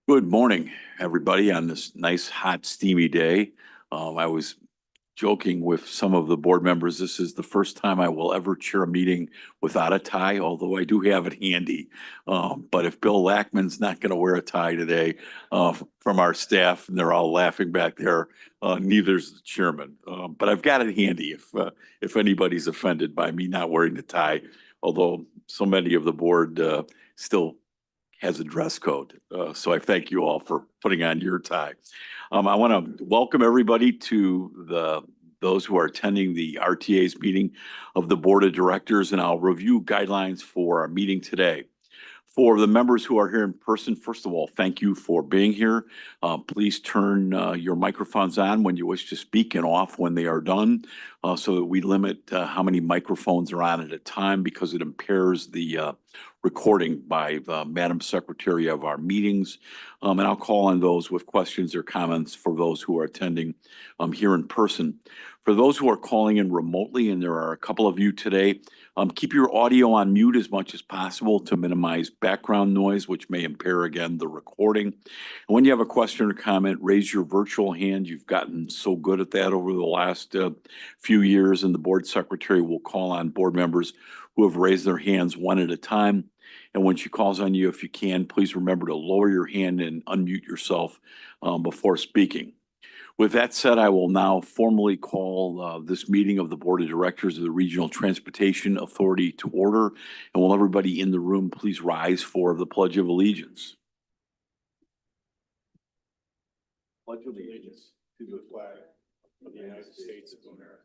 Good morning, everybody, on this nice, hot, steamy day. I was joking with some of the board members. This is the first time I will ever chair a meeting without a tie, although I do have it handy. But if Bill Lackman's not going to wear a tie today, from our staff, and they're all laughing back there, neither's the chairman. But I've got it handy if anybody's offended by me not wearing the tie, although so many of the board still has a dress code. So I thank you all for putting on your tie. I want to welcome everybody to those who are attending the RTA's meeting of the Board of Directors, and I'll review guidelines for our meeting today. For the members who are here in person, first of all, thank you for being here. Please turn your microphones on when you wish to speak and off when they are done, so that we limit how many microphones are on at a time, because it impairs the recording by the Madam Secretary of our meetings. And I'll call on those with questions or comments for those who are attending here in person. For those who are calling in remotely, and there are a couple of you today, keep your audio on mute as much as possible to minimize background noise, which may impair, again, the recording. And when you have a question or comment, raise your virtual hand. You've gotten so good at that over the last few years, and the board secretary will call on board members who have raised their hands one at a time. And when she calls on you, if you can, please remember to lower your hand and unmute yourself before speaking. With that said, I will now formally call this meeting of the Board of Directors of the Regional Transportation Authority to order. And will everybody in the room please rise for the Pledge of Allegiance? Pledge allegiance to the flag of the United States of America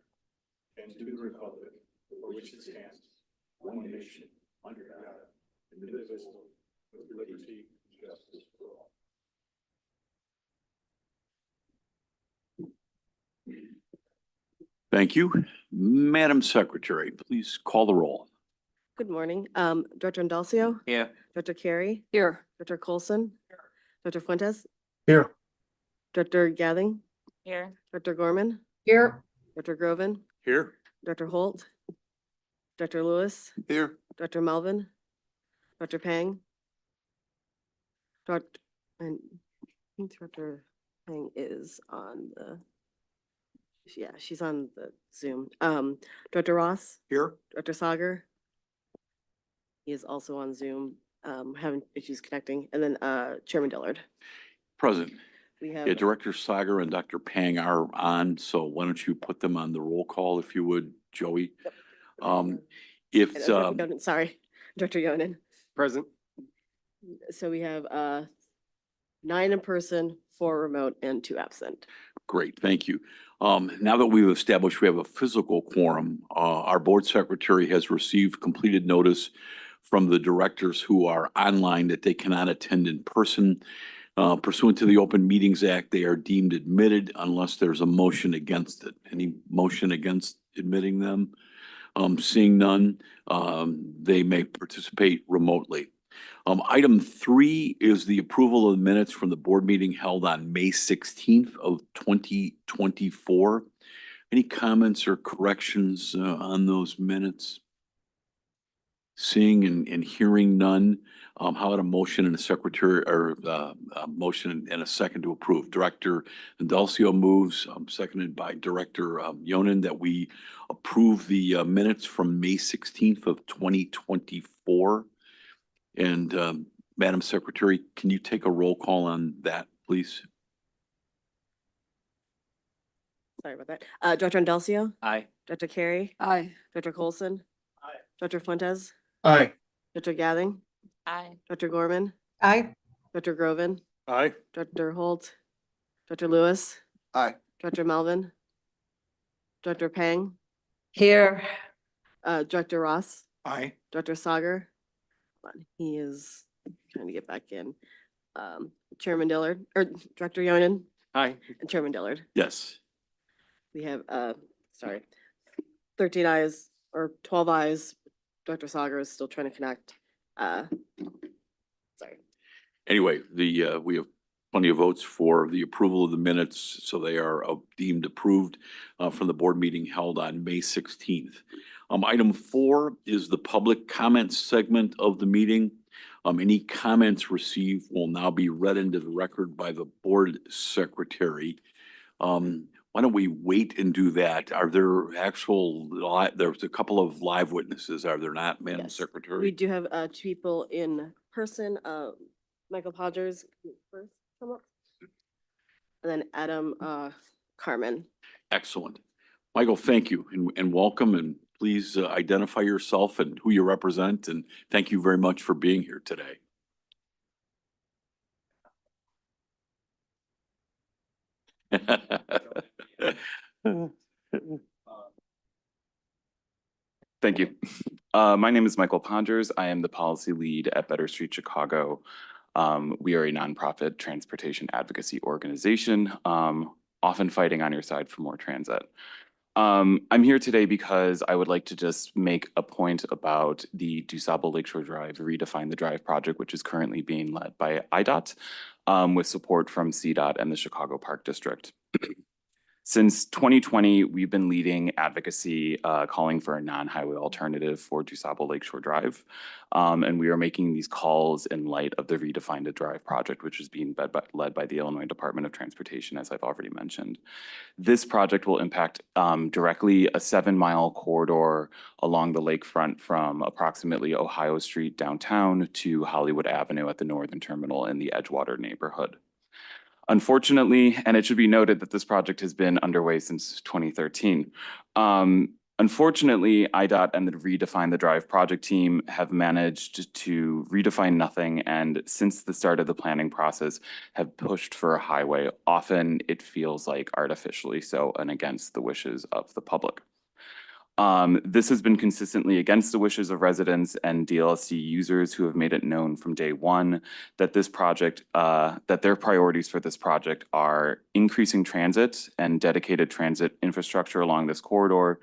and to the republic for which it stands, one nation, under God, indivisible, with liberty and justice for all. Thank you. Madam Secretary, please call the roll. Good morning. Director Indalcio? Yeah. Director Carey? Here. Director Colson? Director Fuentes? Here. Director Gathing? Here. Director Gorman? Here. Director Groven? Here. Director Holt? Director Lewis? Here. Director Melvin? Director Pang? And I think Director Pang is on she's on the Zoom. Director Ross? Here. Director Sager? He is also on Zoom, having issues connecting. And then Chairman Dillard. Present. We have Yeah, Director Sager and Dr. Pang are on, so why don't you put them on the roll call if you would, Joey? If sorry, Director Yonan. Present. So we have 9 in person, 4 remote, and 2 absent. Great, thank you. Now that we've established we have a physical quorum, our board secretary has received completed notice from the directors who are online that they cannot attend in person. Pursuant to the Open Meetings Act, they are deemed admitted unless there's a motion against it. Any motion against admitting them? Seeing none, they may participate remotely. Item 3 is the approval of the minutes from the board meeting held on May 16th of 2024. Any comments or corrections on those minutes? Seeing and hearing none, how about a motion and a secretary, or a motion and a second to approve? Director Indalcio moves, seconded by Director Yonan, that we approve the minutes from May 16th of 2024. And Madam Secretary, can you take a roll call on that, please? Sorry about that. Director Indalcio? Aye. Director Carey? Aye. Director Colson? Aye. Director Fuentes? Aye. Director Gathing? Aye. Director Gorman? Aye. Director Groven? Aye. Director Holt? Director Lewis? Aye. Director Melvin? Director Pang? Here. Director Ross? Aye. Director Sager? Hold on, he is trying to get back in. Chairman Dillard, or Director Yonan, Aye. and Chairman Dillard. Yes. We have, 13 ayes or 12 ayes. Director Sager is still trying to connect. Sorry. Anyway, we have plenty of votes for the approval of the minutes, so they are deemed approved from the board meeting held on May 16th. Item 4 is the public comment segment of the meeting. Any comments received will now be read into the record by the board secretary. Why don't we wait and do that? Are there there's a couple of live witnesses, are there not, Madam Yes. Secretary? We do have two people in person. Michael Podgers first come up. And then Adam Carmen. Excellent. Michael, thank you and welcome, and please identify yourself and who you represent, and thank you very much for being here today. Thank you. My name is Michael Podgers. I am the policy lead at Better Street Chicago. We are a nonprofit transportation advocacy organization, often fighting on your side for more transit. I'm here today because I would like to just make a point about the DuSable Lakeshore Drive Redefine the Drive project, which is currently being led by IDOT with support from CDOT and the Chicago Park District. Since 2020, we've been leading advocacy, calling for a non-highway alternative for DuSable Lakeshore Drive. And we are making these calls in light of the Redefine the Drive project, which is being led by the Illinois Department of Transportation, as I've already mentioned. This project will impact directly a 7-mile corridor along the lakefront from approximately Ohio Street downtown to Hollywood Avenue at the northern terminal in the Edgewater neighborhood. Unfortunately, and it should be noted that this project has been underway since 2013. Unfortunately, IDOT and the Redefine the Drive project team have managed to redefine nothing, and since the start of the planning process have pushed for a highway. Often it feels like artificially so and against the wishes of the public. This has been consistently against the wishes of residents and DLSC users who have made it known from day one that this project, that their priorities for this project are increasing transit and dedicated transit infrastructure along this corridor,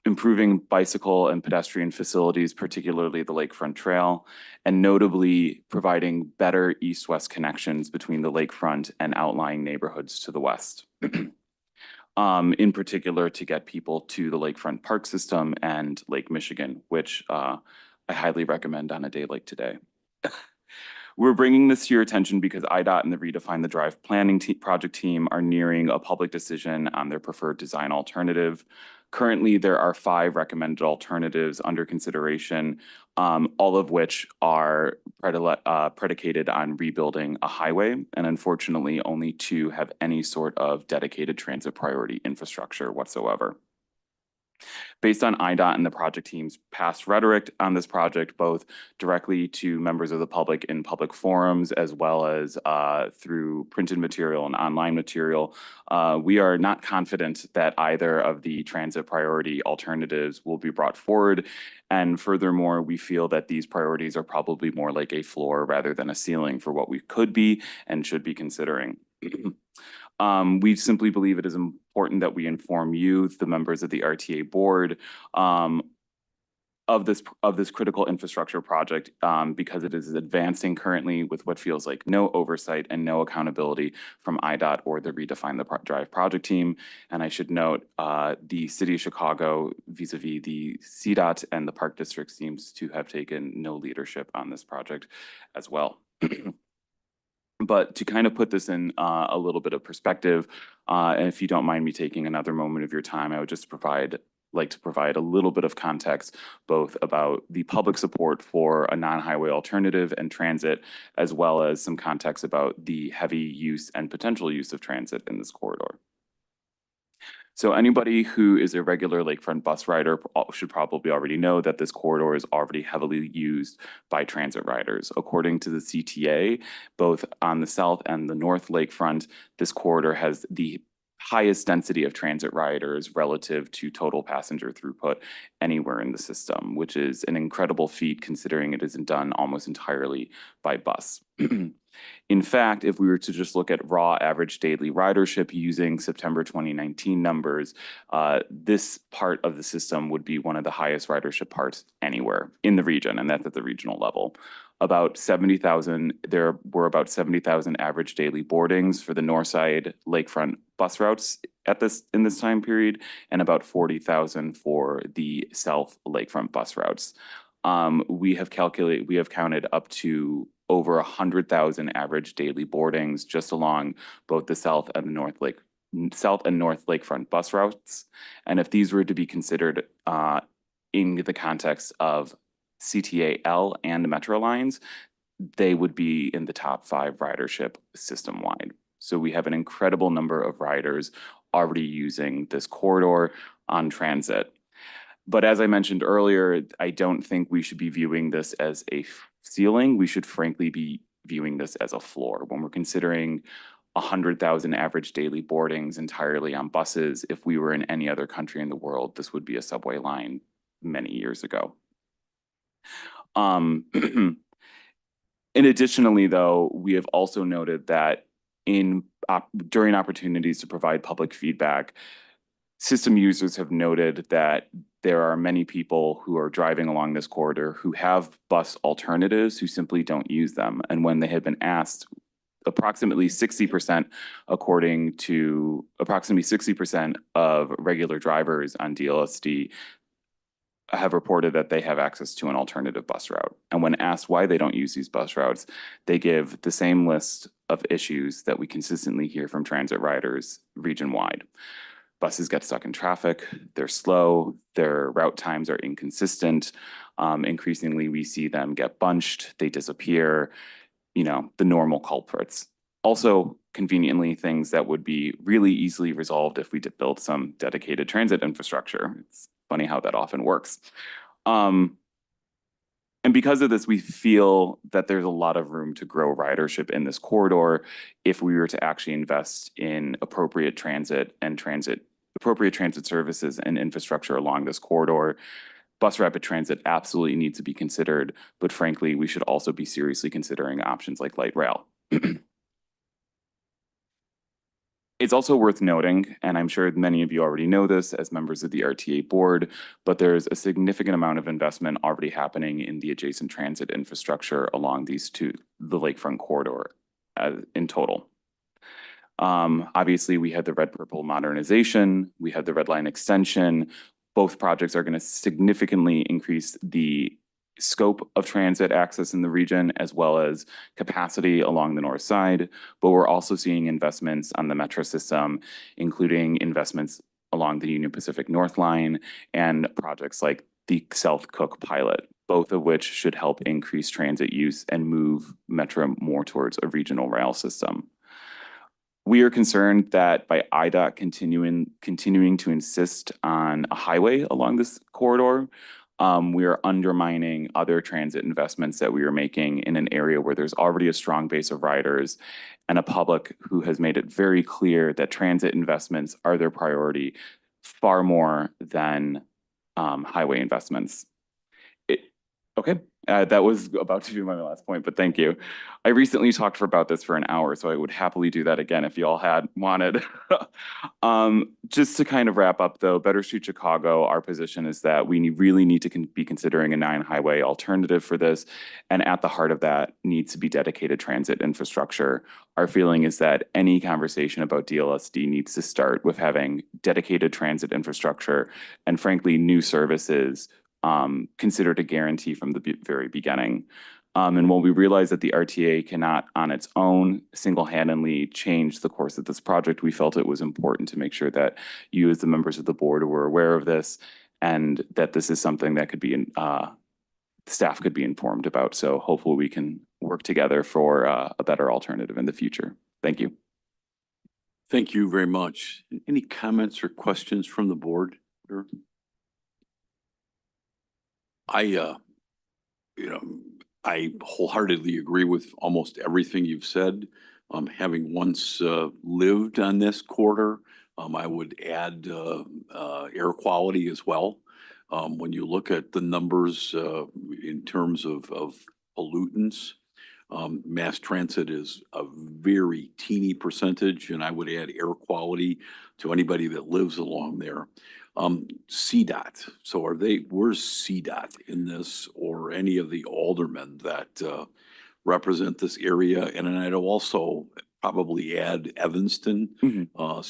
improving bicycle and pedestrian facilities, particularly the Lakefront Trail, and notably providing better east-west connections between the lakefront and outlying neighborhoods to the west. In particular to get people to the Lakefront Park System and Lake Michigan, which I highly recommend on a day like today. We're bringing this to your attention because IDOT and the Redefine the Drive planning project team are nearing a public decision on their preferred design alternative. Currently, there are 5 recommended alternatives under consideration, all of which are predicated on rebuilding a highway, and unfortunately, only 2 have any sort of dedicated transit priority infrastructure whatsoever. Based on IDOT and the project team's past rhetoric on this project, both directly to members of the public in public forums, as well as through printed material and online material, we are not confident that either of the transit priority alternatives will be brought forward. And furthermore, we feel that these priorities are probably more like a floor rather than a ceiling for what we could be and should be considering. We simply believe it is important that we inform you, the members of the RTA board, of this critical infrastructure project because it is advancing currently with what feels like no oversight and no accountability from IDOT or the Redefine the Drive project team. And I should note the city of Chicago vis-a-vis the CDOT and the Park District seems to have taken no leadership on this project as well. But to kind of put this in a little bit of perspective, and if you don't mind me taking another moment of your time, I would just like to provide a little bit of context, both about the public support for a non-highway alternative and transit, as well as some context about the heavy use and potential use of transit in this corridor. So anybody who is a regular lakefront bus rider should probably already know that this corridor is already heavily used by transit riders. According to the CTA, both on the south and the north lakefront, this corridor has the highest density of transit riders relative to total passenger throughput anywhere in the system, which is an incredible feat considering it isn't done almost entirely by bus. In fact, if we were to just look at raw average daily ridership using September 2019 numbers, this part of the system would be one of the highest ridership parts anywhere in the region, and that's at the regional level. About 70,000, there were about 70,000 average daily boardings for the north side lakefront bus routes in this time period, and about 40,000 for the south lakefront bus routes. we have counted up to over 100,000 average daily boardings just along both the South and North Lakefront bus routes. And if these were to be considered in the context of CTAL and Metro lines, they would be in the top 5 ridership system-wide. So we have an incredible number of riders already using this corridor on transit. But as I mentioned earlier, I don't think we should be viewing this as a ceiling. We should frankly be viewing this as a floor. When we're considering 100,000 average daily boardings entirely on buses, if we were in any other country in the world, this would be a subway line many years ago. And additionally, though, we have also noted that during opportunities to provide public feedback, system users have noted that there are many people who are driving along this corridor who have bus alternatives who simply don't use them. And when they have been asked, approximately 60% of regular drivers on DLSD have reported that they have access to an alternative bus route. And when asked why they don't use these bus routes, they give the same list of issues that we consistently hear from transit riders region-wide. Buses get stuck in traffic, they're slow, their route times are inconsistent. Increasingly, we see them get bunched, they disappear, the normal culprits. Also, conveniently, things that would be really easily resolved if we did build some dedicated transit infrastructure. It's funny how that often works. And because of this, we feel that there's a lot of room to grow ridership in this corridor if we were to actually invest in appropriate transit services and infrastructure along this corridor. Bus rapid transit absolutely needs to be considered, but frankly, we should also be seriously considering options like light rail. It's also worth noting, and I'm sure many of you already know this as members of the RTA board, but there's a significant amount of investment already happening in the adjacent transit infrastructure along the lakefront corridor in total. Obviously, we had the red purple modernization, we had the red line extension. Both projects are going to significantly increase the scope of transit access in the region as well as capacity along the north side. But we're also seeing investments on the metro system, including investments along the Union Pacific North Line and projects like the South Cook pilot, both of which should help increase transit use and move metro more towards a regional rail system. We are concerned that by IDOT continuing to insist on a highway along this corridor, we are undermining other transit investments that we are making in an area where there's already a strong base of riders and a public who has made it very clear that transit investments are their priority far more than highway investments. Okay, that was about to be my last point, but thank you. I recently talked about this for an hour, so I would happily do that again if you all had wanted. Just to kind of wrap up though, Better Street Chicago, our position is that we really need to be considering a 9-highway alternative for this. And at the heart of that needs to be dedicated transit infrastructure. Our feeling is that any conversation about DLSD needs to start with having dedicated transit infrastructure and frankly, new services considered a guarantee from the very beginning. And when we realized that the RTA cannot on its own single-handedly change the course of this project, we felt it was important to make sure that you as the members of the board were aware of this and that this is something that could be staff could be informed about. So hopefully we can work together for a better alternative in the future. Thank you. Thank you very much. Any comments or questions from the board? I wholeheartedly agree with almost everything you've said. Having once lived on this corridor, I would add air quality as well. When you look at the numbers in terms of pollutants, mass transit is a very teeny percentage, and I would add air quality to anybody that lives along there. CDOT. So where's CDOT in this, or any of the aldermen that represent this area? And I'd also probably add Evanston, Mhm.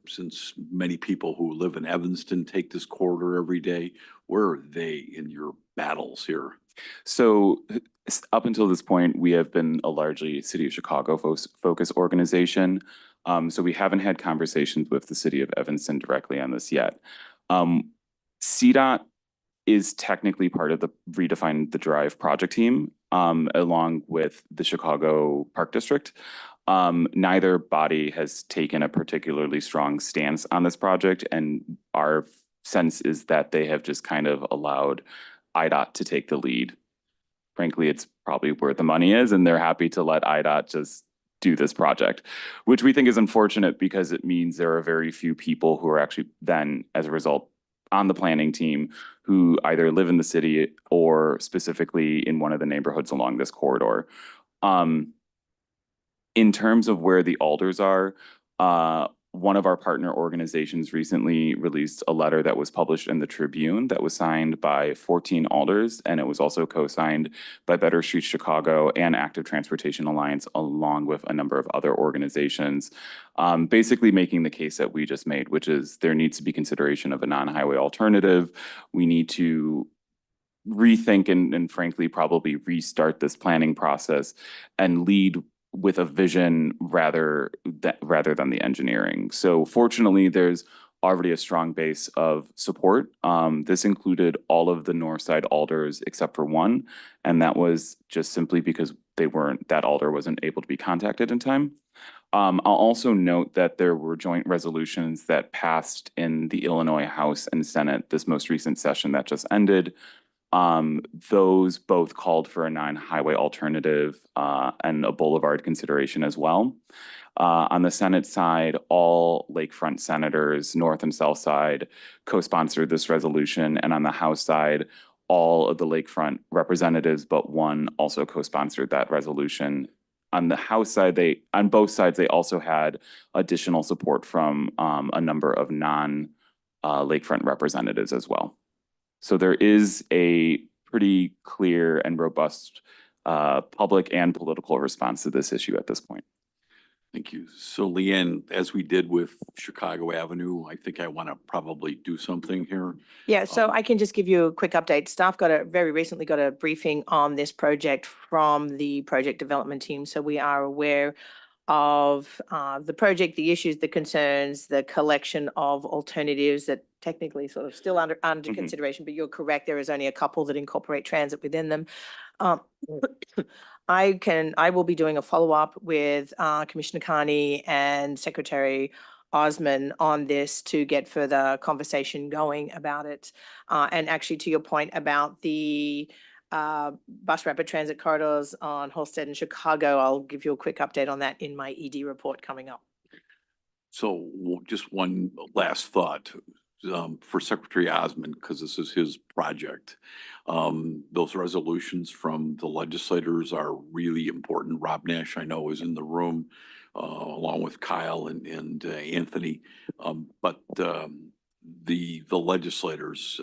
since many people who live in Evanston take this corridor every day. Where are they in your battles here? So up until this point, we have been a largely City of Chicago focused organization. So we haven't had conversations with the City of Evanston directly on this yet. CDOT is technically part of the Redefine the Drive project team, along with the Chicago Park District. Neither body has taken a particularly strong stance on this project, and our sense is that they have just kind of allowed IDOT to take the lead. Frankly, it's probably where the money is, and they're happy to let IDOT just do this project, which we think is unfortunate because it means there are very few people who are actually then, as a result, on the planning team who either live in the city or specifically in one of the neighborhoods along this corridor. In terms of where the alders are, one of our partner organizations recently released a letter that was published in the Tribune that was signed by 14 alders, and it was also co-signed by Better Streets Chicago and Active Transportation Alliance, along with a number of other organizations, basically making the case that we just made, which is there needs to be consideration of a non-highway alternative. We need to rethink and frankly probably restart this planning process and lead with a vision rather than the engineering. So fortunately, there's already a strong base of support. This included all of the north side alders except for one, and that was just simply because that alder wasn't able to be contacted in time. I'll also note that there were joint resolutions that passed in the Illinois House and Senate this most recent session that just ended. Those both called for a non-highway alternative and a boulevard consideration as well. On the Senate side, all lakefront senators, north and south side, co-sponsored this resolution. And on the House side, all of the lakefront representatives but one also co-sponsored that resolution. On the House side, on both sides, they also had additional support from a number of non-lakefront representatives as well. So there is a pretty clear and robust public and political response to this issue at this point. Thank you. So Leanne, as we did with Chicago Avenue, I think I want to probably do something here. Yeah, so I can just give you a quick update. Staff very recently got a briefing on this project from the project development team. So we are aware of the project, the issues, the concerns, the collection of alternatives that technically sort of still under consideration, but you're correct, there is only a couple that incorporate transit within them. I will be doing a follow-up with Commissioner Carney and Secretary Osman on this to get further conversation going about it. And actually, to your point about the bus rapid transit corridors on Halsted and Chicago, I'll give you a quick update on that in my ED report coming up. So just one last thought for Secretary Osmond, because this is his project. Those resolutions from the legislators are really important. Rob Nash, I know, is in the room along with Kyle and Anthony. But the legislators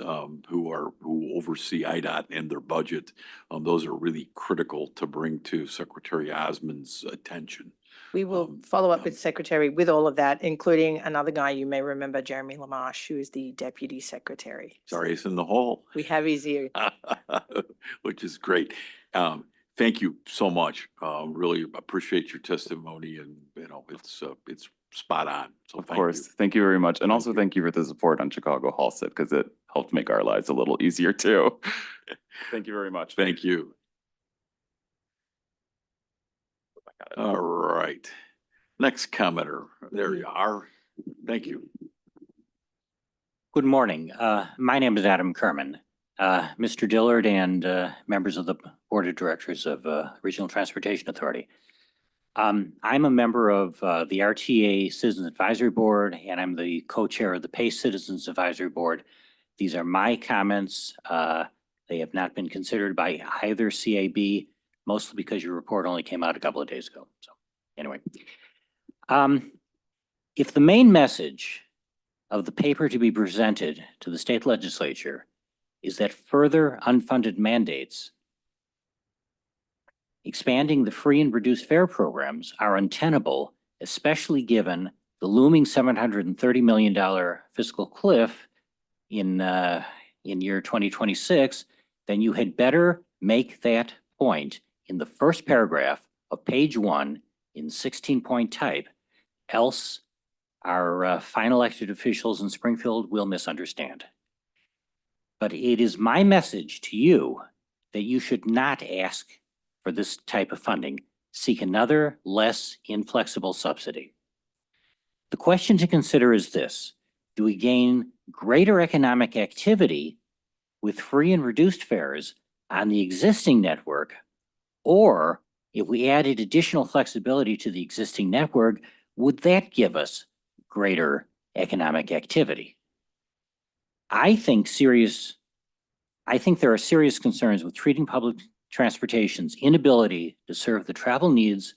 who oversee IDOT and their budget, those are really critical to bring to Secretary Osmond's attention. We will follow up with Secretary with all of that, including another guy you may remember, Jeremy Lamache, who is the Deputy Secretary. Sorry, it's in the hall. We have his ear. Which is great. Thank you so much. Really appreciate your testimony, and it's spot on. So Of course, thank you very much. And also thank you for the support on Chicago Halsted because it helped make our lives a little easier too. Thank you very much. Thank you. All right. Next commenter. There you are. Thank you. Good morning. My name is Adam Kerman. Mr. Dillard and members of the Board of Directors of Regional Transportation Authority. I'm a member of the RTA Citizens Advisory Board, and I'm the co-chair of the PACE Citizens Advisory Board. These are my comments. They have not been considered by either CAB, mostly because your report only came out a couple of days ago. So anyway, if the main message of the paper to be presented to the state legislature is that further unfunded mandates Expanding the free and reduced fare programs are untenable, especially given the looming $730 million fiscal cliff in year 2026, then you had better make that point in the first paragraph of page 1 in 16-point type, else our fine elected officials in Springfield will misunderstand. But it is my message to you that you should not ask for this type of funding. Seek another, less inflexible subsidy. The question to consider is this: do we gain greater economic activity with free and reduced fares on the existing network, or if we added additional flexibility to the existing network, would that give us greater economic activity? I think there are serious concerns with treating public transportation's inability to serve the travel needs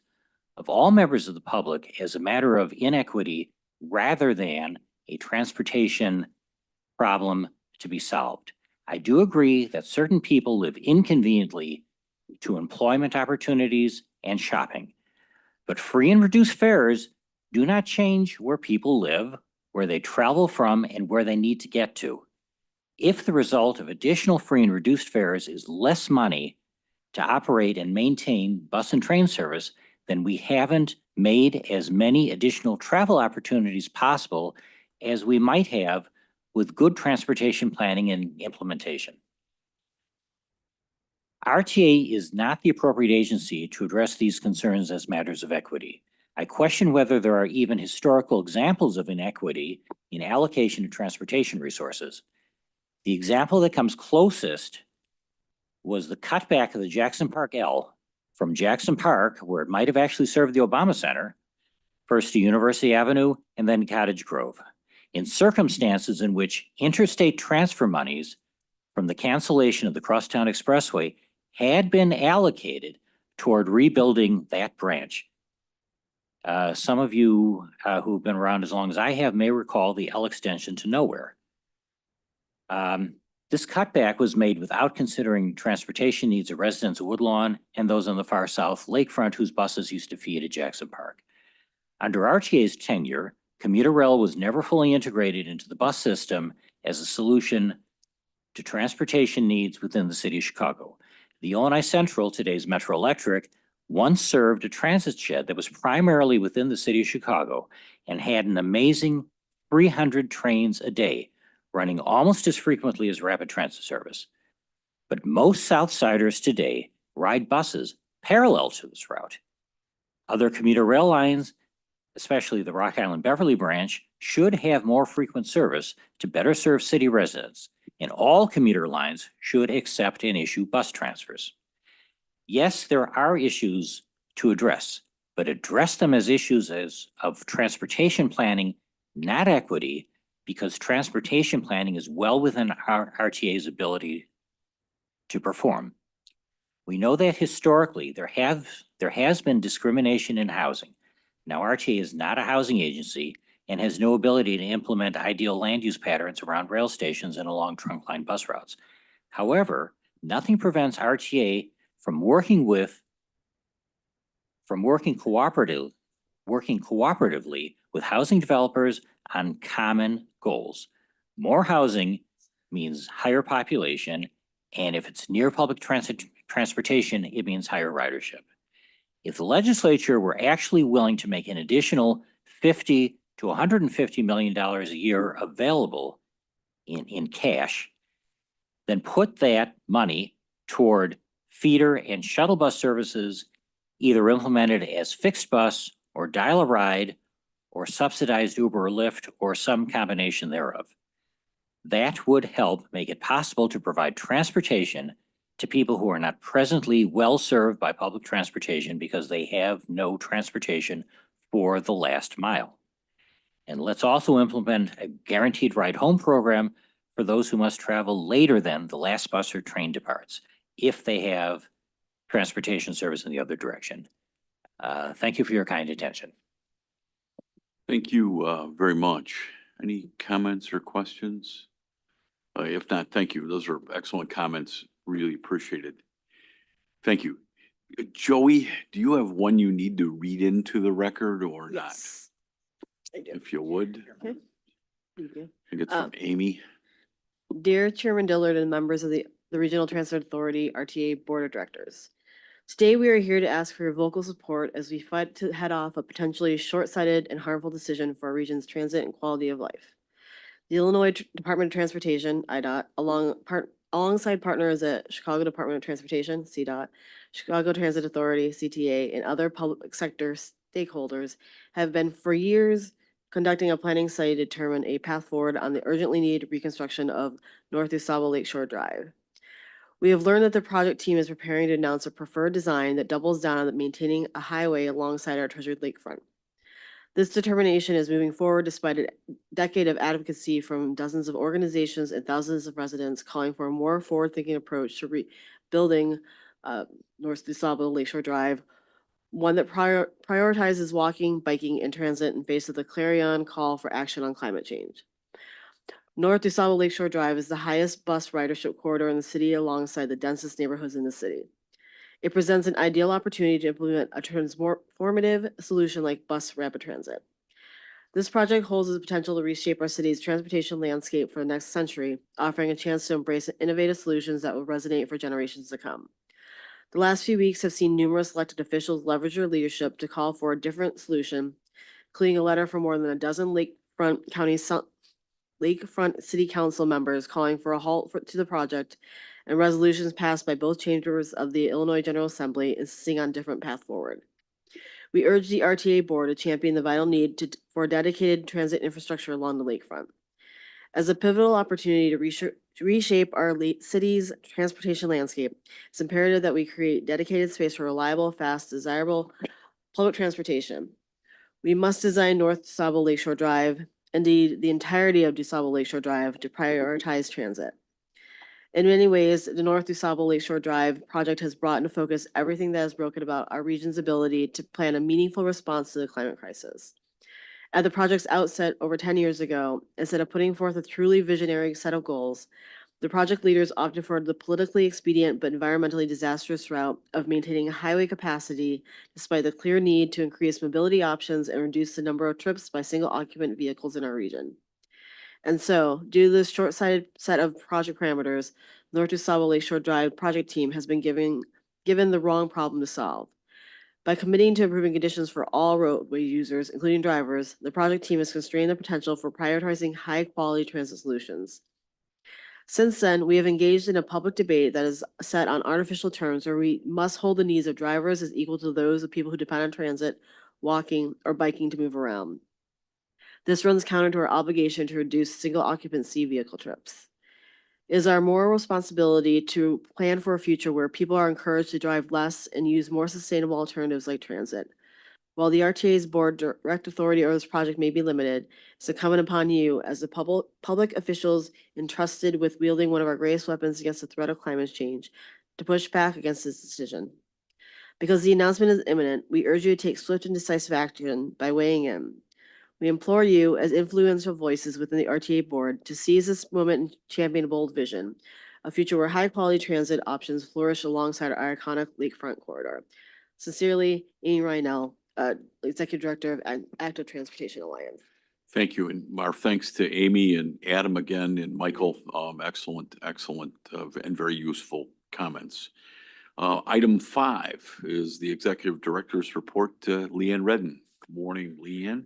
of all members of the public as a matter of inequity rather than a transportation problem to be solved. I do agree that certain people live inconveniently to employment opportunities and shopping, but free and reduced fares do not change where people live, where they travel from, and where they need to get to. If the result of additional free and reduced fares is less money to operate and maintain bus and train service, then we haven't made as many additional travel opportunities possible as we might have with good transportation planning and implementation. RTA is not the appropriate agency to address these concerns as matters of equity. I question whether there are even historical examples of inequity in allocation of transportation resources. The example that comes closest was the cutback of the Jackson Park L from Jackson Park, where it might have actually served the Obama Center, first to University Avenue and then Cottage Grove, in circumstances in which interstate transfer monies from the cancellation of the Crosstown Expressway had been allocated toward rebuilding that branch. Some of you who've been around as long as I have may recall the L extension to nowhere. This cutback was made without considering transportation needs of residents of Woodlawn and those on the far south lakefront whose buses used to feed at Jackson Park. Under RTA's tenure, commuter rail was never fully integrated into the bus system as a solution to transportation needs within the city of Chicago. The Illinois Central, today's Metro Electric, once served a transit shed that was primarily within the city of Chicago and had an amazing 300 trains a day, running almost as frequently as rapid transit service. But most Southsiders today ride buses parallel to this route. Other commuter rail lines, especially the Rock Island Beverly branch, should have more frequent service to better serve city residents, and all commuter lines should accept and issue bus transfers. Yes, there are issues to address, but address them as issues of transportation planning, not equity, because transportation planning is well within our RTA's ability to perform. We know that historically there has been discrimination in housing. Now, RTA is not a housing agency and has no ability to implement ideal land use patterns around rail stations and along trunk line bus routes. However, nothing prevents RTA from working cooperatively with housing developers on common goals. More housing means higher population, and if it's near public transportation, it means higher ridership. If the legislature were actually willing to make an additional $50 to $150 million a year available in cash, then put that money toward feeder and shuttle bus services, either implemented as fixed bus or dial a ride or subsidized Uber or Lyft or some combination thereof. That would help make it possible to provide transportation to people who are not presently well served by public transportation because they have no transportation for the last mile. And let's also implement a guaranteed ride home program for those who must travel later than the last bus or train departs, if they have transportation service in the other direction. Thank you for your kind attention. Thank you very much. Any comments or questions? If not, thank you. Those are excellent comments. Really appreciated. Thank you. Joey, do you have one you need to read into the record or not? Yes, I do. If you would, Okay. Thank you. I think it's from Amy. Dear Chairman Dillard and members of the Regional Transit Authority RTA Board of Directors. Today, we are here to ask for your vocal support as we fight to head off a potentially short-sighted and harmful decision for our region's transit and quality of life. The Illinois Department of Transportation, IDOT, alongside partners at Chicago Department of Transportation, CDOT, Chicago Transit Authority, CTA, and other public sector stakeholders have been for years conducting a planning study to determine a path forward on the urgently needed reconstruction of North Usaba Lakeshore Drive. We have learned that the project team is preparing to announce a preferred design that doubles down on maintaining a highway alongside our treasured lakefront. This determination is moving forward despite a decade of advocacy from dozens of organizations and thousands of residents calling for a more forward-thinking approach to rebuilding North DuSable Lakeshore Drive, one that prioritizes walking, biking, and transit in face of the clarion call for action on climate change. North DuSable Lakeshore Drive is the highest bus ridership corridor in the city alongside the densest neighborhoods in the city. It presents an ideal opportunity to implement a transformative solution like bus rapid transit. This project holds the potential to reshape our city's transportation landscape for the next century, offering a chance to embrace innovative solutions that will resonate for generations to come. The last few weeks have seen numerous elected officials leverage their leadership to call for a different solution, including a letter from more than a dozen lakefront city council members calling for a halt to the project, and resolutions passed by both chambers of the Illinois General Assembly insisting on a different path forward. We urge the RTA board to champion the vital need for dedicated transit infrastructure along the lakefront. As a pivotal opportunity to reshape our city's transportation landscape, it's imperative that we create dedicated space for reliable, fast, desirable public transportation. We must design North DuSable Lakeshore Drive, indeed the entirety of DuSable Lakeshore Drive, to prioritize transit. In many ways, the North DuSable Lakeshore Drive project has brought into focus everything that is broken about our region's ability to plan a meaningful response to the climate crisis. At the project's outset over 10 years ago, instead of putting forth a truly visionary set of goals, the project leaders opted for the politically expedient but environmentally disastrous route of maintaining highway capacity despite the clear need to increase mobility options and reduce the number of trips by single occupant vehicles in our region. And so, due to this short-sighted set of project parameters, North DuSable Lakeshore Drive project team has been given the wrong problem to solve. By committing to improving conditions for all roadway users, including drivers, the project team has constrained the potential for prioritizing high-quality transit solutions. Since then, we have engaged in a public debate that is set on artificial terms where we must hold the needs of drivers as equal to those of people who depend on transit, walking, or biking to move around. This runs counter to our obligation to reduce single occupancy vehicle trips. It is our moral responsibility to plan for a future where people are encouraged to drive less and use more sustainable alternatives like transit. While the RTA's board direct authority over this project may be limited, it's incumbent upon you, as the public officials entrusted with wielding one of our greatest weapons against the threat of climate change, to push back against this decision. Because the announcement is imminent, we urge you to take swift and decisive action by weighing in. We implore you, as influential voices within the RTA board, to seize this moment and champion a bold vision, a future where high-quality transit options flourish alongside our iconic lakefront corridor. Sincerely, Amy Reinell, Executive Director of Active Transportation Alliance. Thank you, and our thanks to Amy and Adam again, and Michael. Excellent, and very useful comments. Item 5 is the Executive Director's report to Leanne Redden. Good morning, Leanne.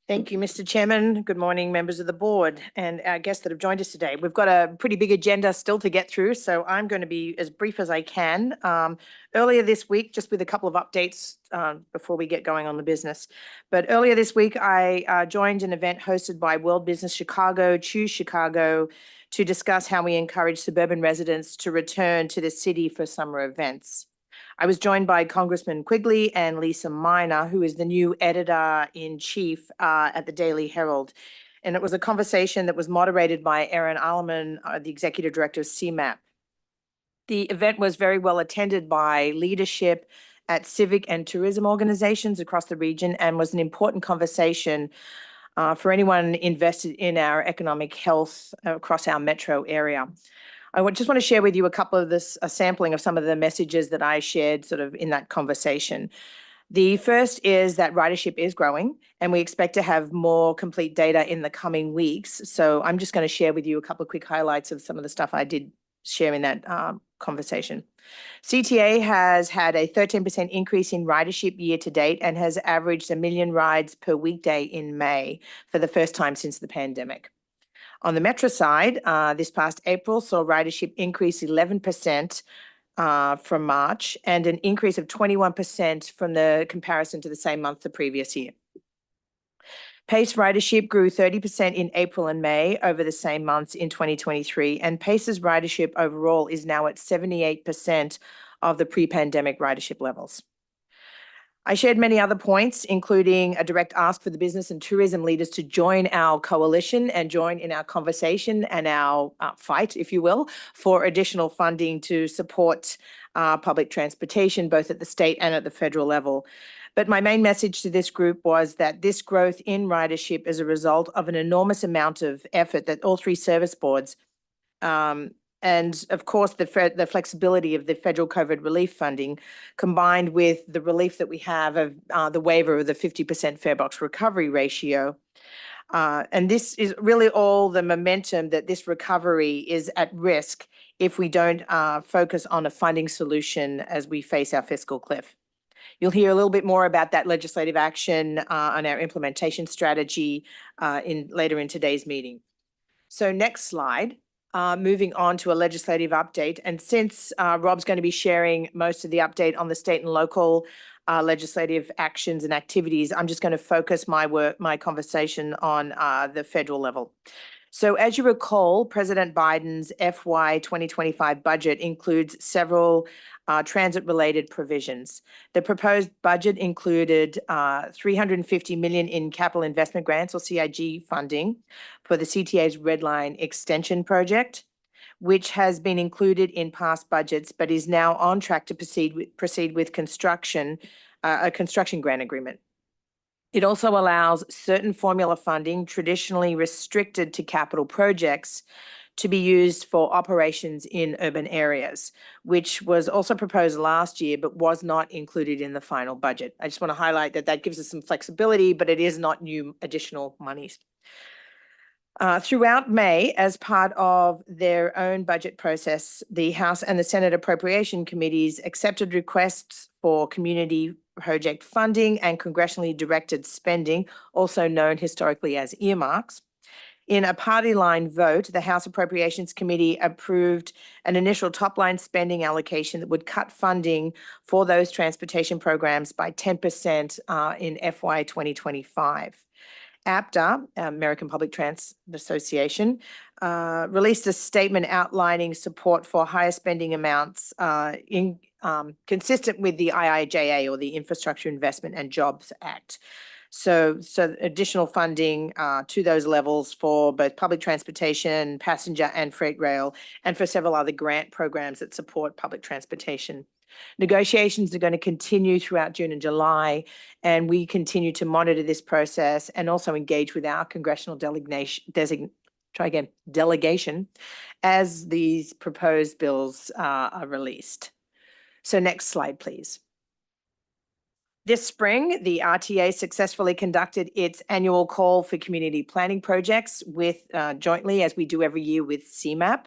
Thank you, Mr. Chairman. Good morning, members of the board and our guests that have joined us today. We've got a pretty big agenda still to get through, so I'm going to be as brief as I can. Earlier this week, just with a couple of updates before we get going on the business, but earlier this week, I joined an event hosted by World Business Chicago, Choose Chicago, to discuss how we encourage suburban residents to return to the city for summer events. I was joined by Congressman Quigley and Lisa Minor, who is the new editor-in-chief at the Daily Herald. And it was a conversation that was moderated by Erin Alleman, the executive director of CMAP. The event was very well attended by leadership at civic and tourism organizations across the region and was an important conversation for anyone invested in our economic health across our metro area. just want to share with you a couple of a sampling of some of the messages that I shared sort of in that conversation. The first is that ridership is growing, and we expect to have more complete data in the coming weeks. So I'm just going to share with you a couple of quick highlights of some of the stuff I did share in that conversation. CTA has had a 13% increase in ridership year to date and has averaged 1 million rides per weekday in May for the first time since the pandemic. On the Metro side, this past April saw ridership increase 11% from March and an increase of 21% from the comparison to the same month the previous year. Pace ridership grew 30% in April and May over the same months in 2023, and Pace's ridership overall is now at 78% of the pre-pandemic ridership levels. I shared many other points, including a direct ask for the business and tourism leaders to join our coalition and join in our conversation and our fight, if you will, for additional funding to support public transportation, both at the state and at the federal level. But my main message to this group was that this growth in ridership is a result of an enormous amount of effort that all three service boards and of course, the flexibility of the federal COVID relief funding, combined with the relief that we have of the waiver of the 50% fare box recovery ratio. And this is really all the momentum that this recovery is at risk if we don't focus on a funding solution as we face our fiscal cliff. You'll hear a little bit more about that legislative action on our implementation strategy later in today's meeting. So next slide. Moving on to a legislative update. And since Rob's going to be sharing most of the update on the state and local legislative actions and activities, I'm just going to focus my conversation on the federal level. So as you recall, President Biden's FY 2025 budget includes several transit-related provisions. The proposed budget included $350 million in capital investment grants or CIG funding for the CTA's Red Line Extension project, which has been included in past budgets but is now on track to proceed with construction, a construction grant agreement. It also allows certain formula funding traditionally restricted to capital projects to be used for operations in urban areas, which was also proposed last year but was not included in the final budget. I just want to highlight that that gives us some flexibility, but it is not new additional monies. Throughout May, as part of their own budget process, the House and the Senate Appropriation Committees accepted requests for community project funding and congressionally directed spending, also known historically as earmarks. In a party line vote, the House Appropriations Committee approved an initial top-line spending allocation that would cut funding for those transportation programs by 10% in FY 2025. APTA, American Public Transit Association, released a statement outlining support for higher spending amounts consistent with the IIJA, or the Infrastructure Investment and Jobs Act. So additional funding to those levels for both public transportation, passenger and freight rail, and for several other grant programs that support public transportation. Negotiations are going to continue throughout June and July, and we continue to monitor this process and also engage with our congressional delegation as these proposed bills are released. So next slide, please. This spring, the RTA successfully conducted its annual call for community planning projects with jointly, as we do every year, with CMAP.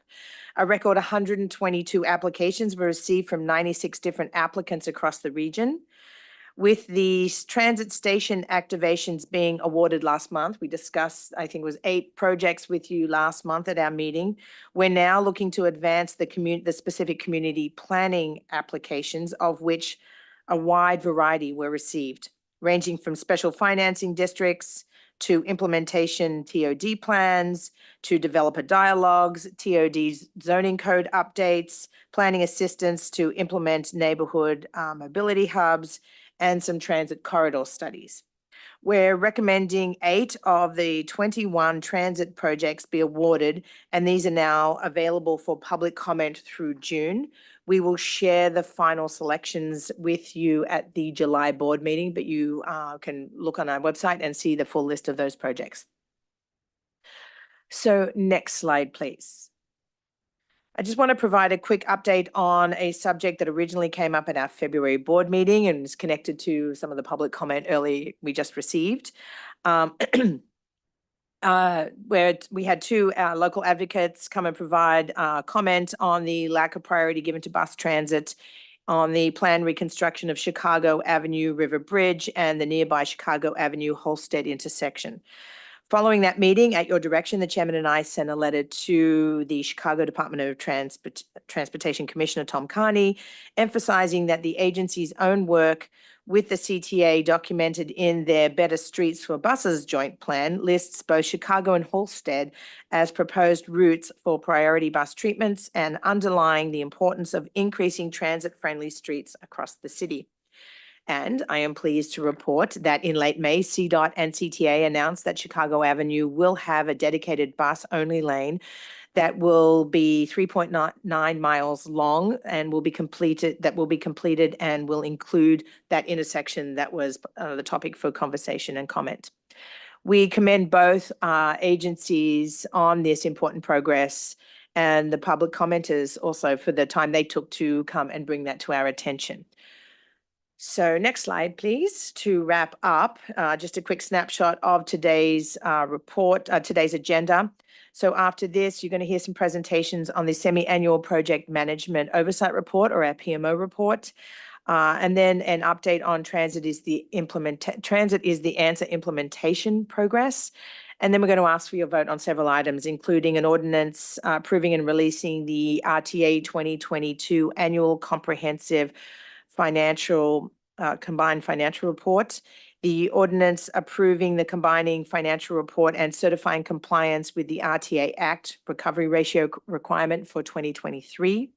A record 122 applications were received from 96 different applicants across the region. With the transit station activations being awarded last month, we discussed, I think it was 8 projects with you last month at our meeting. We're now looking to advance the specific community planning applications, of which a wide variety were received, ranging from special financing districts to implementation TOD plans, to developer dialogues, TOD's zoning code updates, planning assistance to implement neighborhood mobility hubs, and some transit corridor studies. We're recommending 8 of the 21 transit projects be awarded, and these are now available for public comment through June. We will share the final selections with you at the July board meeting, but you can look on our website and see the full list of those projects. So next slide, please. I just want to provide a quick update on a subject that originally came up at our February board meeting and is connected to some of the public comment early we just received. Where we had two local advocates come and provide comment on the lack of priority given to bus transit on the planned reconstruction of Chicago Avenue River Bridge and the nearby Chicago Avenue Holstead intersection. Following that meeting, at your direction, the chairman and I sent a letter to the Chicago Department of Transportation Commissioner Tom Carney, emphasizing that the agency's own work with the CTA documented in their Better Streets for Buses joint plan lists both Chicago and Holstead as proposed routes for priority bus treatments and underlying the importance of increasing transit-friendly streets across the city. And I am pleased to report that in late May, CDOT and CTA announced that Chicago Avenue will have a dedicated bus-only lane that will be 3.9 miles long and will be completed and will include that intersection that was the topic for conversation and comment. We commend both agencies on this important progress and the public commenters also for the time they took to come and bring that to our attention. So next slide, please, to wrap up, just a quick snapshot of today's report, today's agenda. So after this, you're going to hear some presentations on the semi-annual project management oversight report, or our PMO report. And then an update on transit is the answer implementation progress. And then we're going to ask for your vote on several items, including an ordinance approving and releasing the RTA 2022 annual comprehensive combined financial report, the ordinance approving the combining financial report and certifying compliance with the RTA Act recovery ratio requirement for 2023,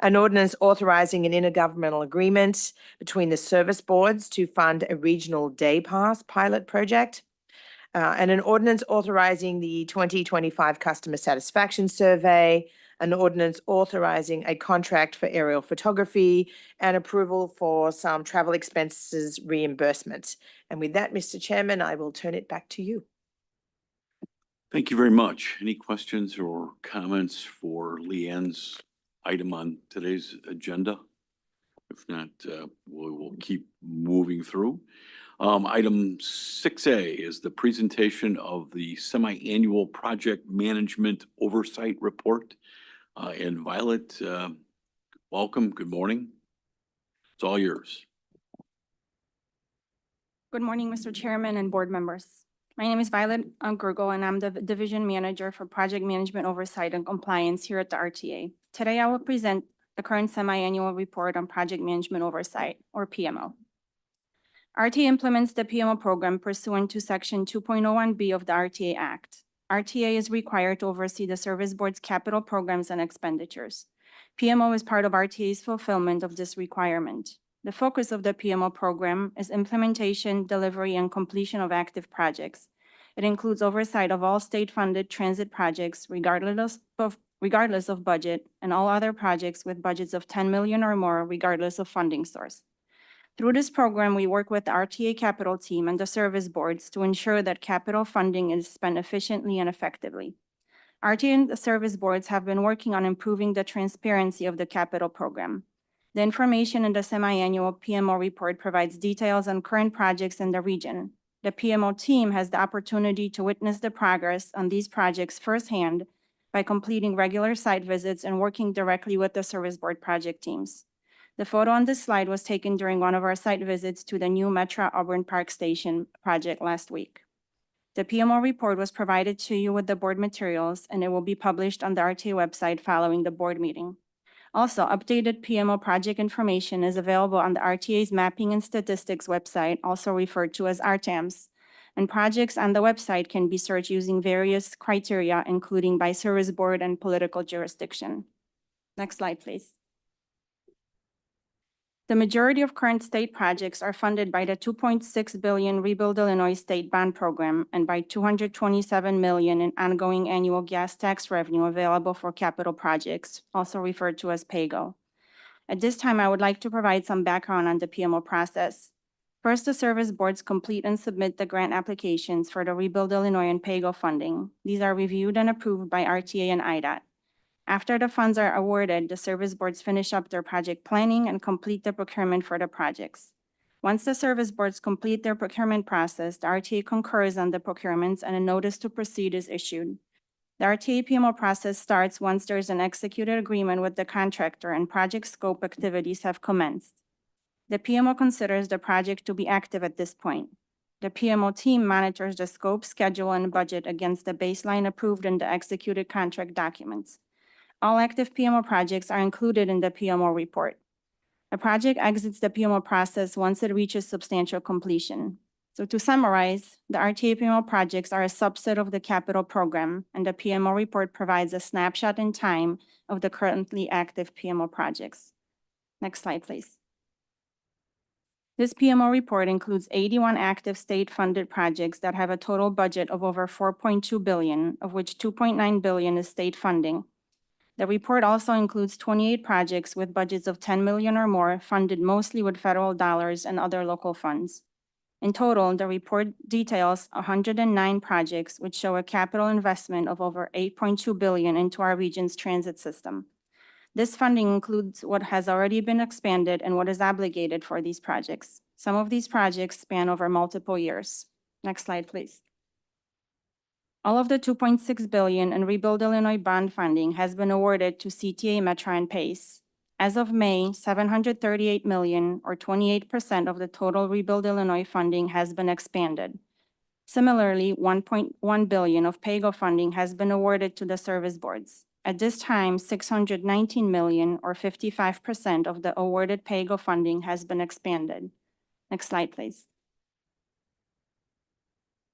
an ordinance authorizing an intergovernmental agreement between the service boards to fund a regional day pass pilot project, and an ordinance authorizing the 2025 customer satisfaction survey, an ordinance authorizing a contract for aerial photography, and approval for some travel expenses reimbursement. And with that, Mr. Chairman, I will turn it back to you. Thank you very much. Any questions or comments for Leanne's item on today's agenda? If not, we will keep moving through. Item 6A is the presentation of the semi-annual project management oversight report. And Violet, welcome. Good morning. It's all yours. Good morning, Mr. Chairman and board members. My name is Violet Gurgel, and I'm the Division Manager for Project Management Oversight and Compliance here at the RTA. Today, I will present the current semi-annual report on Project Management Oversight, or PMO. RTA implements the PMO program pursuant to Section 2.01B of the RTA Act. RTA is required to oversee the Service Board's capital programs and expenditures. PMO is part of RTA's fulfillment of this requirement. The focus of the PMO program is implementation, delivery, and completion of active projects. It includes oversight of all state-funded transit projects regardless of budget, and all other projects with budgets of 10 million or more regardless of funding source. Through this program, we work with the RTA capital team and the service boards to ensure that capital funding is spent efficiently and effectively. RTA and the service boards have been working on improving the transparency of the capital program. The information in the semi-annual PMO report provides details on current projects in the region. The PMO team has the opportunity to witness the progress on these projects firsthand by completing regular site visits and working directly with the service board project teams. The photo on this slide was taken during one of our site visits to the new Metro Auburn Park Station project last week. The PMO report was provided to you with the board materials, and it will be published on the RTA website following the board meeting. Also, updated PMO project information is available on the RTA's Mapping and Statistics website, also referred to as RTAMS, and projects on the website can be searched using various criteria, including by service board and political jurisdiction. Next slide, please. The majority of current state projects are funded by the $2.6 billion Rebuild Illinois State Bond Program and by $227 million in ongoing annual gas tax revenue available for capital projects, also referred to as PAYGO. At this time, I would like to provide some background on the PMO process. First, the service boards complete and submit the grant applications for the Rebuild Illinois and PAYGO funding. These are reviewed and approved by RTA and IDOT. After the funds are awarded, the service boards finish up their project planning and complete the procurement for the projects. Once the service boards complete their procurement process, the RTA concurs on the procurements and a notice to proceed is issued. The RTA PMO process starts once there is an executed agreement with the contractor and project scope activities have commenced. The PMO considers the project to be active at this point. The PMO team monitors the scope, schedule, and budget against the baseline approved in the executed contract documents. All active PMO projects are included in the PMO report. A project exits the PMO process once it reaches substantial completion. So to summarize, the RTA PMO projects are a subset of the capital program, and the PMO report provides a snapshot in time of the currently active PMO projects. Next slide, please. This PMO report includes 81 active state-funded projects that have a total budget of over $4.2 billion, of which $2.9 billion is state funding. The report also includes 28 projects with budgets of $10 million or more, funded mostly with federal dollars and other local funds. In total, the report details 109 projects, which show a capital investment of over $8.2 billion into our region's transit system. This funding includes what has already been expanded and what is obligated for these projects. Some of these projects span over multiple years. Next slide, please. All of the $2.6 billion in Rebuild Illinois bond funding has been awarded to CTA, Metra, and PACE. As of May, $738 million, or 28% of the total Rebuild Illinois funding, has been expanded. Similarly, $1.1 billion of PAYGO funding has been awarded to the service boards. At this time, $619 million, or 55% of the awarded PAYGO funding, has been expanded. Next slide, please.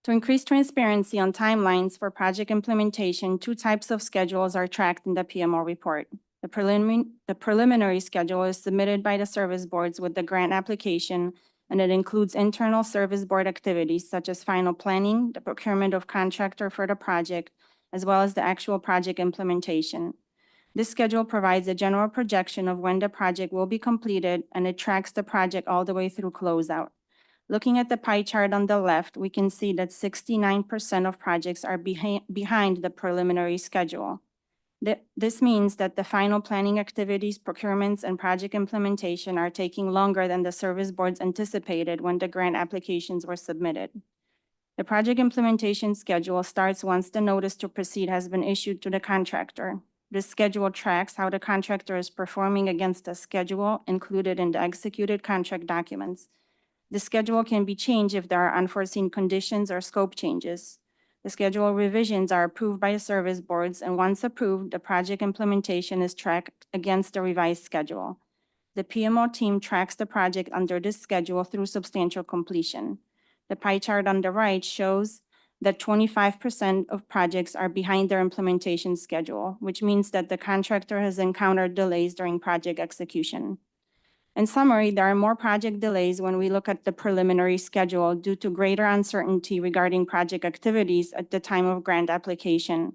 To increase transparency on timelines for project implementation, two types of schedules are tracked in the PMO report. The preliminary schedule is submitted by the service boards with the grant application, and it includes internal service board activities such as final planning, the procurement of contractor for the project, as well as the actual project implementation. This schedule provides a general projection of when the project will be completed, and it tracks the project all the way through closeout. Looking at the pie chart on the left, we can see that 69% of projects are behind the preliminary schedule. This means that the final planning activities, procurements, and project implementation are taking longer than the service boards anticipated when the grant applications were submitted. The project implementation schedule starts once the notice to proceed has been issued to the contractor. This schedule tracks how the contractor is performing against the schedule included in the executed contract documents. The schedule can be changed if there are unforeseen conditions or scope changes. The schedule revisions are approved by the service boards, and once approved, the project implementation is tracked against the revised schedule. The PMO team tracks the project under this schedule through substantial completion. The pie chart on the right shows that 25% of projects are behind their implementation schedule, which means that the contractor has encountered delays during project execution. In summary, there are more project delays when we look at the preliminary schedule due to greater uncertainty regarding project activities at the time of grant application.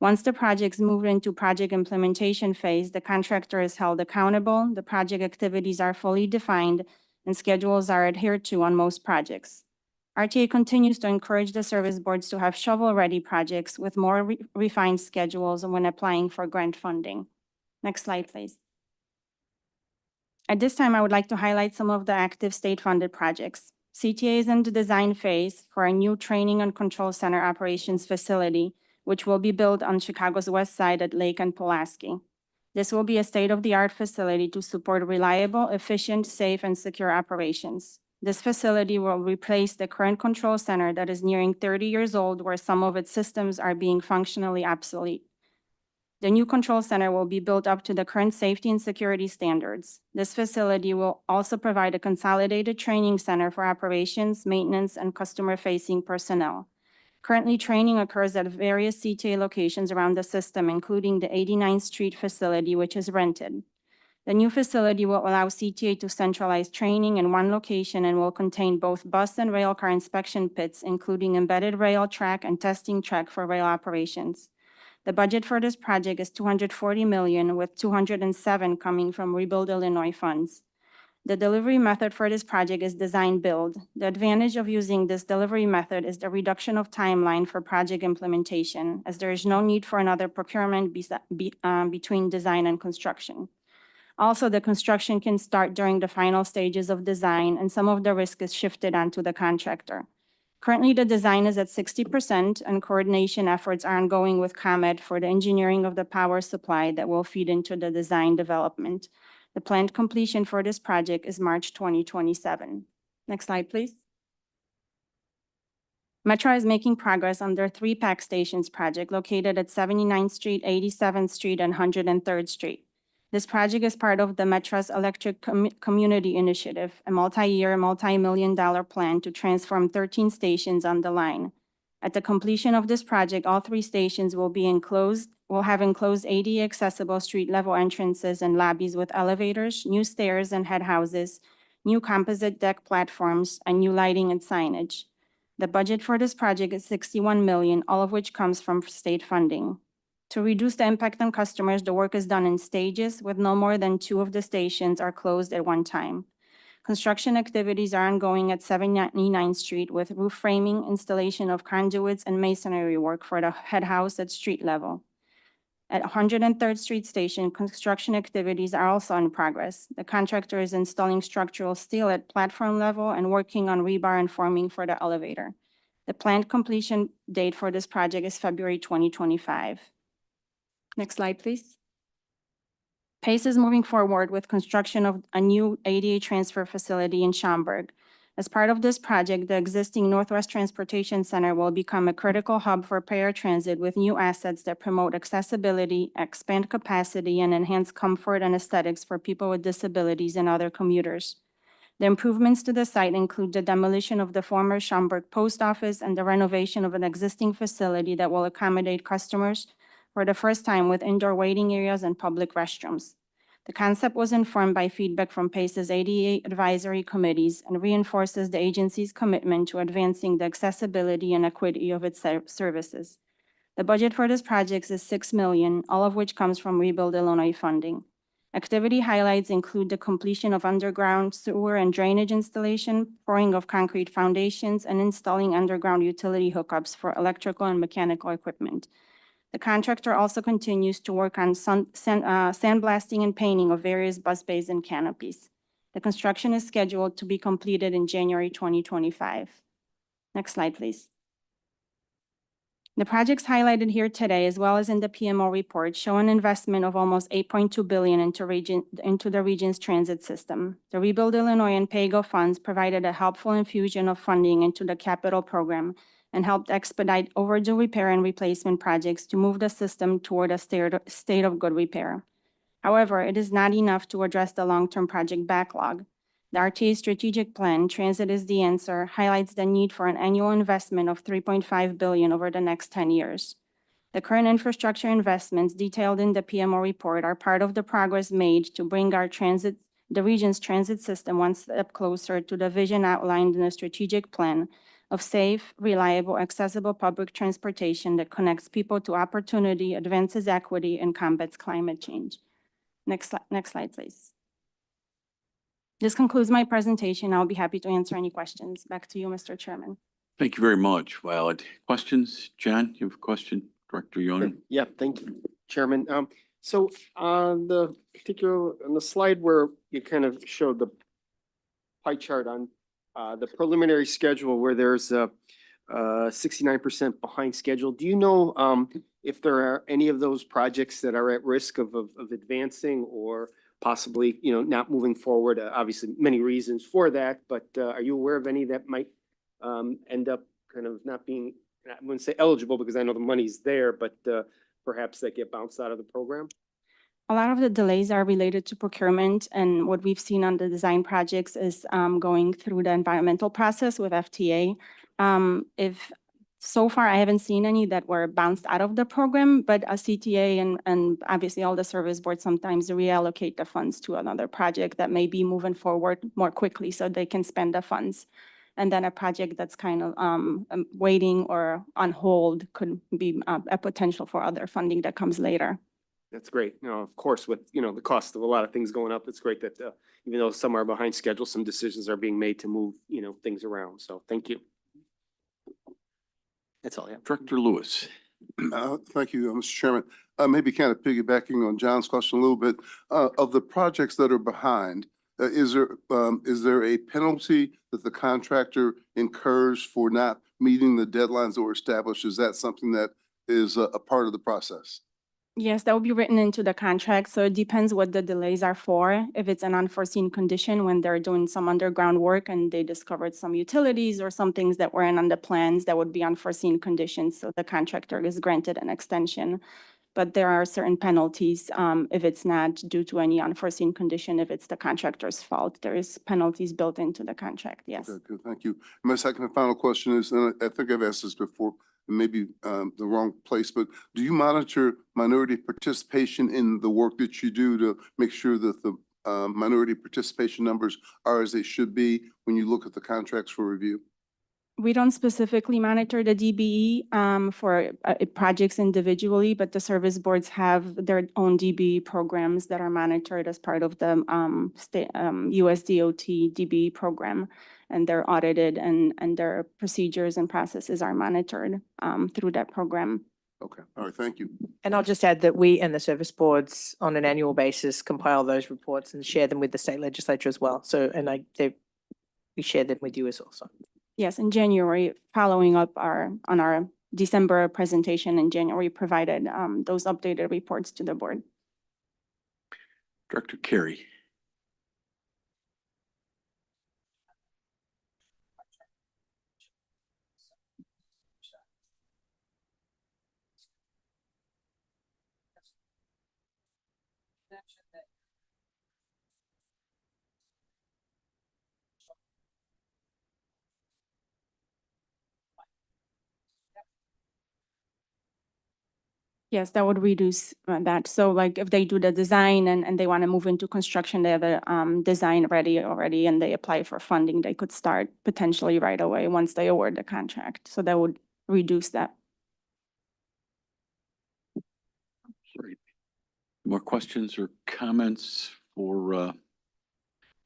Once the projects move into project implementation phase, the contractor is held accountable, the project activities are fully defined, and schedules are adhered to on most projects. RTA continues to encourage the service boards to have shovel-ready projects with more refined schedules when applying for grant funding. Next slide, please. At this time, I would like to highlight some of the active state-funded projects. CTA is in the design phase for a new training and control center operations facility, which will be built on Chicago's west side at Lake and Pulaski. This will be a state-of-the-art facility to support reliable, efficient, safe, and secure operations. This facility will replace the current control center that is nearing 30 years old, where some of its systems are being functionally obsolete. The new control center will be built up to the current safety and security standards. This facility will also provide a consolidated training center for operations, maintenance, and customer-facing personnel. Currently, training occurs at various CTA locations around the system, including the 89th Street facility, which is rented. The new facility will allow CTA to centralize training in one location and will contain both bus and rail car inspection pits, including embedded rail track and testing track for rail operations. The budget for this project is $240 million, with $207 coming from Rebuild Illinois funds. The delivery method for this project is design build. The advantage of using this delivery method is the reduction of timeline for project implementation, as there is no need for another procurement between design and construction. Also, the construction can start during the final stages of design, and some of the risk is shifted onto the contractor. Currently, the design is at 60%, and coordination efforts are ongoing with ComEd for the engineering of the power supply that will feed into the design development. The planned completion for this project is March 2027. Next slide, please. Metro is making progress on their 3 PAC stations project located at 79th Street, 87th Street, and 103rd Street. This project is part of the Metro's Electric Community Initiative, a multi-year, multi-million-dollar plan to transform 13 stations on the line. At the completion of this project, all 3 stations will have enclosed ADA accessible street-level entrances and lobbies with elevators, new stairs and head houses, new composite deck platforms, and new lighting and signage. The budget for this project is $61 million, all of which comes from state funding. To reduce the impact on customers, the work is done in stages, with no more than 2 of the stations are closed at one time. Construction activities are ongoing at 79th Street with roof framing, installation of conduits, and masonry work for the head house at street level. At 103rd Street Station, construction activities are also in progress. The contractor is installing structural steel at platform level and working on rebar and forming for the elevator. The planned completion date for this project is February 2025. Next slide, please. PACE is moving forward with construction of a new ADA transfer facility in Schaumburg. As part of this project, the existing Northwest Transportation Center will become a critical hub for paratransit with new assets that promote accessibility, expand capacity, and enhance comfort and aesthetics for people with disabilities and other commuters. The improvements to the site include the demolition of the former Schaumburg Post Office and the renovation of an existing facility that will accommodate customers for the first time with indoor waiting areas and public restrooms. The concept was informed by feedback from PACE's ADA advisory committees and reinforces the agency's commitment to advancing the accessibility and equity of its services. The budget for this project is $6 million, all of which comes from Rebuild Illinois funding. Activity highlights include the completion of underground sewer and drainage installation, pouring of concrete foundations, and installing underground utility hookups for electrical and mechanical equipment. The contractor also continues to work on sandblasting and painting of various bus bays and canopies. The construction is scheduled to be completed in January 2025. Next slide, please. The projects highlighted here today, as well as in the PMO report, show an investment of almost $8.2 billion into the region's transit system. The Rebuild Illinois and PAYGO funds provided a helpful infusion of funding into the capital program and helped expedite overdue repair and replacement projects to move the system toward a state of good repair. However, it is not enough to address the long-term project backlog. The RTA strategic plan, Transit is the Answer, highlights the need for an annual investment of $3.5 billion over the next 10 years. The current infrastructure investments detailed in the PMO report are part of the progress made to bring the region's transit system one step closer to the vision outlined in the strategic plan of safe, reliable, accessible public transportation that connects people to opportunity, advances equity, and combats climate change. Next slide, please. This concludes my presentation. I'll be happy to answer any questions. Back to you, Mr. Chairman. Thank you very much, Violet. Questions? John, you have a question? Director Yonan? Yeah, thank you, Chairman. So on the slide where you kind of showed the pie chart on the preliminary schedule where there's a 69% behind schedule, do you know if there are any of those projects that are at risk of advancing or possibly, not moving forward? Obviously, many reasons for that, but are you aware of any that might end up kind of not being, I wouldn't say eligible because I know the money's there, but perhaps that get bounced out of the program? A lot of the delays are related to procurement, and what we've seen on the design projects is going through the environmental process with FTA. So far, I haven't seen any that were bounced out of the program, but a CTA and obviously all the service boards sometimes reallocate the funds to another project that may be moving forward more quickly so they can spend the funds. And then a project that's kind of waiting or on hold could be a potential for other funding that comes later. That's great. You know, of course, with, you know, the cost of a lot of things going up, it's great that, even though some are behind schedule, some decisions are being made to move, you know, things around. So thank you. That's all I have. Director Lewis. Thank you, Mr. Chairman. Maybe kind of piggybacking on John's question a little bit, of the projects that are behind, is there a penalty that the contractor incurs for not meeting the deadlines that were established? Is that something that is a part of the process? Yes, that will be written into the contract. So it depends what the delays are for. If it's an unforeseen condition when they're doing some underground work and they discovered some utilities or some things that weren't on the plans, that would be unforeseen conditions. So the contractor is granted an extension. But there are certain penalties if it's not due to any unforeseen condition, if it's the contractor's fault. There is penalties built into the contract, yes. Okay, good, thank you. My second and final question is, and I think I've asked this before, maybe the wrong place, but do you monitor minority participation in the work that you do to make sure that the minority participation numbers are as they should be when you look at the contracts for review? We don't specifically monitor the DBE for projects individually, but the service boards have their own DBE programs that are monitored as part of the USDOT DBE program. And they're audited and their procedures and processes are monitored through that program. Okay, all right, thank you. And I'll just add that we and the service boards on an annual basis compile those reports and share them with the state legislature as well. So, and we share them with you as well. So. Yes, in January, following up on our December presentation in January, provided those updated reports to the board. Director Carey. Yes, that would reduce that. So like if they do the design and they want to move into construction, they have a design ready already and they apply for funding, they could start potentially right away once they award the contract. So that would reduce that. Great. More questions or comments for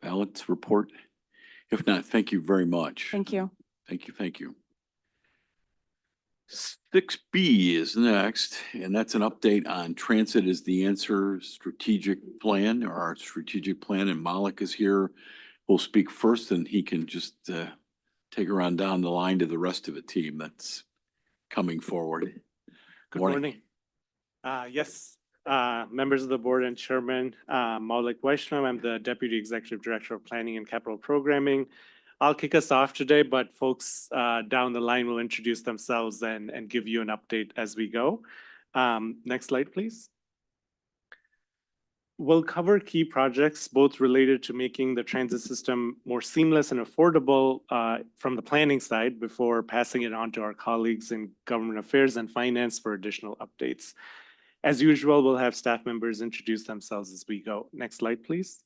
Valid's report? If not, thank you very much. Thank you. Thank you, thank you. 6B is next, and that's an update on Transit is the Answer strategic plan, or our strategic plan, and Malik is here. We'll speak first and he can just take her on down the line to the rest of the team that's coming forward. Good morning. Yes, members of the board and chairman, Maulik Vaishnav, I'm the Deputy Executive Director of Planning and Capital Programming. I'll kick us off today, but folks down the line will introduce themselves and give you an update as we go. Next slide, please. We'll cover key projects, both related to making the transit system more seamless and affordable from the planning side before passing it on to our colleagues in government affairs and finance for additional updates. As usual, we'll have staff members introduce themselves as we go. Next slide, please.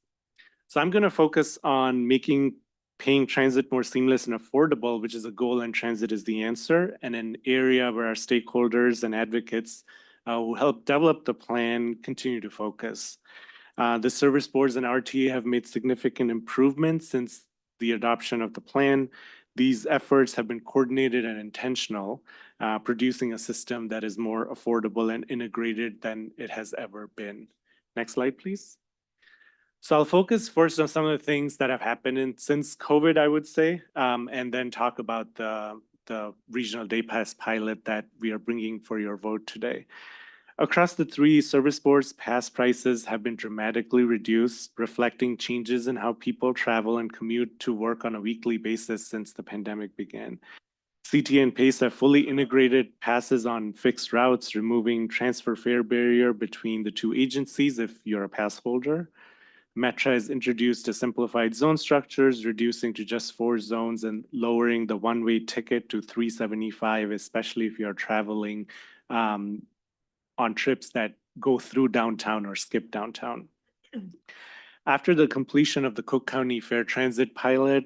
So I'm going to focus on making paying transit more seamless and affordable, which is a goal, and transit is the answer, and an area where our stakeholders and advocates who help develop the plan continue to focus. The service boards and RTA have made significant improvements since the adoption of the plan. These efforts have been coordinated and intentional, producing a system that is more affordable and integrated than it has ever been. Next slide, please. So I'll focus first on some of the things that have happened since COVID, I would say, and then talk about the regional day pass pilot that we are bringing for your vote today. Across the three service boards, pass prices have been dramatically reduced, reflecting changes in how people travel and commute to work on a weekly basis since the pandemic began. CTA and PACE have fully integrated passes on fixed routes, removing transfer fare barrier between the two agencies if you're a pass holder. Metra has introduced a simplified zone structures, reducing to just 4 zones and lowering the one-way ticket to $3.75, especially if you're traveling on trips that go through downtown or skip downtown. After the completion of the Cook County Fair Transit pilot,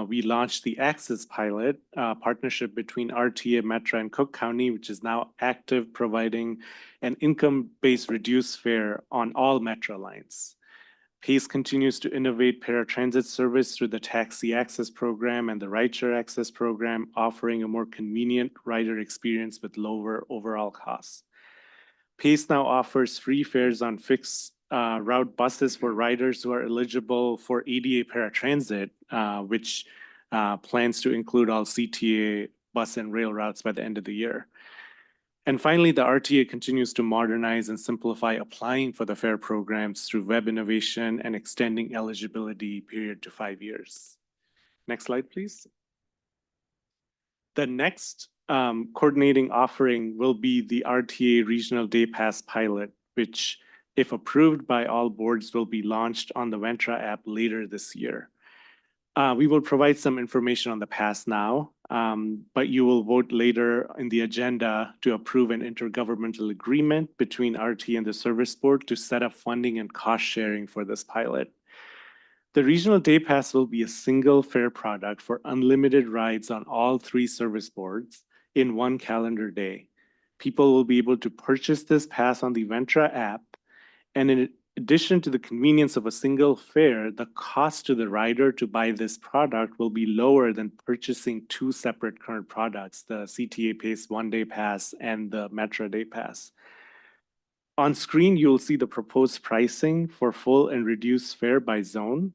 we launched the Access pilot partnership between RTA, Metro, and Cook County, which is now active, providing an income-based reduced fare on all Metro lines. PACE continues to innovate paratransit service through the Taxi Access program and the Rideshare Access program, offering a more convenient rider experience with lower overall costs. PACE now offers free fares on fixed route buses for riders who are eligible for ADA paratransit, which plans to include all CTA bus and rail routes by the end of the year. And finally, the RTA continues to modernize and simplify applying for the fare programs through web innovation and extending eligibility period to 5 years. Next slide, please. The next coordinating offering will be the RTA Regional Day Pass pilot, which, if approved by all boards, will be launched on the Ventra app later this year. We will provide some information on the pass now, but you will vote later in the agenda to approve an intergovernmental agreement between RTA and the service board to set up funding and cost sharing for this pilot. The Regional Day Pass will be a single fare product for unlimited rides on all 3 service boards in 1 calendar day. People will be able to purchase this pass on the Ventra app, and in addition to the convenience of a single fare, the cost to the rider to buy this product will be lower than purchasing 2 separate current products, the CTA PACE 1-day pass and the Metro Day Pass. On screen, you'll see the proposed pricing for full and reduced fare by zone.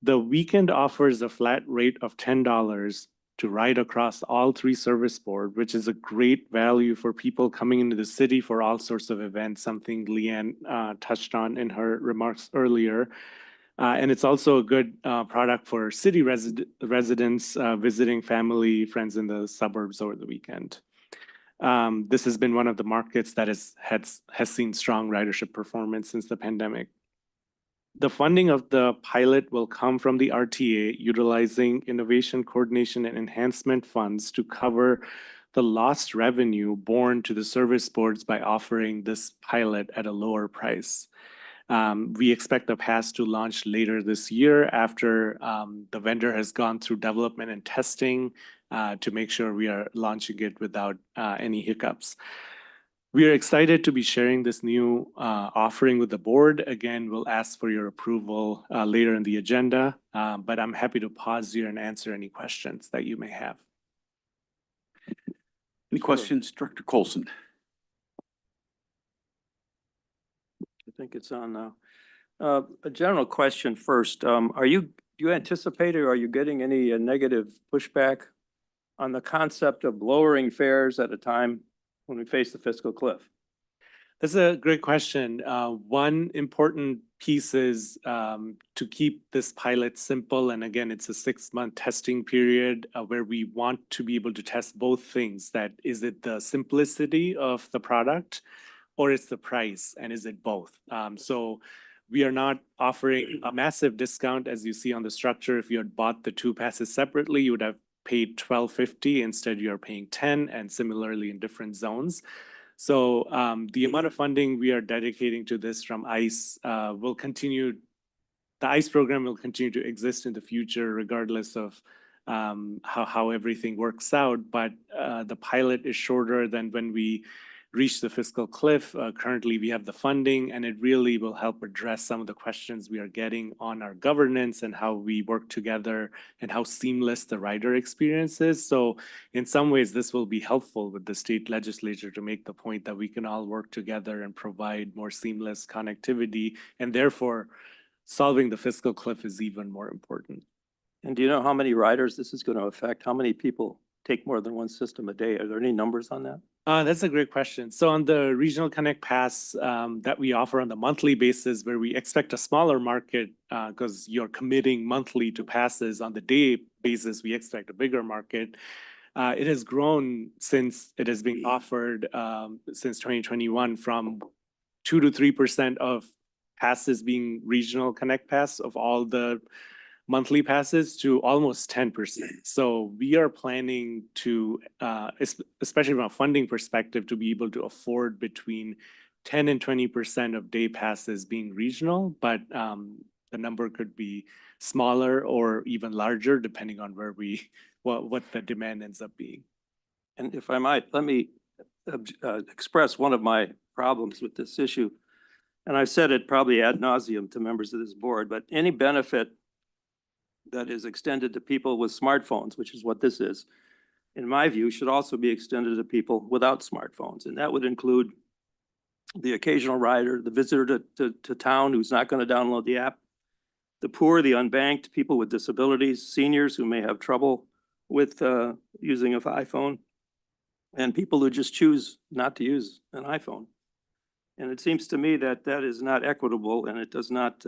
The weekend offers a flat rate of $10 to ride across all 3 service boards, which is a great value for people coming into the city for all sorts of events, something Leanne touched on in her remarks earlier. And it's also a good product for city residents visiting family, friends in the suburbs over the weekend. This has been one of the markets that has seen strong ridership performance since the pandemic. The funding of the pilot will come from the RTA, utilizing innovation, coordination, and enhancement funds to cover the lost revenue borne to the service boards by offering this pilot at a lower price. We expect the pass to launch later this year after the vendor has gone through development and testing to make sure we are launching it without any hiccups. We are excited to be sharing this new offering with the board. Again, we'll ask for your approval later in the agenda, but I'm happy to pause here and answer any questions that you may have. Any questions, Director Colson? I think it's on now. A general question first. Do you anticipate or are you getting any negative pushback on the concept of lowering fares at a time when we face the fiscal cliff? That's a great question. One important piece is to keep this pilot simple. And again, it's a 6-month testing period where we want to be able to test both things. That is it the simplicity of the product or it's the price, and is it both? So we are not offering a massive discount as you see on the structure. If you had bought the 2 passes separately, you would have paid $12.50. Instead, you're paying $10, and similarly in different zones. So the amount of funding we are dedicating to this from ICE will continue. The ICE program will continue to exist in the future, regardless of how everything works out. But the pilot is shorter than when we reach the fiscal cliff. Currently, we have the funding, and it really will help address some of the questions we are getting on our governance and how we work together and how seamless the rider experience is. So in some ways, this will be helpful with the state legislature to make the point that we can all work together and provide more seamless connectivity, and therefore solving the fiscal cliff is even more important. And do you know how many riders this is going to affect? How many people take more than one system a day? Are there any numbers on that? That's a great question. So on the Regional Connect Pass that we offer on the monthly basis, where we expect a smaller market because you're committing monthly to passes, on the day basis, we expect a bigger market. It has grown since it has been offered since 2021 from 2 to 3% of passes being Regional Connect Pass of all the monthly passes to almost 10%. So we are planning to, especially from a funding perspective, to be able to afford between 10 and 20% of day passes being regional. But the number could be smaller or even larger, depending on where what the demand ends up being. And if I might, let me express one of my problems with this issue. And I've said it probably ad nauseum to members of this board, but any benefit that is extended to people with smartphones, which is what this is, in my view, should also be extended to people without smartphones. And that would include the occasional rider, the visitor to town who's not going to download the app, the poor, the unbanked, people with disabilities, seniors who may have trouble with using an iPhone, and people who just choose not to use an iPhone. And it seems to me that that is not equitable, and it does not,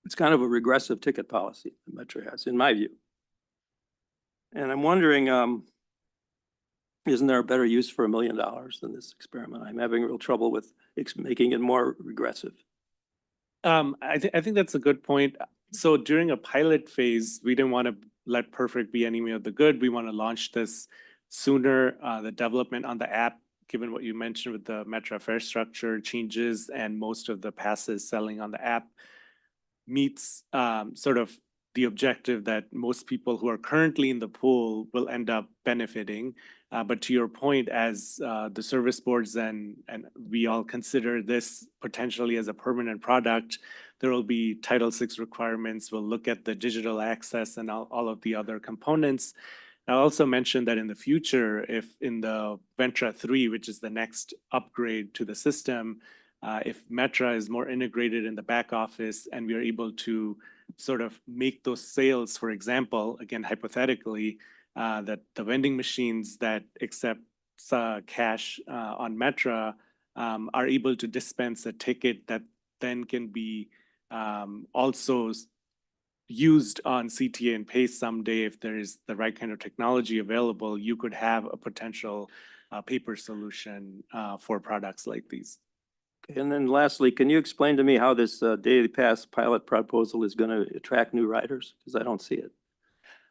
it's kind of a regressive ticket policy that Metro has, in my view. And I'm wondering, isn't there a better use for $1 million than this experiment? I'm having real trouble with making it more regressive. I think that's a good point. So during a pilot phase, we didn't want to let perfect be enemy of the good. We want to launch this sooner. The development on the app, given what you mentioned with the Metro fare structure changes and most of the passes selling on the app, meets sort of the objective that most people who are currently in the pool will end up benefiting. But to your point, as the service boards and we all consider this potentially as a permanent product, there will be Title VI requirements. We'll look at the digital access and all of the other components. I also mentioned that in the future, if in the Ventra 3, which is the next upgrade to the system, if Metra is more integrated in the back office and we are able to sort of make those sales, for example, again, hypothetically, that the vending machines that accept cash on Metra are able to dispense a ticket that then can be also used on CTA and PACE someday. If there is the right kind of technology available, you could have a potential paper solution for products like these. And then lastly, can you explain to me how this daily pass pilot proposal is going to attract new riders? Because I don't see it.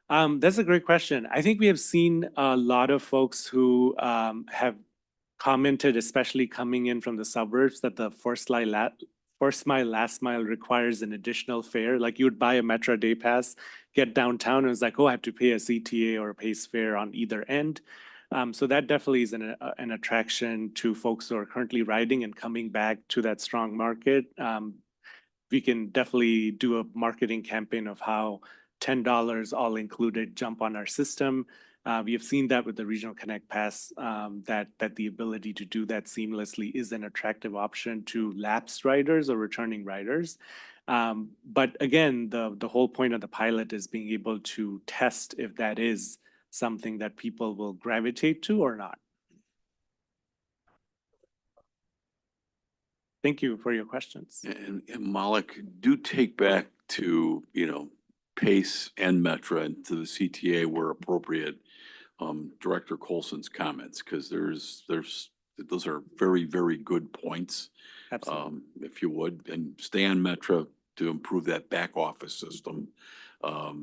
That's a great question. I think we have seen a lot of folks who have commented, especially coming in from the suburbs, that the first mile, last mile requires an additional fare. Like you would buy a Metro day pass, get downtown, and it's like, oh, I have to pay a CTA or a PACE fare on either end. So that definitely is an attraction to folks who are currently riding and coming back to that strong market. We can definitely do a marketing campaign of how $10 all included jump on our system. We have seen that with the Regional Connect Pass, that the ability to do that seamlessly is an attractive option to lapsed riders or returning riders. But again, the whole point of the pilot is being able to test if that is something that people will gravitate to or not. Thank you for your questions. And Malik, do take back to, PACE and Metra and to the CTA where appropriate, Director Colson's comments, because those are very, very good points. Absolutely. If you would, and stay on Metra to improve that back office system,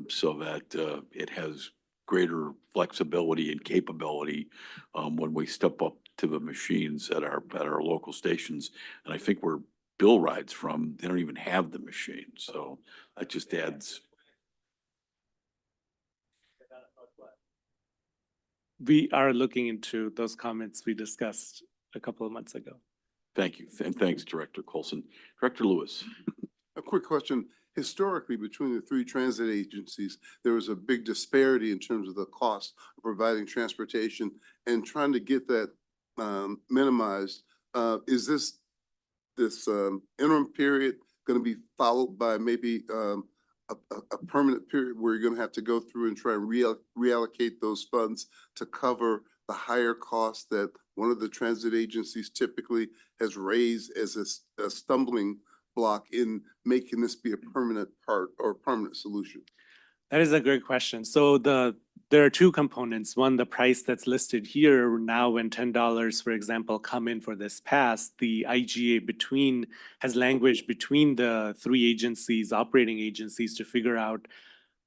so that it has greater flexibility and capability when we step up to the machines at our local stations. And I think where Bill rides from, they don't even have the machine. So that just adds. We are looking into those comments we discussed a couple of months ago. Thank you. And thanks, Director Colson. Director Lewis. A quick question. Historically, between the three transit agencies, there was a big disparity in terms of the cost of providing transportation, and trying to get that minimized. Is this interim period going to be followed by maybe a permanent period where you're going to have to go through and try and reallocate those funds to cover the higher costs that one of the transit agencies typically has raised as a stumbling block in making this be a permanent part or permanent solution? That is a great question. So there are two components. One, the price that's listed here now, when $10, for example, come in for this pass, the IGA has language between the three agencies, operating agencies, to figure out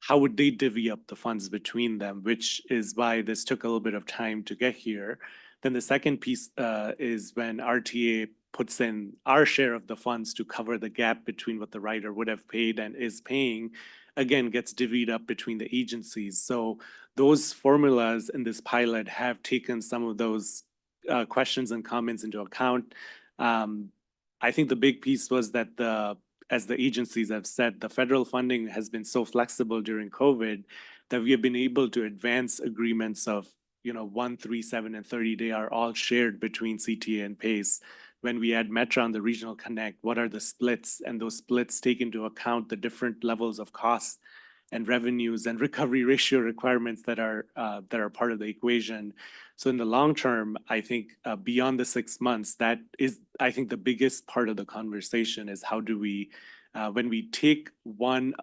how would they divvy up the funds between them, which is why this took a little bit of time to get here. Then the second piece is when RTA puts in our share of the funds to cover the gap between what the rider would have paid and is paying, again, gets divvied up between the agencies. So those formulas in this pilot have taken some of those questions and comments into account. I think the big piece was that as the agencies have said, the federal funding has been so flexible during COVID that we have been able to advance agreements of 1, 3, 7, and 30-day are all shared between CTA and PACE. When we add Metra on the Regional Connect, what are the splits? And those splits take into account the different levels of costs and revenues and recovery ratio requirements that are part of the equation. So in the long term, I think beyond the 6 months, that is, I think, the biggest part of the conversation is how do we, when we take one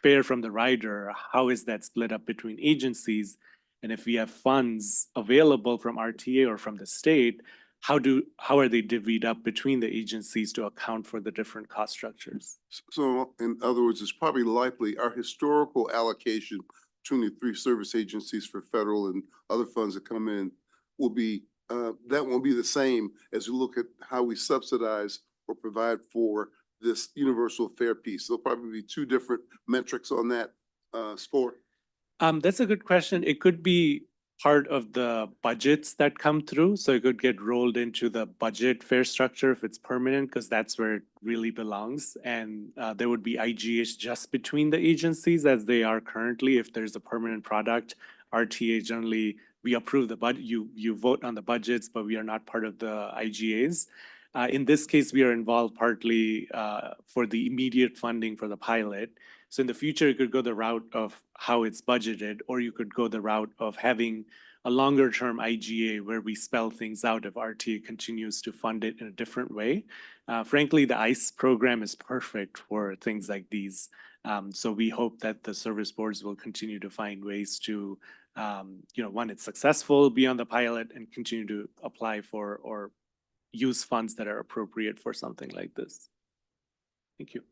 fare from the rider, how is that split up between agencies? And if we have funds available from RTA or from the state, how are they divvied up between the agencies to account for the different cost structures? So in other words, it's probably likely our historical allocation between the three service agencies for federal and other funds that come in will be, that won't be the same as you look at how we subsidize or provide for this universal fare piece. There'll probably be two different metrics on that score. That's a good question. It could be part of the budgets that come through. So it could get rolled into the budget fare structure if it's permanent, because that's where it really belongs. And there would be IGAs just between the agencies as they are currently. If there's a permanent product, RTA generally, we approve the budget, you vote on the budgets, but we are not part of the IGAs. In this case, we are involved partly for the immediate funding for the pilot. So in the future, you could go the route of how it's budgeted, or you could go the route of having a longer term IGA where we spell things out if RTA continues to fund it in a different way. Frankly, the ICE program is perfect for things like these. So we hope that the service boards will continue to find ways to, when it's successful, be on the pilot and continue to apply for or use funds that are appropriate for something like this. Thank you.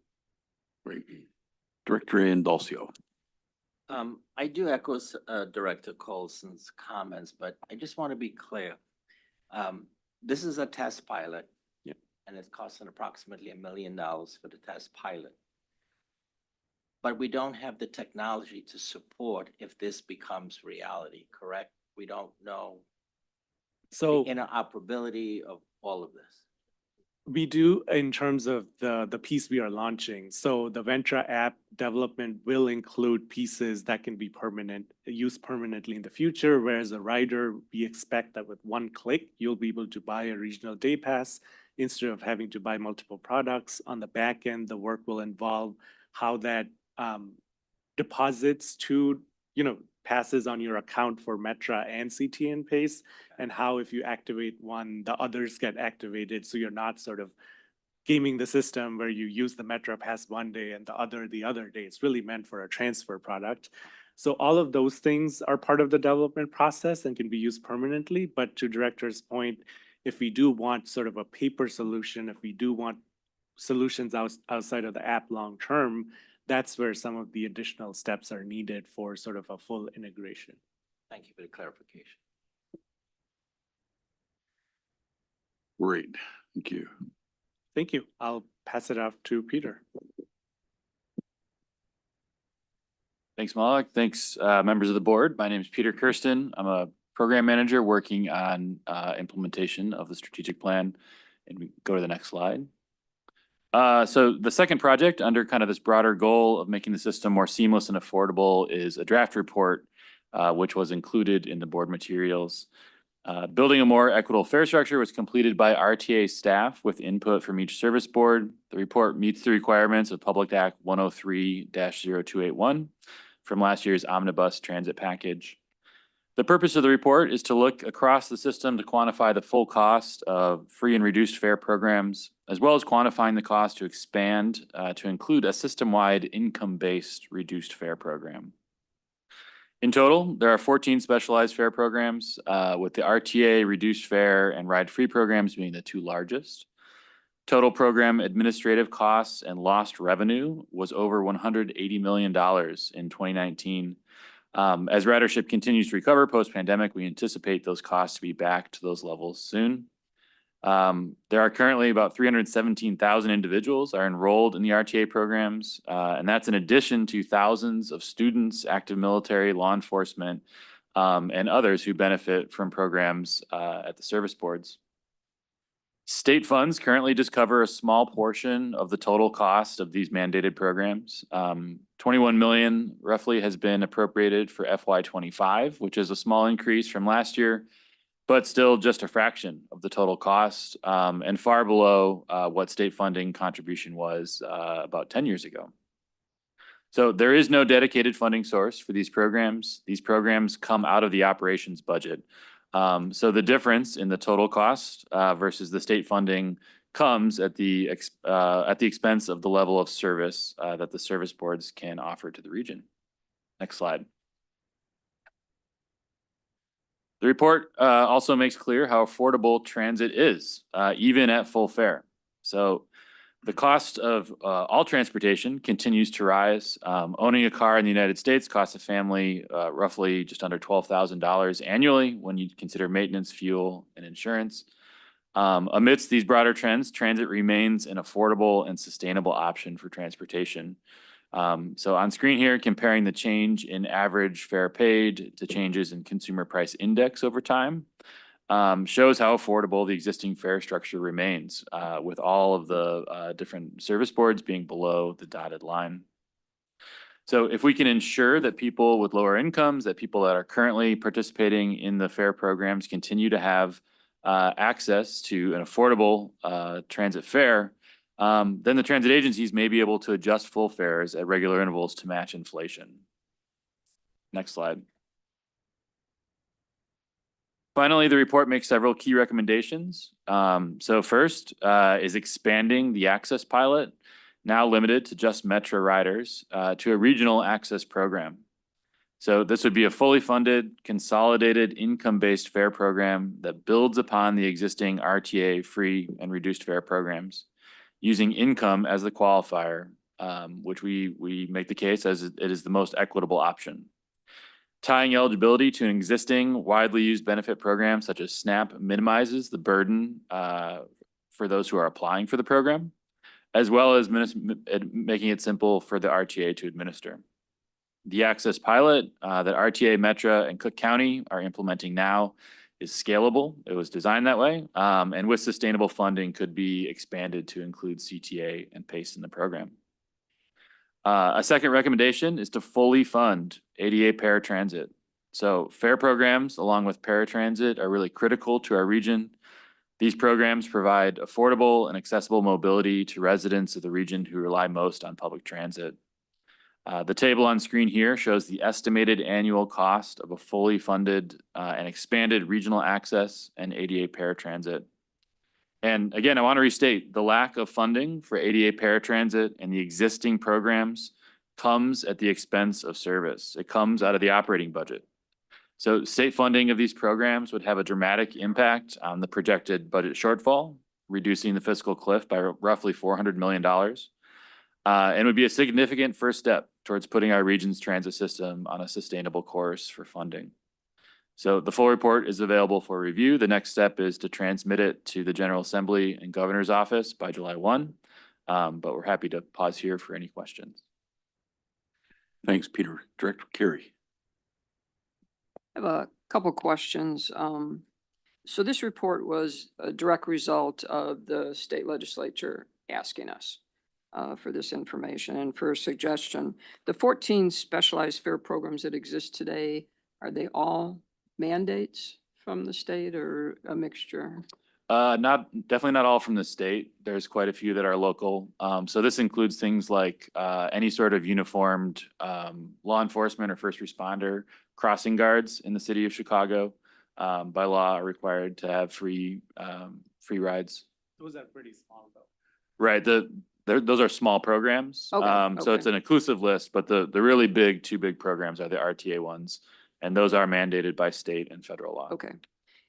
Great. Director Indulcio. I do echo Director Colson's comments, but I just want to be clear. This is a test pilot. Yep. And it's costing approximately $1 million for the test pilot. But we don't have the technology to support if this becomes reality, correct? We don't know So the interoperability of all of this. we do in terms of the piece we are launching. So the Ventra app development will include pieces that can be used permanently in the future, whereas a rider, we expect that with one click, you'll be able to buy a regional day pass instead of having to buy multiple products. On the back end, the work will involve how that deposits to, passes on your account for Metra and CT and PACE, and how if you activate one, the others get activated. So you're not sort of gaming the system where you use the Metra pass one day and the other day. It's really meant for a transfer product. So all of those things are part of the development process and can be used permanently. But to Director's point, if we do want sort of a paper solution, if we do want solutions outside of the app long term, that's where some of the additional steps are needed for sort of a full integration. Thank you for the clarification. Great. Thank you. Thank you. I'll pass it off to Peter. Thanks, Malak. Thanks, members of the board. My name is Peter Kirsten. I'm a program manager working on implementation of the strategic plan. And we go to the next slide. So the second project under kind of this broader goal of making the system more seamless and affordable is a draft report, which was included in the board materials. Building a more equitable fare structure was completed by RTA staff with input from each service board. The report meets the requirements of Public Act 103-0281 from last year's omnibus transit package. The purpose of the report is to look across the system to quantify the full cost of free and reduced fare programs, as well as quantifying the cost to expand to include a system-wide income-based reduced fare program. In total, there are 14 specialized fare programs, with the RTA reduced fare and ride-free programs being the two largest. Total program administrative costs and lost revenue was over $180 million in 2019. As ridership continues to recover post-pandemic, we anticipate those costs to be back to those levels soon. There are currently about 317,000 individuals are enrolled in the RTA programs, and that's in addition to thousands of students, active military, law enforcement, and others who benefit from programs at the service boards. State funds currently just cover a small portion of the total cost of these mandated programs. 21 million roughly has been appropriated for FY25, which is a small increase from last year, but still just a fraction of the total cost, and far below what state funding contribution was about 10 years ago. So there is no dedicated funding source for these programs. These programs come out of the operations budget. So the difference in the total cost versus the state funding comes at the expense of the level of service that the service boards can offer to the region. Next slide. The report also makes clear how affordable transit is, even at full fare. So the cost of all transportation continues to rise. Owning a car in the United States costs a family roughly just under $12,000 annually when you consider maintenance, fuel, and insurance. Amidst these broader trends, transit remains an affordable and sustainable option for transportation. So on screen here, comparing the change in average fare paid to changes in consumer price index over time, shows how affordable the existing fare structure remains, with all of the different service boards being below the dotted line. So if we can ensure that people with lower incomes, that people that are currently participating in the fare programs continue to have access to an affordable transit fare, then the transit agencies may be able to adjust full fares at regular intervals to match inflation. Next slide. Finally, the report makes several key recommendations. So first is expanding the access pilot, now limited to just Metro riders, to a regional access program. So this would be a fully funded, consolidated, income-based fare program that builds upon the existing RTA free and reduced fare programs, using income as the qualifier, which we make the case as it is the most equitable option. Tying eligibility to an existing widely used benefit program such as SNAP minimizes the burden for those who are applying for the program, as well as making it simple for the RTA to administer. The access pilot that RTA, Metro, and Cook County are implementing now is scalable. It was designed that way, and with sustainable funding could be expanded to include CTA and PACE in the program. A second recommendation is to fully fund ADA paratransit. So fare programs along with paratransit are really critical to our region. These programs provide affordable and accessible mobility to residents of the region who rely most on public transit. The table on screen here shows the estimated annual cost of a fully funded and expanded regional access and ADA paratransit. And again, I want to restate the lack of funding for ADA paratransit and the existing programs comes at the expense of service. It comes out of the operating budget. So state funding of these programs would have a dramatic impact on the projected budget shortfall, reducing the fiscal cliff by roughly $400 million. And would be a significant first step towards putting our region's transit system on a sustainable course for funding. So the full report is available for review. The next step is to transmit it to the General Assembly and Governor's Office by July 1. But we're happy to pause here for any questions. Thanks, Peter. Director Carey. I have a couple questions. So this report was a direct result of the state legislature asking us for this information and for a suggestion. The 14 specialized fare programs that exist today, are they all mandates from the state or a mixture? Definitely not all from the state. There's quite a few that are local. So this includes things like any sort of uniformed law enforcement or first responder crossing guards in the city of Chicago, by law are required to have free rides. Those are pretty small though. Right. Those are small programs. Okay, So it's okay. an inclusive list, but the really two big programs are the RTA ones. And those are mandated by state and federal law. Okay.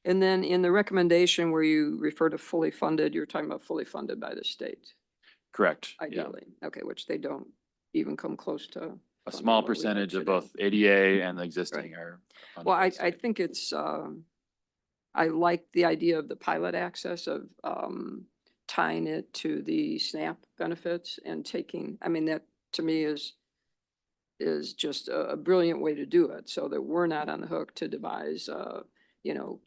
And then in the recommendation where you refer to fully funded, you're talking about fully funded by the state, Correct. Yeah. ideally. Okay, which they don't even come close to. A funding small what we have percentage of today. both ADA and the existing are. funded Well, by I state. think it's, I like the idea of the pilot access of tying it to the SNAP benefits and taking, I mean, that to me is just a brilliant way to do it so that we're not on the hook to devise,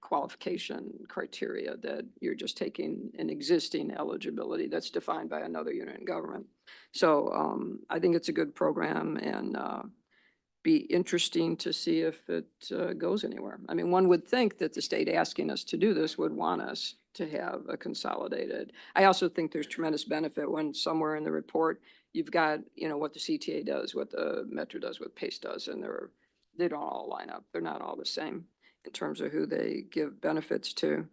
qualification criteria, that you're just taking an existing eligibility that's defined by another unit in government. So I think it's a good program and be interesting to see if it goes anywhere. I mean, one would think that the state asking us to do this would want us to have a consolidated. I also think there's tremendous benefit when somewhere in the report, you've got, what the CTA does, what the Metro does, what PACE does, and they don't all line up. They're not all the same in terms of who they give benefits to.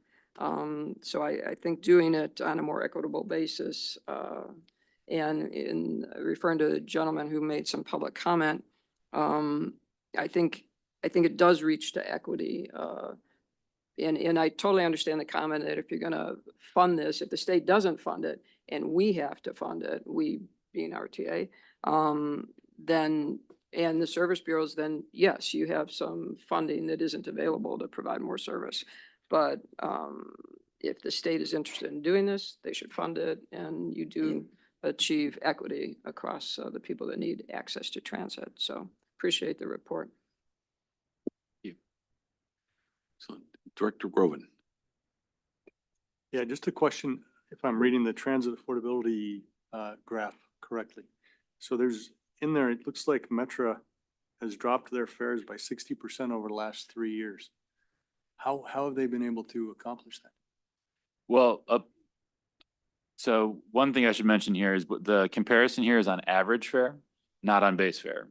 So I think doing it on a more equitable basis, and in referring to the gentleman who made some public comment, I think it does reach to equity. And I totally understand the comment that if you're gonna fund this, if the state doesn't fund it and we have to fund it, we being RTA, then, and the service bureaus, then yes, you have some funding that isn't available to provide more service. But if the state is interested in doing this, they should fund it, and you do achieve equity across the people that need access to transit. So appreciate the report. So Director Groven. Yeah, just a question, if I'm reading the transit affordability graph correctly. So there's, in there, it looks like Metra has dropped their fares by 60% over the last 3 years. How have they been able to accomplish that? Well, so one thing I should mention here is the comparison here is on average fare, not on base fare.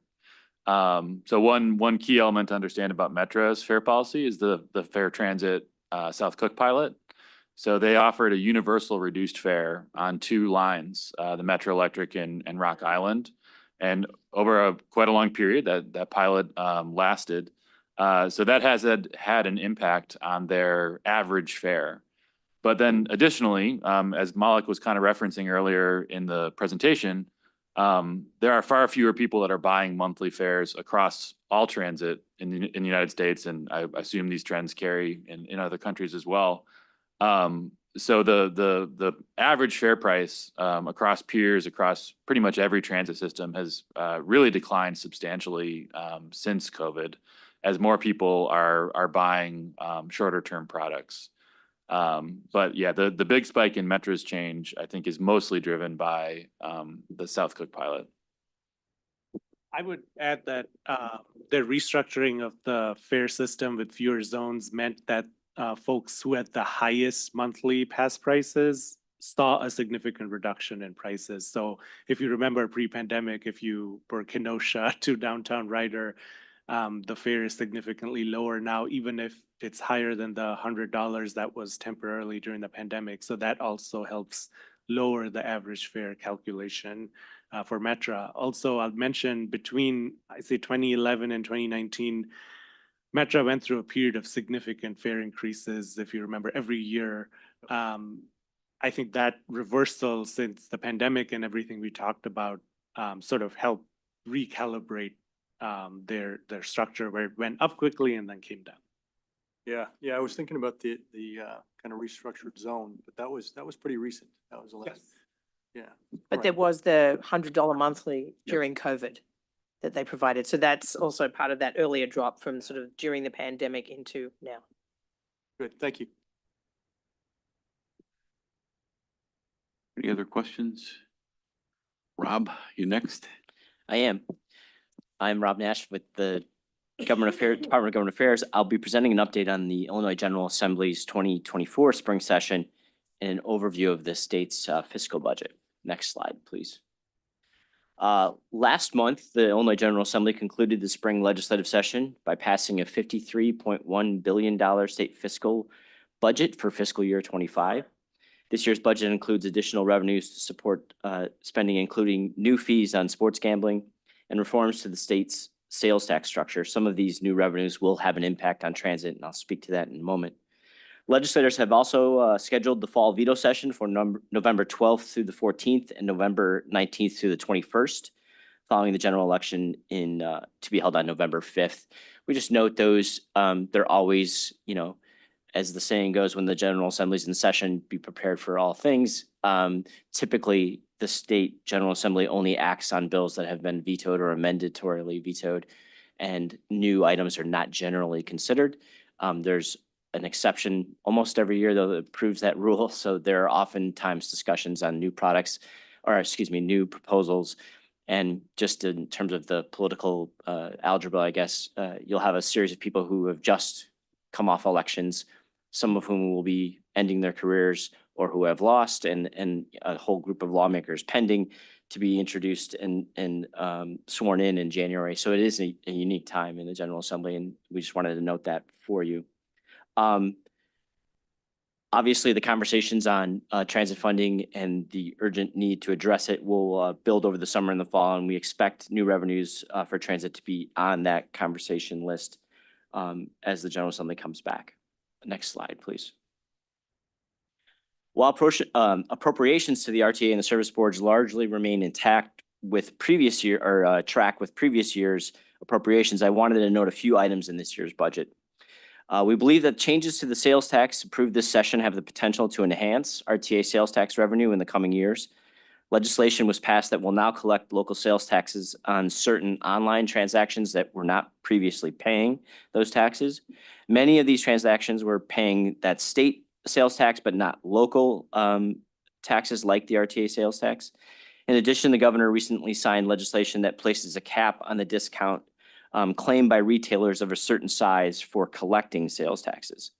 So one key element to understand about Metra's fare policy is the Fair Transit South Cook pilot. So they offered a universal reduced fare on 2 lines, the Metro Electric and Rock Island. And over quite a long period that pilot lasted. So that has had an impact on their average fare. But then additionally, as Malik was kind of referencing earlier in the presentation, there are far fewer people that are buying monthly fares across all transit in the United States, and I assume these trends carry in other countries as well. So the average fare price across peers, across pretty much every transit system has really declined substantially since COVID, as more people are buying shorter term products. But yeah, the big spike in Metra's change, I think, is mostly driven by the South Cook pilot. I would add that the restructuring of the fare system with fewer zones meant that folks who had the highest monthly pass prices saw a significant reduction in prices. So if you remember pre-pandemic, if you were Kenosha to downtown Ryder, the fare is significantly lower now, even if it's higher than the $100 that was temporarily during the pandemic. So that also helps lower the average fare calculation for Metra. Also, I'll mention between, I say 2011 and 2019, Metra went through a period of significant fare increases. If you remember, every year, I think that reversal since the pandemic and everything we talked about sort of helped recalibrate their structure, where it went up quickly and then came down. Yeah, I was thinking about the kind of restructured zone, but that was pretty recent. That was the last. Yeah. But there was the $100 monthly during COVID that they provided. So that's also part of that earlier drop from sort of during the pandemic into now. Good, thank you. Any other questions? Rob, you next. I'm Rob Nash with the Department of Government Affairs. I'll be presenting an update on the Illinois General Assembly's 2024 spring session and an overview of the state's fiscal budget. Next slide, please. Last month, the Illinois General Assembly concluded the spring legislative session by passing a $53.1 billion state fiscal budget for fiscal year 25. This year's budget includes additional revenues to support spending, including new fees on sports gambling and reforms to the state's sales tax structure. Some of these new revenues will have an impact on transit, and I'll speak to that in a moment. Legislators have also scheduled the fall veto session for November 12th through the 14th and November 19th through the 21st, following the general election to be held on November 5th. We just note those, they're always, as the saying goes, when the General Assembly's in session, be prepared for all things. Typically, the state General Assembly only acts on bills that have been vetoed or amendatorily vetoed, and new items are not generally considered. There's an exception almost every year, though, that proves that rule. So there are oftentimes discussions on new products, or excuse me, new proposals. And just in terms of the political algebra, I guess, you'll have a series of people who have just come off elections, some of whom will be ending their careers or who have lost, and a whole group of lawmakers pending to be introduced and sworn in January. So it is a unique time in the General Assembly, and we just wanted to note that for you. Obviously, the conversations on transit funding and the urgent need to address it will build over the summer and the fall, and we expect new revenues for transit to be on that conversation list as the General Assembly comes back. Next slide, please. While appropriations to the RTA and the service boards largely remain intact with previous year or track with previous year's appropriations, I wanted to note a few items in this year's budget. We believe that changes to the sales tax approved this session have the potential to enhance RTA sales tax revenue in the coming years. Legislation was passed that will now collect local sales taxes on certain online transactions that were not previously paying those taxes. Many of these transactions were paying that state sales tax, but not local taxes like the RTA sales tax. In addition, the governor recently signed legislation that places a cap on the discount claimed by retailers of a certain size for collecting sales taxes.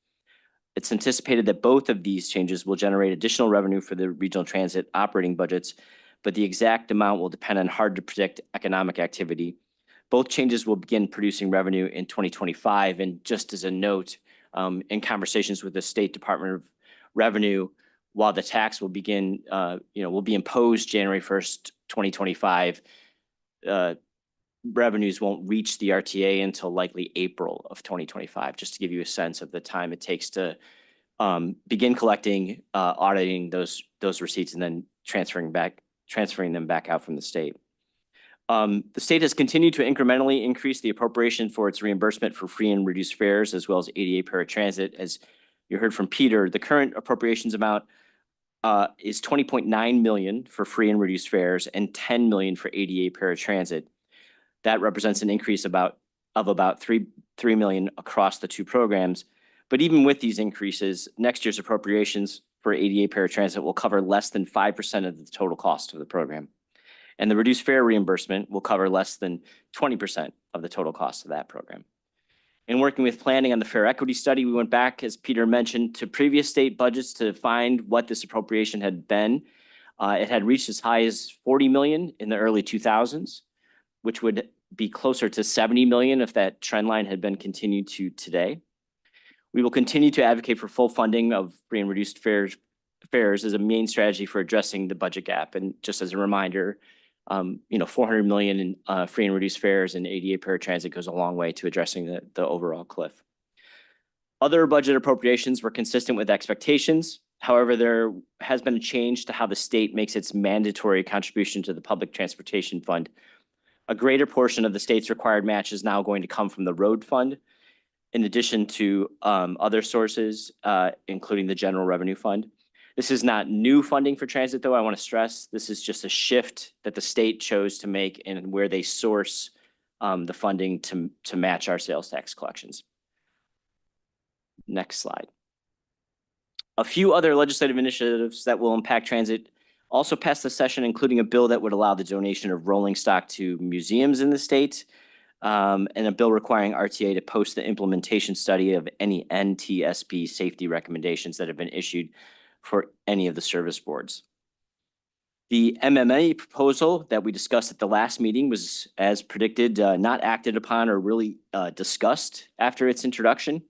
It's anticipated that both of these changes will generate additional revenue for the regional transit operating budgets, but the exact amount will depend on hard to predict economic activity. Both changes will begin producing revenue in 2025. And just as a note, in conversations with the State Department of Revenue, while the tax will begin, will be imposed January 1st, 2025, revenues won't reach the RTA until likely April of 2025, just to give you a sense of the time it takes to begin collecting, auditing those receipts, and then transferring them back out from the state. The state has continued to incrementally increase the appropriation for its reimbursement for free and reduced fares, as well as ADA paratransit. As you heard from Peter, the current appropriations amount is $20.9 million for free and reduced fares and $10 million for ADA paratransit. That represents an increase of about $3 million across the two programs. But even with these increases, next year's appropriations for ADA paratransit will cover less than 5% of the total cost of the program. And the reduced fare reimbursement will cover less than 20% of the total cost of that program. In working with planning on the fare equity study, we went back, as Peter mentioned, to previous state budgets to find what this appropriation had been. It had reached as high as $40 million in the early 2000s, which would be closer to $70 million if that trend line had been continued to today. We will continue to advocate for full funding of free and reduced fares as a main strategy for addressing the budget gap. And just as a reminder, $400 million in free and reduced fares and ADA paratransit goes a long way to addressing the overall cliff. Other budget appropriations were consistent with expectations. However, there has been a change to how the state makes its mandatory contribution to the Public Transportation Fund. A greater portion of the state's required match is now going to come from the road fund, in addition to other sources, including the general revenue fund. This is not new funding for transit, though. I want to stress this is just a shift that the state chose to make in where they source the funding to match our sales tax collections. Next slide. A few other legislative initiatives that will impact transit also passed the session, including a bill that would allow the donation of rolling stock to museums in the state, and a bill requiring RTA to post the implementation study of any NTSB safety recommendations that have been issued for any of the service boards. The MMA proposal that we discussed at the last meeting was, as predicted, not acted upon or really discussed after its introduction.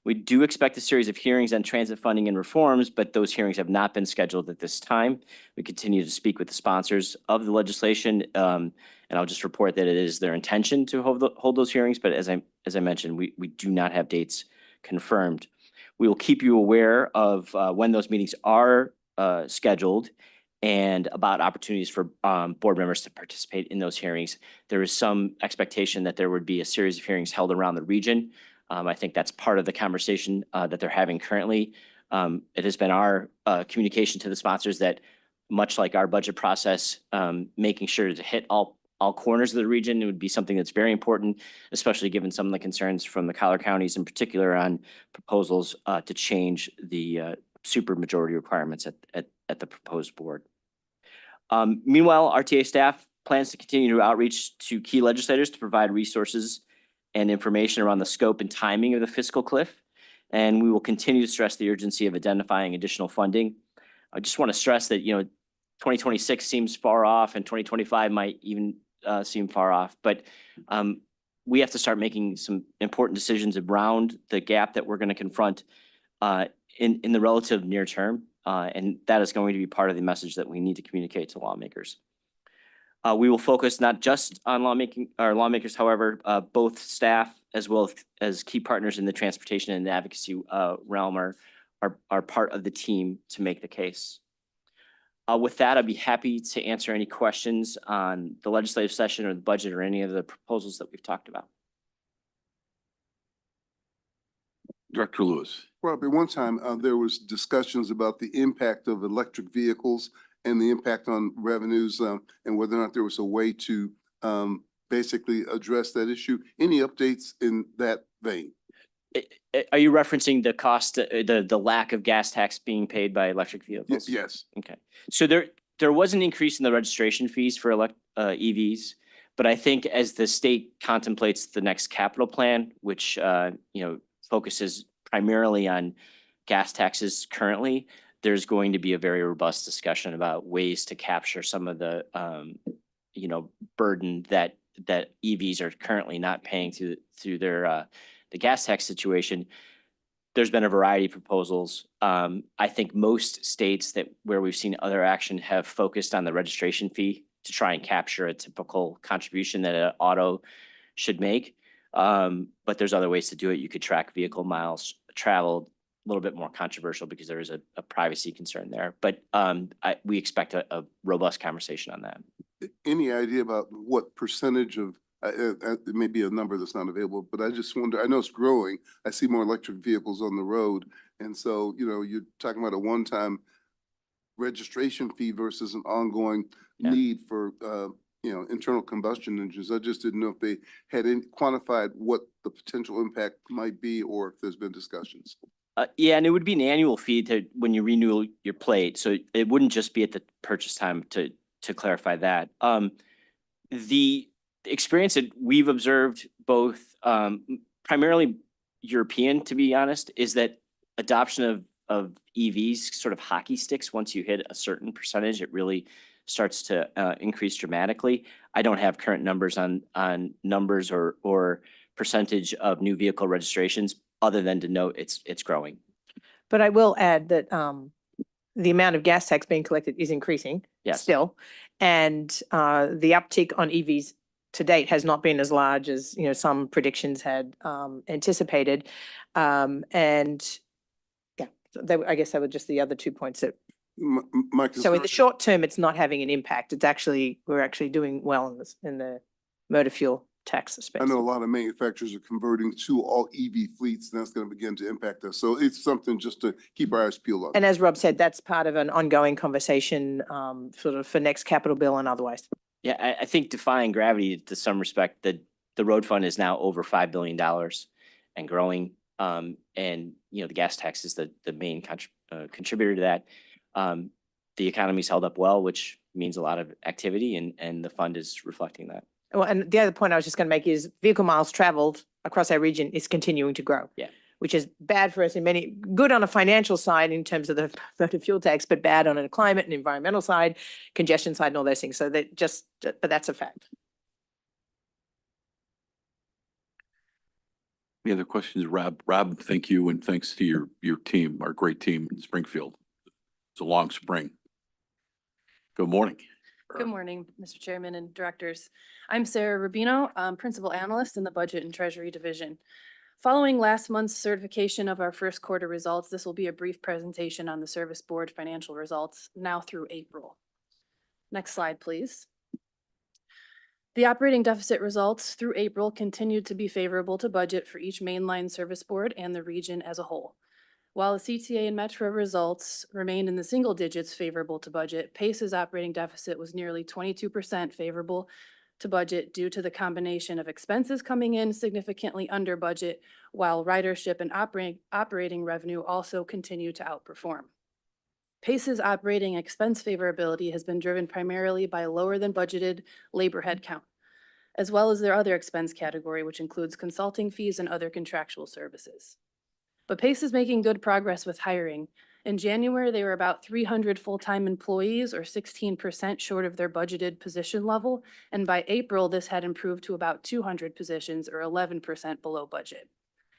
We do expect a series of hearings on transit funding and reforms, but those hearings have not been scheduled at this time. We continue to speak with the sponsors of the legislation, and I'll just report that it is their intention to hold those hearings, but as I mentioned, we do not have dates confirmed. We will keep you aware of when those meetings are scheduled and about opportunities for board members to participate in those hearings. There is some expectation that there would be a series of hearings held around the region. I think that's part of the conversation that they're having currently. It has been our communication to the sponsors that, much like our budget process, making sure to hit all corners of the region, it would be something that's very important, especially given some of the concerns from the collar counties in particular on proposals to change the supermajority requirements at the proposed board. Meanwhile, RTA staff plans to continue to outreach to key legislators to provide resources and information around the scope and timing of the fiscal cliff. And we will continue to stress the urgency of identifying additional funding. I just want to stress that, 2026 seems far off and 2025 might even seem far off, but we have to start making some important decisions around the gap that we're going to confront in the relative near term. And that is going to be part of the message that we need to communicate to lawmakers. We will focus not just on lawmakers, however, both staff as well as key partners in the transportation and advocacy realm are part of the team to make the case. With that, I'd be happy to answer any questions on the legislative session or the budget or any of the proposals that we've talked about. Director Lewis. Robbie, one time there was discussions about the impact of electric vehicles and the impact on revenues and whether or not there was a way to basically address that issue. Any updates in that vein? Are you referencing the cost, the lack of gas tax being paid by electric vehicles? Yes. Okay. So there was an increase in the registration fees for EVs, but I think as the state contemplates the next capital plan, which focuses primarily on gas taxes currently, there's going to be a very robust discussion about ways to capture some of the burden that EVs are currently not paying through their the gas tax situation. There's been a variety of proposals. I think most states where we've seen other action have focused on the registration fee to try and capture a typical contribution that an auto should make. But there's other ways to do it. You could track vehicle miles traveled, a little bit more controversial because there is a privacy concern there. But we expect a robust conversation on that. Any idea about what percentage of, it may be a number that's not available, but I just wonder, I know it's growing. I see more electric vehicles on the road. And so, you're talking about a one-time registration fee versus an ongoing need for, internal combustion engines. I just didn't know if they had quantified what the potential impact might be or if there's been discussions. Yeah, and it would be an annual fee when you renew your plate. So it wouldn't just be at the purchase time to clarify that. The experience that we've observed, both primarily European, to be honest, is that adoption of EVs sort of hockey sticks. Once you hit a certain percentage, it really starts to increase dramatically. I don't have current numbers on numbers or percentage of new vehicle registrations, other than to note it's growing. But I will add that the amount of gas tax being collected is increasing still. And the uptick on EVs to date has not been as large as, some predictions had anticipated. And yeah, I guess that were just the other 2 points that. So in the short term, it's not having an impact. We're actually doing well in the motor fuel tax space. I know a lot of manufacturers are converting to all EV fleets, and that's going to begin to impact us. So it's something just to keep our eyes peeled on. And as Rob said, that's part of an ongoing conversation sort of for next capital bill and otherwise. Yeah, I think defying gravity to some respect, the road fund is now over $5 billion and growing. And the gas tax is the main contributor to that. The economy's held up well, which means a lot of activity, and the fund is reflecting that. Well, and the other point I was just going to make is vehicle miles traveled across our region is continuing to grow. Yeah. Which is bad for us good on a financial side in terms of the motor fuel tax, but bad on a climate and environmental side, congestion side and all those things. So but that's a fact. Any other questions, Rob? Rob, thank you, and thanks to your team, our great team in Springfield. It's a long spring. Good morning. Good morning, Mr. Chairman and directors. I'm Sarah Rubino, Principal Analyst in the Budget and Treasury Division. Following last month's certification of our first quarter results, this will be a brief presentation on the Service Board financial results now through April. Next slide, please. The operating deficit results through April continued to be favorable to budget for each mainline service board and the region as a whole. While the CTA and Metro results remained in the single digits favorable to budget, PACE's operating deficit was nearly 22% favorable to budget due to the combination of expenses coming in significantly under budget, while ridership and operating revenue also continue to outperform. PACE's operating expense favorability has been driven primarily by lower than budgeted labor headcount, as well as their other expense category, which includes consulting fees and other contractual services. But PACE is making good progress with hiring. In January, they were about 300 full-time employees, or 16% short of their budgeted position level, and by April, this had improved to about 200 positions, or 11% below budget.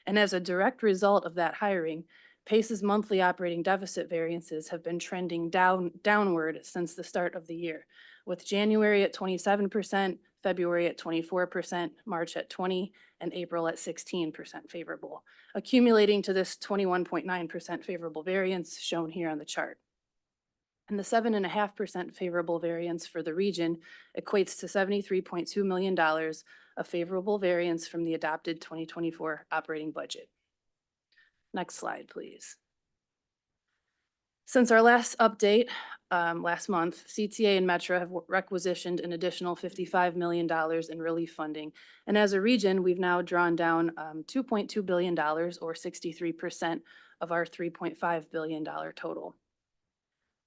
And as a direct result of that hiring, PACE's monthly operating deficit variances have been trending downward since the start of the year, with January at 27%, February at 24%, March at 20%, and April at 16% favorable, accumulating to this 21.9% favorable variance shown here on the chart. And the 7.5% favorable variance for the region equates to $73.2 million of favorable variance from the adopted 2024 operating budget. Next slide, please. Since our last update last month, CTA and Metro have requisitioned an additional $55 million in relief funding. And as a region, we've now drawn down $2.2 billion, or 63% of our $3.5 billion total.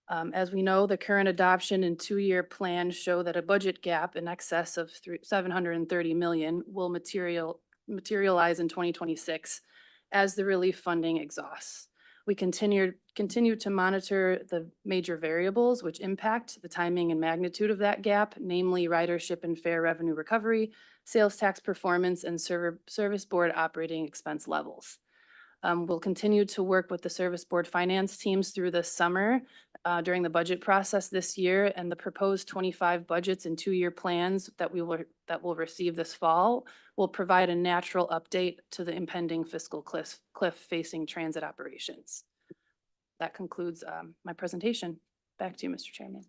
As we know, the current adoption and two-year plan show that a budget gap in excess of $730 million will materialize in 2026 as the relief funding exhausts. We continue to monitor the major variables which impact the timing and magnitude of that gap, namely ridership and fare revenue recovery, sales tax performance, and service board operating expense levels. We'll continue to work with the service board finance teams through the summer during the budget process this year, and the proposed 25 budgets and two-year plans that we'll receive this fall will provide a natural update to the impending fiscal cliff facing transit operations. That concludes my presentation. Back to you, Mr. Chairman.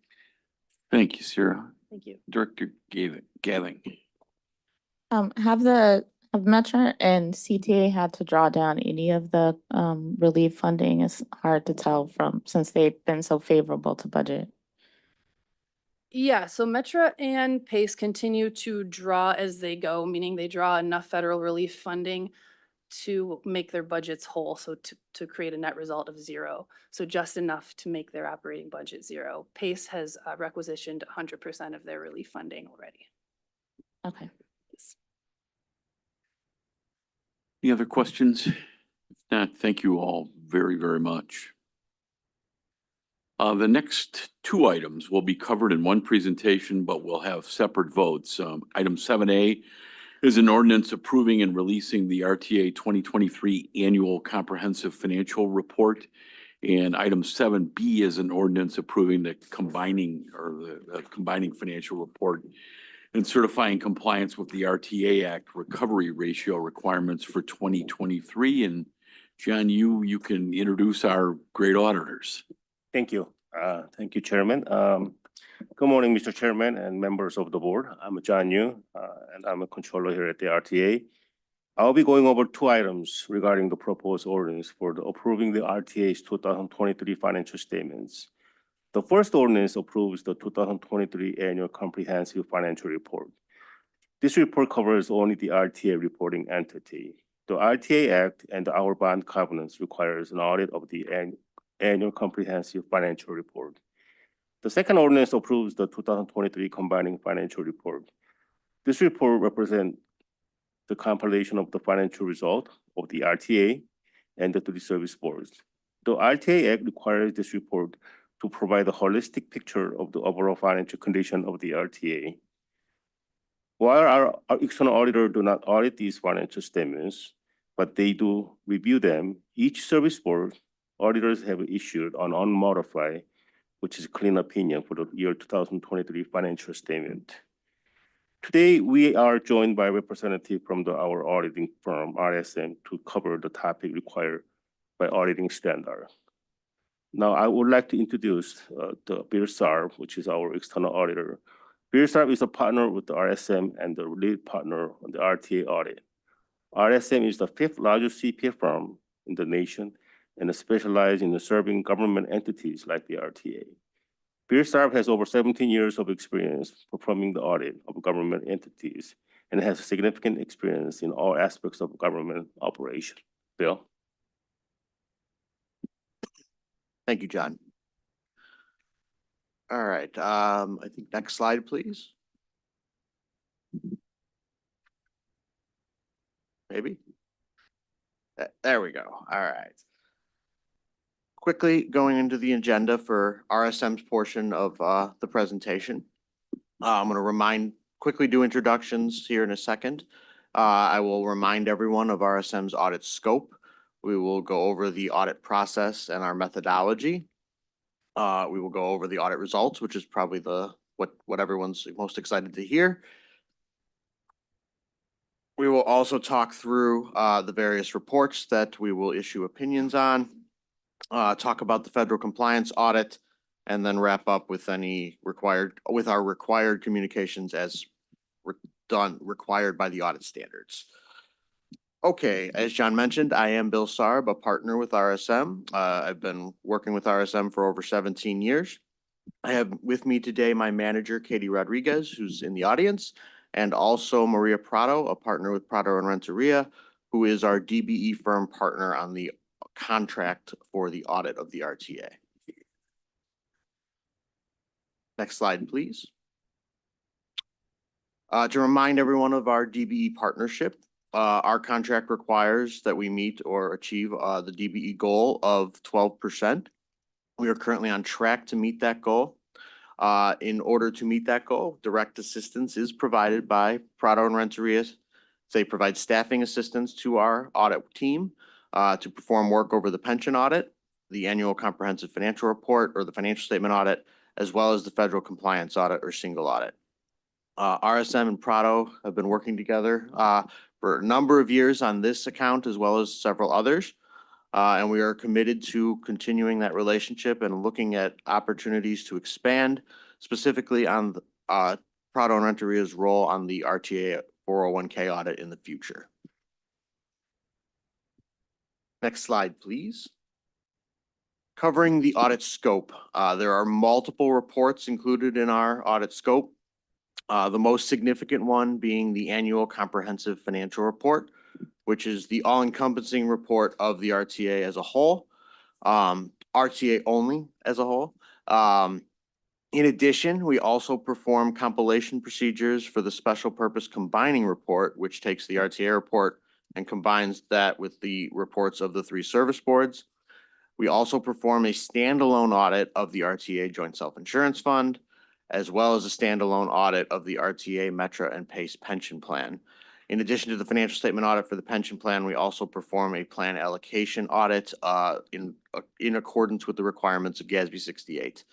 Thank you, Sarah. Thank you. Director Gavin. Have Metro and CTA had to draw down any of the relief funding? It's hard to tell since they've been so favorable to budget. Yeah, so Metro and PACE continue to draw as they go, meaning they draw enough federal relief funding to make their budgets whole, so to create a net result of zero. So just enough to make their operating budget zero. PACE has requisitioned 100% of their relief funding already. Okay. Any other questions? If not, thank you all very, very much. The next two items will be covered in one presentation, but we'll have separate votes. Item 7A is an ordinance approving and releasing the RTA 2023 Annual Comprehensive Financial Report. And item 7B is an ordinance approving the combining financial report and certifying compliance with the RTA Act recovery ratio requirements for 2023. And John, you can introduce our great auditors. Thank you. Thank you, Chairman. Good morning, Mr. Chairman and members of the board. I'm John Yu, and I'm a controller here at the RTA. I'll be going over two items regarding the proposed ordinance for approving the RTA's 2023 financial statements. The first ordinance approves the 2023 Annual Comprehensive Financial Report. This report covers only the RTA reporting entity. The RTA Act and our bond covenants requires an audit of the Annual Comprehensive Financial Report. The second ordinance approves the 2023 Combining Financial Report. This report represents the compilation of the financial result of the RTA and the three service boards. The RTA Act requires this report to provide a holistic picture of the overall financial condition of the RTA. While our external auditor do not audit these financial statements, but they do review them, each service board auditors have issued an unmodified, which is a clean opinion for the year 2023 financial statement. Today, we are joined by a representative from our auditing firm, RSM, to cover the topic required by auditing standard. Now, I would like to introduce Bill Sarb, which is our external auditor, Pearsarp is a partner with the RSM and the lead partner on the RTA audit. RSM is the fifth largest CPA firm in the nation and specializes in serving government entities like the RTA. Pearsarp has over 17 years of experience performing the audit of government entities and has significant experience in all aspects of government operation. Bill? Thank you, John. All right, I think next slide, please. Maybe? There we go. All right. Quickly going into the agenda for RSM's portion of the presentation. I'm going to quickly do introductions here in a second. I will remind everyone of RSM's audit scope. We will go over the audit process and our methodology. We will go over the audit results, which is probably what everyone's most excited to hear. We will also talk through the various reports that we will issue opinions on, talk about the federal compliance audit, and then wrap up with our required communications as required by the audit standards. Okay, as John mentioned, I am Bill Sarb, a partner with RSM. I've been working with RSM for over 17 years. I have with me today my manager, Katie Rodriguez, who's in the audience, and also Maria Prado, a partner with Prado and Renteria, who is our DBE firm partner on the contract for the audit of the RTA. Next slide, please. To remind everyone of our DBE partnership, our contract requires that we meet or achieve the DBE goal of 12%. We are currently on track to meet that goal. In order to meet that goal, direct assistance is provided by Prado and Renteria. They provide staffing assistance to our audit team to perform work over the pension audit, the annual comprehensive financial report or the financial statement audit, as well as the federal compliance audit or single audit. RSM and Prado have been working together for a number of years on this account as well as several others. And we are committed to continuing that relationship and looking at opportunities to expand, specifically on Prado and Renteria's role on the RTA 401k audit in the future. Next slide, please. Covering the audit scope, there are multiple reports included in our audit scope. The most significant one being the annual comprehensive financial report, which is the all-encompassing report of the RTA as a whole, RTA only as a whole. In addition, we also perform compilation procedures for the special purpose combining report, which takes the RTA report and combines that with the reports of the 3 service boards. We also perform a standalone audit of the RTA Joint Self-Insurance Fund, as well as a standalone audit of the RTA Metra and PACE pension plan. In addition to the financial statement audit for the pension plan, we also perform a plan allocation audit in accordance with the requirements of GASB 68.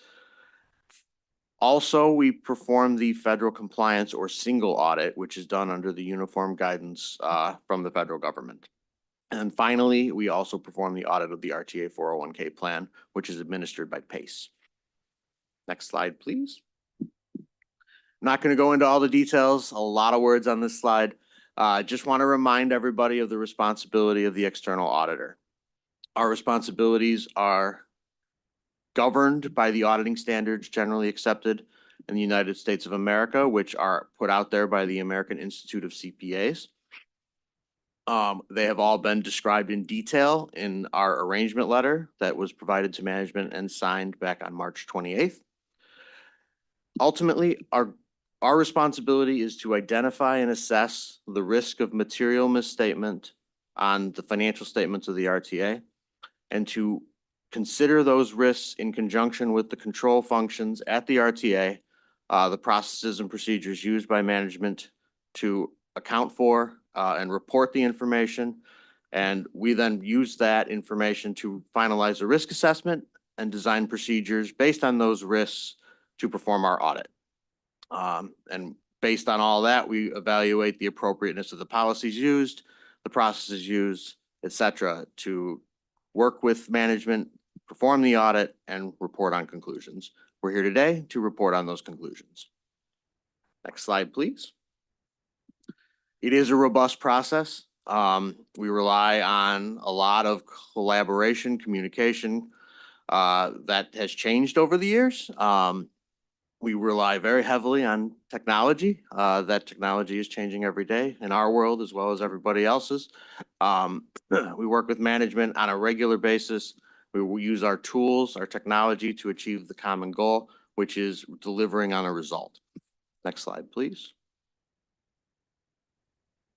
Also, we perform the federal compliance or single audit, which is done under the uniform guidance from the federal government. And finally, we also perform the audit of the RTA 401k plan, which is administered by PACE. Next slide, please. I'm not going to go into all the details, a lot of words on this slide. Just want to remind everybody of the responsibility of the external auditor. Our responsibilities are governed by the auditing standards generally accepted in the United States of America, which are put out there by the American Institute of CPAs. They have all been described in detail in our arrangement letter that was provided to management and signed back on March 28th. Ultimately, our responsibility is to identify and assess the risk of material misstatement on the financial statements of the RTA and to consider those risks in conjunction with the control functions at the RTA, the processes and procedures used by management to account for and report the information. And we then use that information to finalize a risk assessment and design procedures based on those risks to perform our audit. And based on all that, we evaluate the appropriateness of the policies used, the processes used, et cetera, to work with management, perform the audit, and report on conclusions. We're here today to report on those conclusions. Next slide, please. It is a robust process. We rely on a lot of collaboration, communication that has changed over the years. We rely very heavily on technology. That technology is changing every day in our world as well as everybody else's. We work with management on a regular basis. We will use our tools, our technology to achieve the common goal, which is delivering on a result. Next slide, please.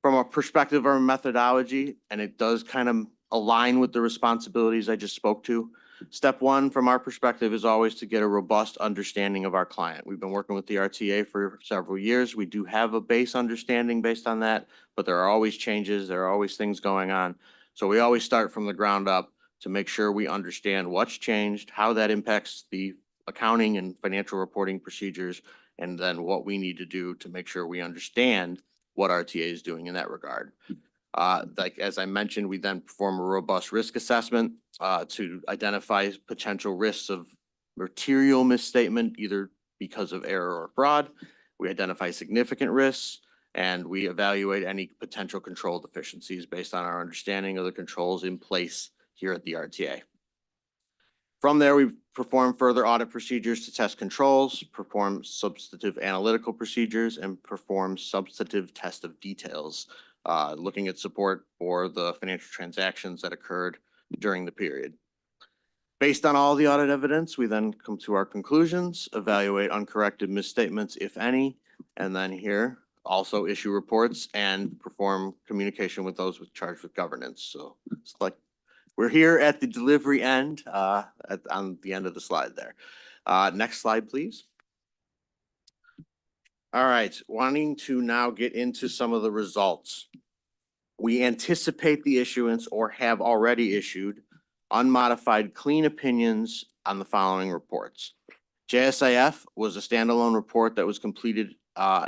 From a perspective of our methodology, and it does kind of align with the responsibilities I just spoke to. Step one, from our perspective, is always to get a robust understanding of our client. We've been working with the RTA for several years. We do have a base understanding based on that, but there are always changes. There are always things going on. So we always start from the ground up to make sure we understand what's changed, how that impacts the accounting and financial reporting procedures, and then what we need to do to make sure we understand what RTA is doing in that regard. Like, as I mentioned, we then perform a robust risk assessment to identify potential risks of material misstatement, either because of error or fraud. We identify significant risks, and we evaluate any potential control deficiencies based on our understanding of the controls in place here at the RTA. From there, we perform further audit procedures to test controls, perform substantive analytical procedures, and perform substantive test of details, looking at support for the financial transactions that occurred during the period. Based on all the audit evidence, we then come to our conclusions, evaluate uncorrected misstatements, if any, and then here also issue reports and perform communication with those charged with governance. So it's like we're here at the delivery end, on the end of the slide there. Next slide, please. All right, wanting to now get into some of the results. We anticipate the issuance or have already issued unmodified clean opinions on the following reports. JSIF was a standalone report that was completed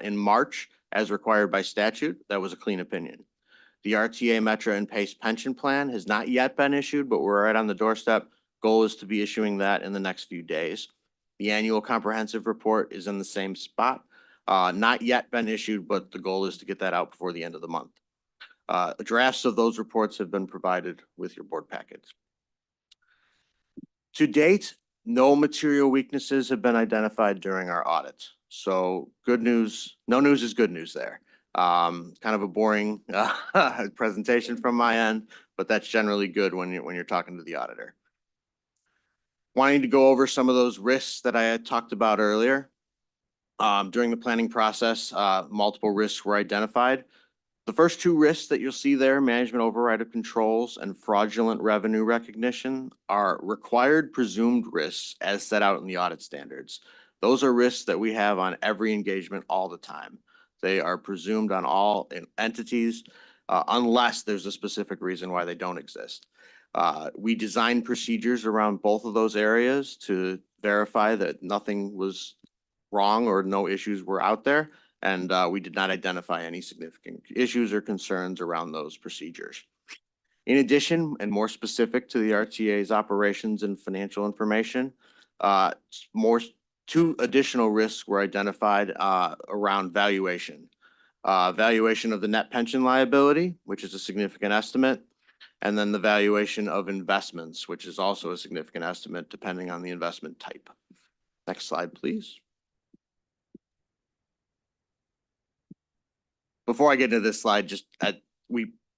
in March as required by statute. That was a clean opinion. The RTA Metro and PACE pension plan has not yet been issued, but we're right on the doorstep. Goal is to be issuing that in the next few days. The annual comprehensive report is in the same spot. Not yet been issued, but the goal is to get that out before the end of the month. Drafts of those reports have been provided with your board packets. To date, no material weaknesses have been identified during our audit. So good news, no news is good news there. Kind of a boring presentation from my end, but that's generally good when you're talking to the auditor. Wanting to go over some of those risks that I had talked about earlier. During the planning process, multiple risks were identified. The first two risks that you'll see there, management override of controls and fraudulent revenue recognition, are required presumed risks as set out in the audit standards. Those are risks that we have on every engagement all the time. They are presumed on all entities unless there's a specific reason why they don't exist. We designed procedures around both of those areas to verify that nothing was wrong or no issues were out there. And we did not identify any significant issues or concerns around those procedures. In addition, and more specific to the RTA's operations and financial information, two additional risks were identified around valuation. Valuation of the net pension liability, which is a significant estimate, and then the valuation of investments, which is also a significant estimate depending on the investment type. Next slide, please. Before I get into this slide,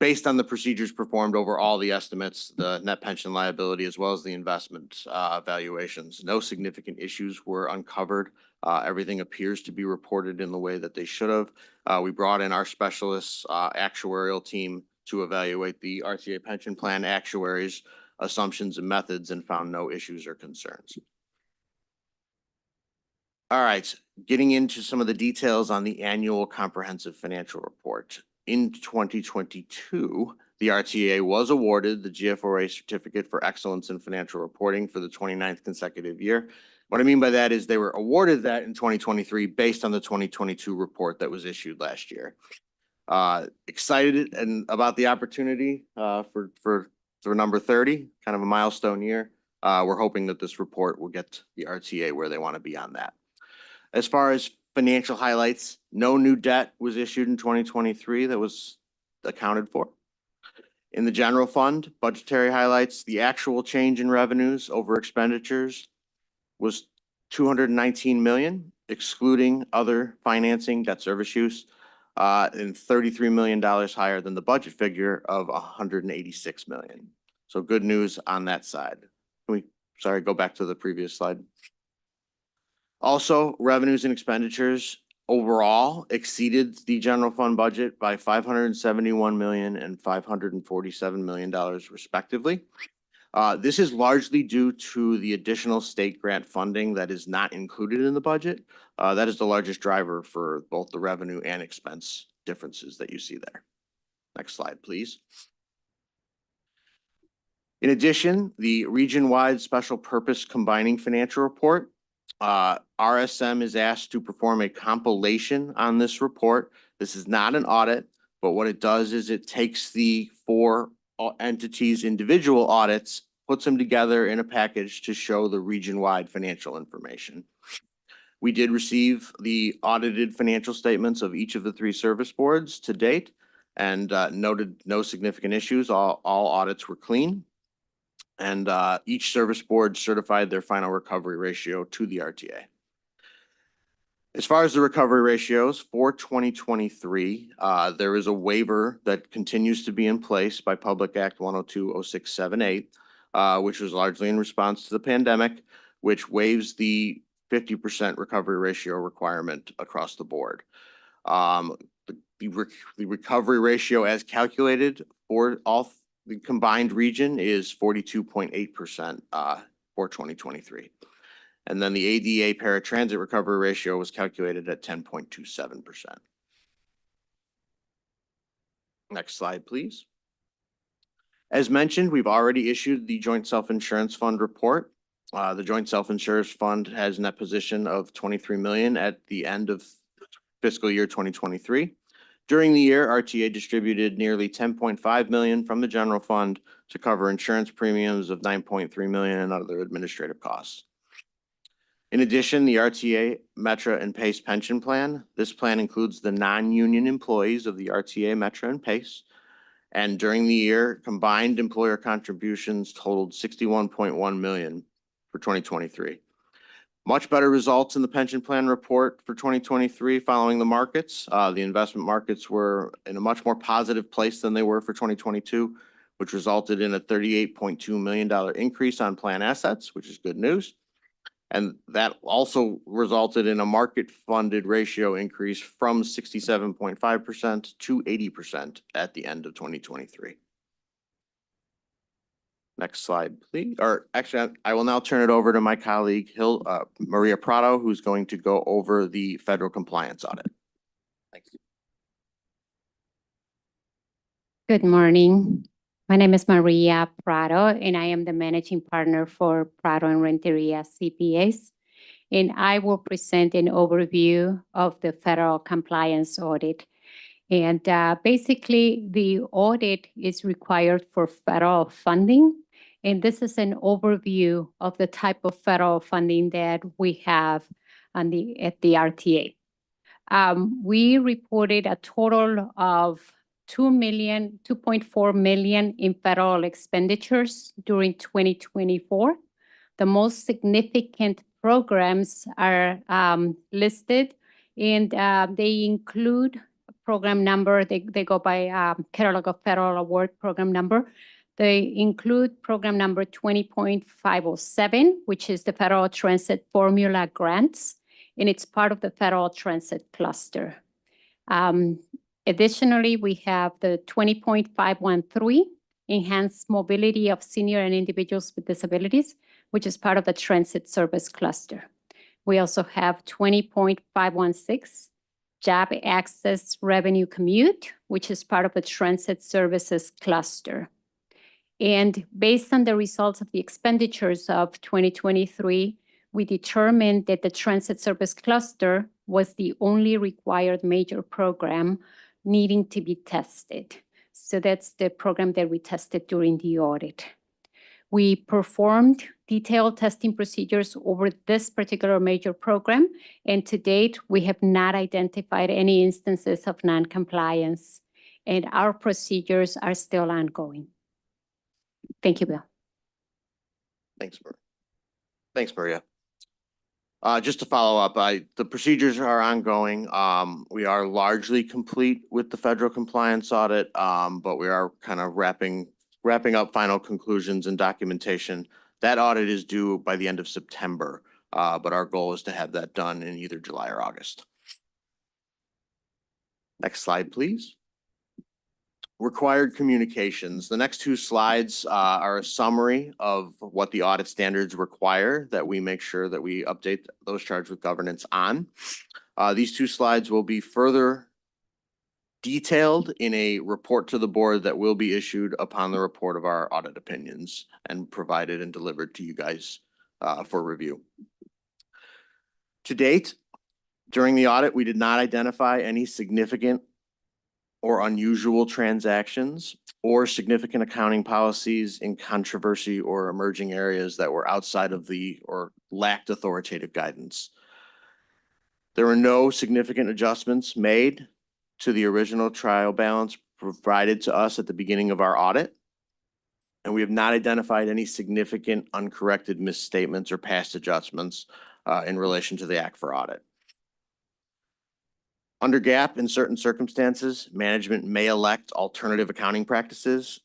based on the procedures performed over all the estimates, the net pension liability, as well as the investment valuations, no significant issues were uncovered. Everything appears to be reported in the way that they should have. We brought in our specialists, actuarial team to evaluate the RTA pension plan actuaries, assumptions and methods, and found no issues or concerns. All right, getting into some of the details on the annual comprehensive financial report. In 2022, the RTA was awarded the GFOA Certificate for Excellence in Financial Reporting for the 29th consecutive year. What I mean by that is they were awarded that in 2023 based on the 2022 report that was issued last year. Excited and about the opportunity for number 30, kind of a milestone year. We're hoping that this report will get the RTA where they want to be on that. As far as Financial highlights, no new debt was issued in 2023 that was accounted for. In the general fund, budgetary highlights, the actual change in revenues over expenditures was 219 million, excluding other financing, debt service use, and $33 million higher than the budget figure of 186 million. So good news on that side. Sorry, go back to the previous slide. Also, revenues and expenditures overall exceeded the general fund budget by 571 million and $547 million respectively. This is largely due to the additional state grant funding that is not included in the budget. That is the largest driver for both the revenue and expense differences that you see there. Next slide, please. In addition, the region-wide special purpose combining financial report, RSM is asked to perform a compilation on this report. This is not an audit, but what it does is it takes the 4 entities' individual audits, puts them together in a package to show the region-wide financial information. We did receive the audited financial statements of each of the 3 service boards to date and noted no significant issues. All audits were clean. And each service board certified their final recovery ratio to the RTA. As far as the recovery ratios for 2023, there is a waiver that continues to be in place by Public Act 102-0678, which was largely in response to the pandemic, which waives the 50% recovery ratio requirement across the board. The recovery ratio as calculated for all the combined region is 42.8% for 2023. And then the ADA paratransit recovery ratio was calculated at 10.27%. Next slide, please. As mentioned, we've already issued the Joint Self-Insurance Fund report. The Joint Self-Insurance Fund has a net position of 23 million at the end of fiscal year 2023. During the year, RTA distributed nearly 10.5 million from the general fund to cover insurance premiums of 9.3 million and other administrative costs. In addition, the RTA, Metra, and PACE pension plan. This plan includes the non-union employees of the RTA, Metra, and PACE. And during the year, combined employer contributions totaled 61.1 million for 2023. Much better results in the pension plan report for 2023 following the markets. The investment markets were in a much more positive place than they were for 2022, which resulted in a $38.2 million increase on plan assets, which is good news. And that also resulted in a market funded ratio increase from 67.5% to 80% at the end of 2023. Next slide, please. Or actually, I will now turn it over to my colleague, Maria Prado, who's going to go over the federal compliance audit. Thank you. Good morning. My name is Maria Prado, and I am the managing partner for Prado and Renteria CPAs. And I will present an overview of the federal compliance audit. And basically, the audit is required for federal funding. And this is an overview of the type of federal funding that we have at the RTA. We reported a total of $2.4 million in federal expenditures during 2024. The most significant programs are listed, and they include program number. They go by catalog of federal award program number. They include program number 20.507, which is the Federal Transit Formula Grants, and it's part of the Federal Transit Cluster. Additionally, we have the 20.513, Enhanced Mobility of Senior and Individuals with Disabilities, which is part of the Transit Service Cluster. We also have 20.516, Job Access Revenue Commute, which is part of the Transit Services Cluster. And based on the results of the expenditures of 2023, we determined that the Transit Service Cluster was the only required major program needing to be tested. So that's the program that we tested during the audit. We performed detailed testing procedures over this particular major program, and to date, we have not identified any instances of non-compliance, and our procedures are still ongoing. Thank you, Bill. Thanks, Maria. Just to follow up, the procedures are ongoing. We are largely complete with the federal compliance audit, but we are kind of wrapping up final conclusions and documentation. That audit is due by the end of September, but our goal is to have that done in either July or August. Next slide, please. Required communications. The next two slides are a summary of what the audit standards require that we make sure that we update those charged with governance on. These two slides will be further detailed in a report to the board that will be issued upon the report of our audit opinions and provided and delivered to you guys for review. To date, during the audit, we did not identify any significant or unusual transactions or significant accounting policies in controversy or emerging areas that were outside of the or lacked authoritative guidance. There were no significant adjustments made to the original trial balance provided to us at the beginning of our audit, and we have not identified any significant uncorrected misstatements or past adjustments in relation to the Act for Audit. Under GAAP, in certain circumstances, management may elect alternative accounting practices.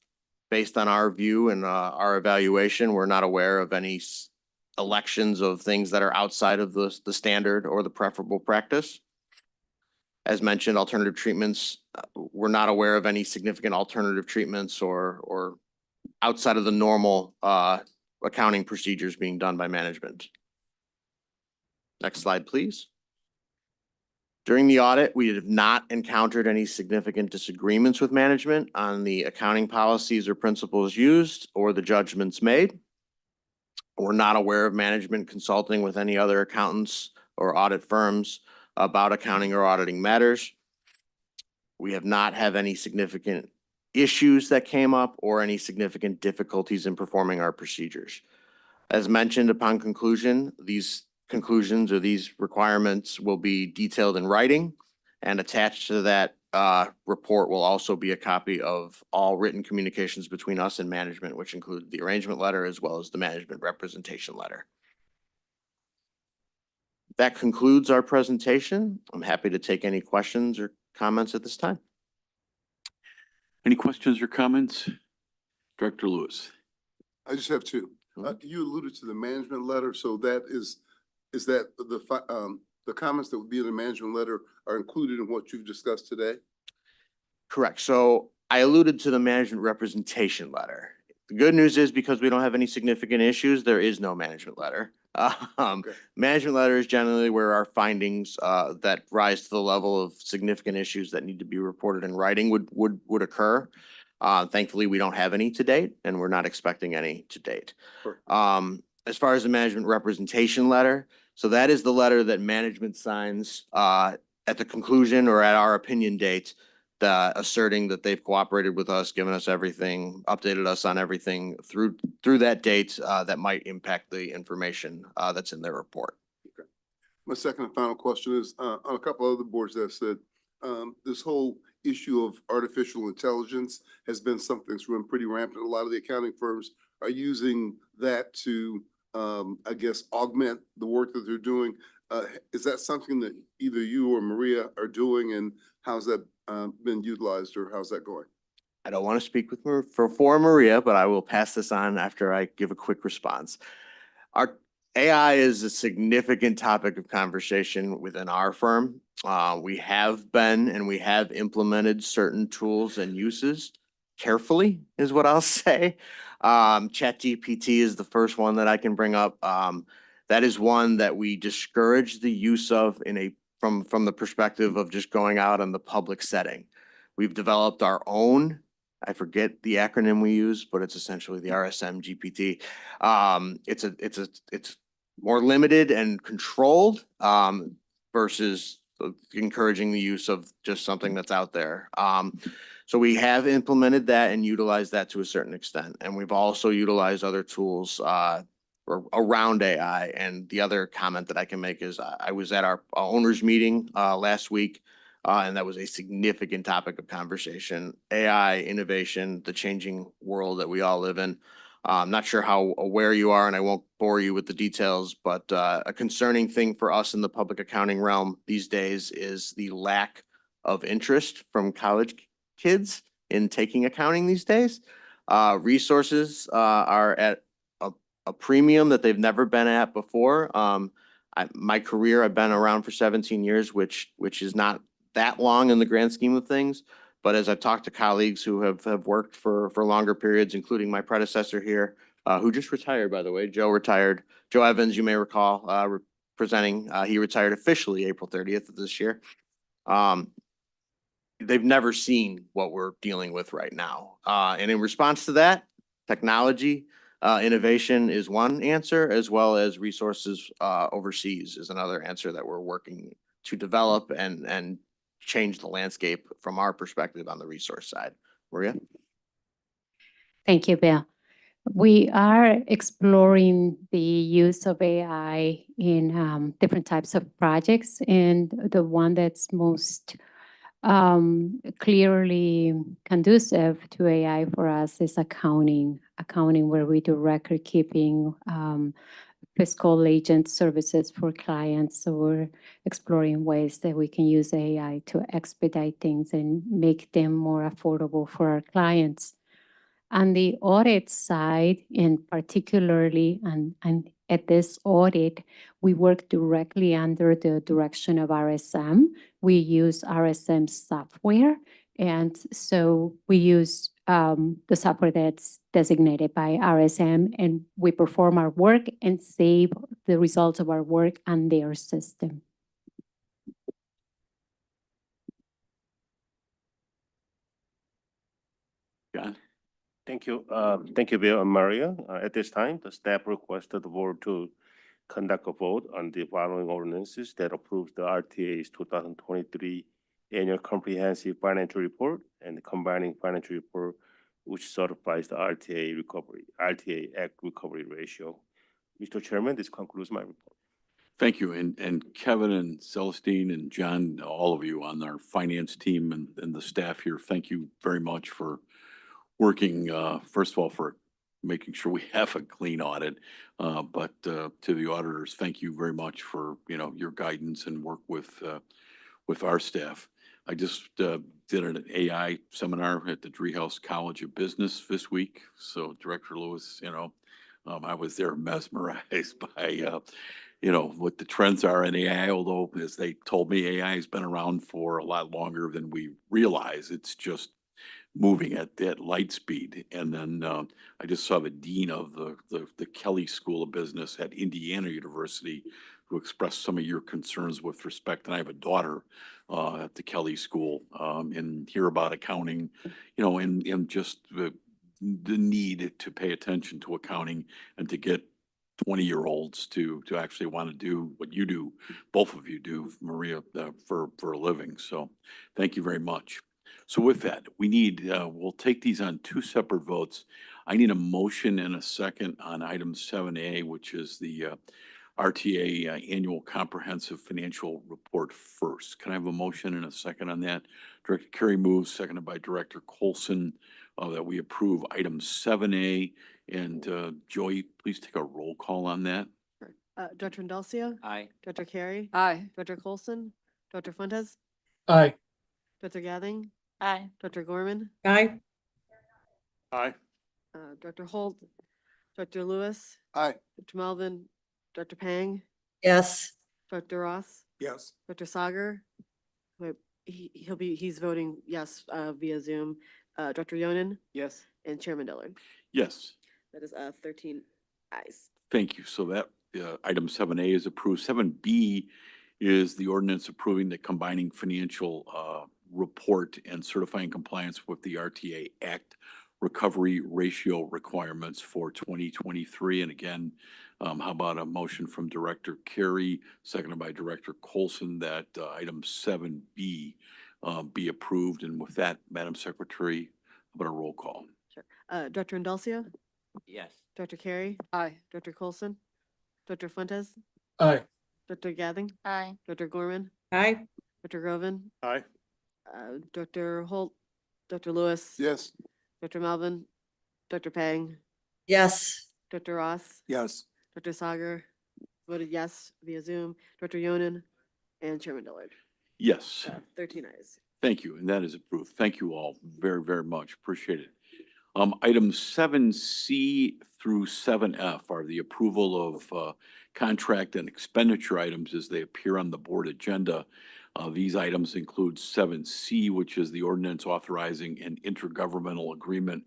Based on our view and our evaluation, we're not aware of any elections of things that are outside of the standard or the preferable practice. As mentioned, alternative treatments, we're not aware of any significant alternative treatments or outside of the normal accounting procedures being done by management. Next slide, please. During the audit, we have not encountered any significant disagreements with management on the accounting policies or principles used or the judgments made. We're not aware of management consulting with any other accountants or audit firms about accounting or auditing matters. We have not had any significant issues that came up or any significant difficulties in performing our procedures. As mentioned, upon conclusion, these conclusions or these requirements will be detailed in writing, and attached to that report will also be a copy of all written communications between us and management, which include the arrangement letter as well as the management representation letter. That concludes our presentation. I'm happy to take any questions or comments at this time. Any questions or comments? Director Lewis. I just have two. You alluded to the management letter, so that is that the comments that would be in the management letter are included in what you've discussed today? Correct. So I alluded to the management representation letter. The good news is because we don't have any significant issues, there is no management letter. Management letter is generally where our findings that rise to the level of significant issues that need to be reported in writing would occur. Thankfully, we don't have any to date, and we're not expecting any to date. Sure. As far as the management representation letter, so that is the letter that management signs at the conclusion or at our opinion date, asserting that they've cooperated with us, given us everything, updated us on everything through that date that might impact the information that's in their report. Okay. My second and final question is on a couple other boards that said this whole issue of artificial intelligence has been something that's been pretty rampant. A lot of the accounting firms are using that to I guess, augment the work that they're doing. Is that something that either you or Maria are doing, and how's that been utilized, or how's that going? I don't want to speak for Maria, but I will pass this on after I give a quick response. Our AI is a significant topic of conversation within our firm. We have been and we have implemented certain tools and uses carefully, is what I'll say. ChatGPT is the first one that I can bring up. That is one that we discourage the use of from the perspective of just going out in the public setting. We've developed our own, I forget the acronym we use, but it's essentially the RSM GPT. It's more limited and controlled versus encouraging the use of just something that's out there. So we have implemented that and utilized that to a certain extent. And we've also utilized other tools around AI. And the other comment that I can make is I was at our owners meeting last week. And that was a significant topic of conversation. AI, innovation, the changing world that we all live in. I'm not sure how aware you are, and I won't bore you with the details, but a concerning thing for us in the public accounting realm these days is the lack of interest from college kids in taking accounting these days. Resources are at a premium that they've never been at before. My career, I've been around for 17 years, which is not that long in the grand scheme of things. But as I've talked to colleagues who have worked for longer periods, including my predecessor here, who just retired, by the way, Joe retired. Joe Evans, you may recall, presenting, he retired officially April 30th of this year. They've never seen what we're dealing with right now. And in response to that, technology, innovation is one answer, as well as resources overseas is another answer that we're working to develop and change the landscape from our perspective on the resource side. Maria? Thank you, Bill. We are exploring the use of AI in different types of projects, and the one that's most clearly conducive to AI for us is accounting where we do record keeping, fiscal agent services for clients. So we're exploring ways that we can use AI to expedite things and make them more affordable for our clients. On the audit side, and particularly and at this audit, we work directly under the direction of RSM. We use RSM software, and so we use the software that's designated by RSM, and we perform our work and save the results of our work on their system. John? Thank you. Thank you, Bill and Maria. At this time, the staff requested the board to conduct a vote on the following ordinances that approves the RTA's 2023 Annual Comprehensive Financial Report and the Combining Financial Report, which certifies the RTA Act recovery ratio. Mr. Chairman, this concludes my report. Thank you. And Kevin and Celestine and John, all of you on our finance team and the staff here, thank you very much for working, first of all, for making sure we have a clean audit. But to the auditors, thank you very much for, your guidance and work with our staff. I just did an AI seminar at the Driehaus College of Business this week. So Director Lewis, I was there mesmerized by, what the trends are in AI, although as they told me, AI has been around for a lot longer than we realize. It's just moving at that light speed. And then I just saw the dean of the Kelly School of Business at Indiana University who expressed some of your concerns with respect. And I have a daughter at the Kelly School and hear about accounting, and just the need to pay attention to accounting and to get 20-year-olds to actually want to do what you do, both of you do, Maria, for a living. So thank you very much. So with that, we'll take these on two separate votes. I need a motion and a second on item 7A, which is the RTA Annual Comprehensive Financial Report first. Can I have a motion and a second on that? Director Carey moves, seconded by Director Colson, that we approve item 7A. And Joey, please take a roll call on that. Director Indalcio? Aye. Director Carey? Aye. Director Colson? Director Fuentes? Aye. Director Gathing? Aye. Director Gorman? Aye. Aye. Director Holt? Director Lewis? Aye. Dr. Melvin? Director Pang? Yes. Dr. Ross? Yes. Dr. Sagar? Wait, he's voting yes via Zoom. Dr. Yonan? Yes. And Chairman Dillard. Yes. That is 13 ayes. Thank you. So that item 7A is approved. 7B is the ordinance approving the combining financial report and certifying compliance with the RTA Act recovery ratio requirements for 2023. And again, how about a motion from Director Carey, seconded by Director Colson, that item 7B be approved. And with that, Madam Secretary, how about a roll call? Director Indulcio, Yes. Director Carey, Aye. Director Colson, Director Fuentes, Aye. Director Gathing, Aye. Director Gorman, Aye. Director Groven, Aye. Director Holt, Director Lewis. Yes. Director Melvin, Director Pang, Yes. Director Ross, Yes. Director Sager voted yes via Zoom, Director Yonan, and Chairman Dillard. Yes. 13 ayes. Thank you, and that is approved. Thank you all very, very much. Appreciate it. Items 7C through 7F are the approval of contract and expenditure items as they appear on the board agenda. These items include 7C, which is the ordinance authorizing an intergovernmental agreement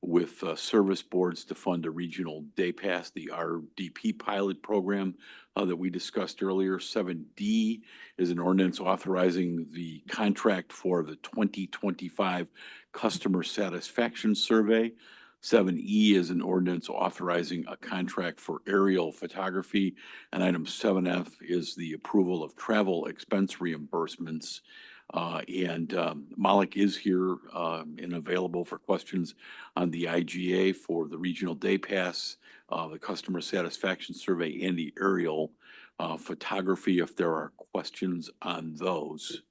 with service boards to fund a regional day pass, the RDP pilot program that we discussed earlier. 7D is an ordinance authorizing the contract for the 2025 customer satisfaction survey. 7E is an ordinance authorizing a contract for aerial photography. And item 7F is the approval of travel expense reimbursements. Malik is here and available for questions on the IGA for the regional day pass, the customer satisfaction survey, and the aerial photography if there are questions on those.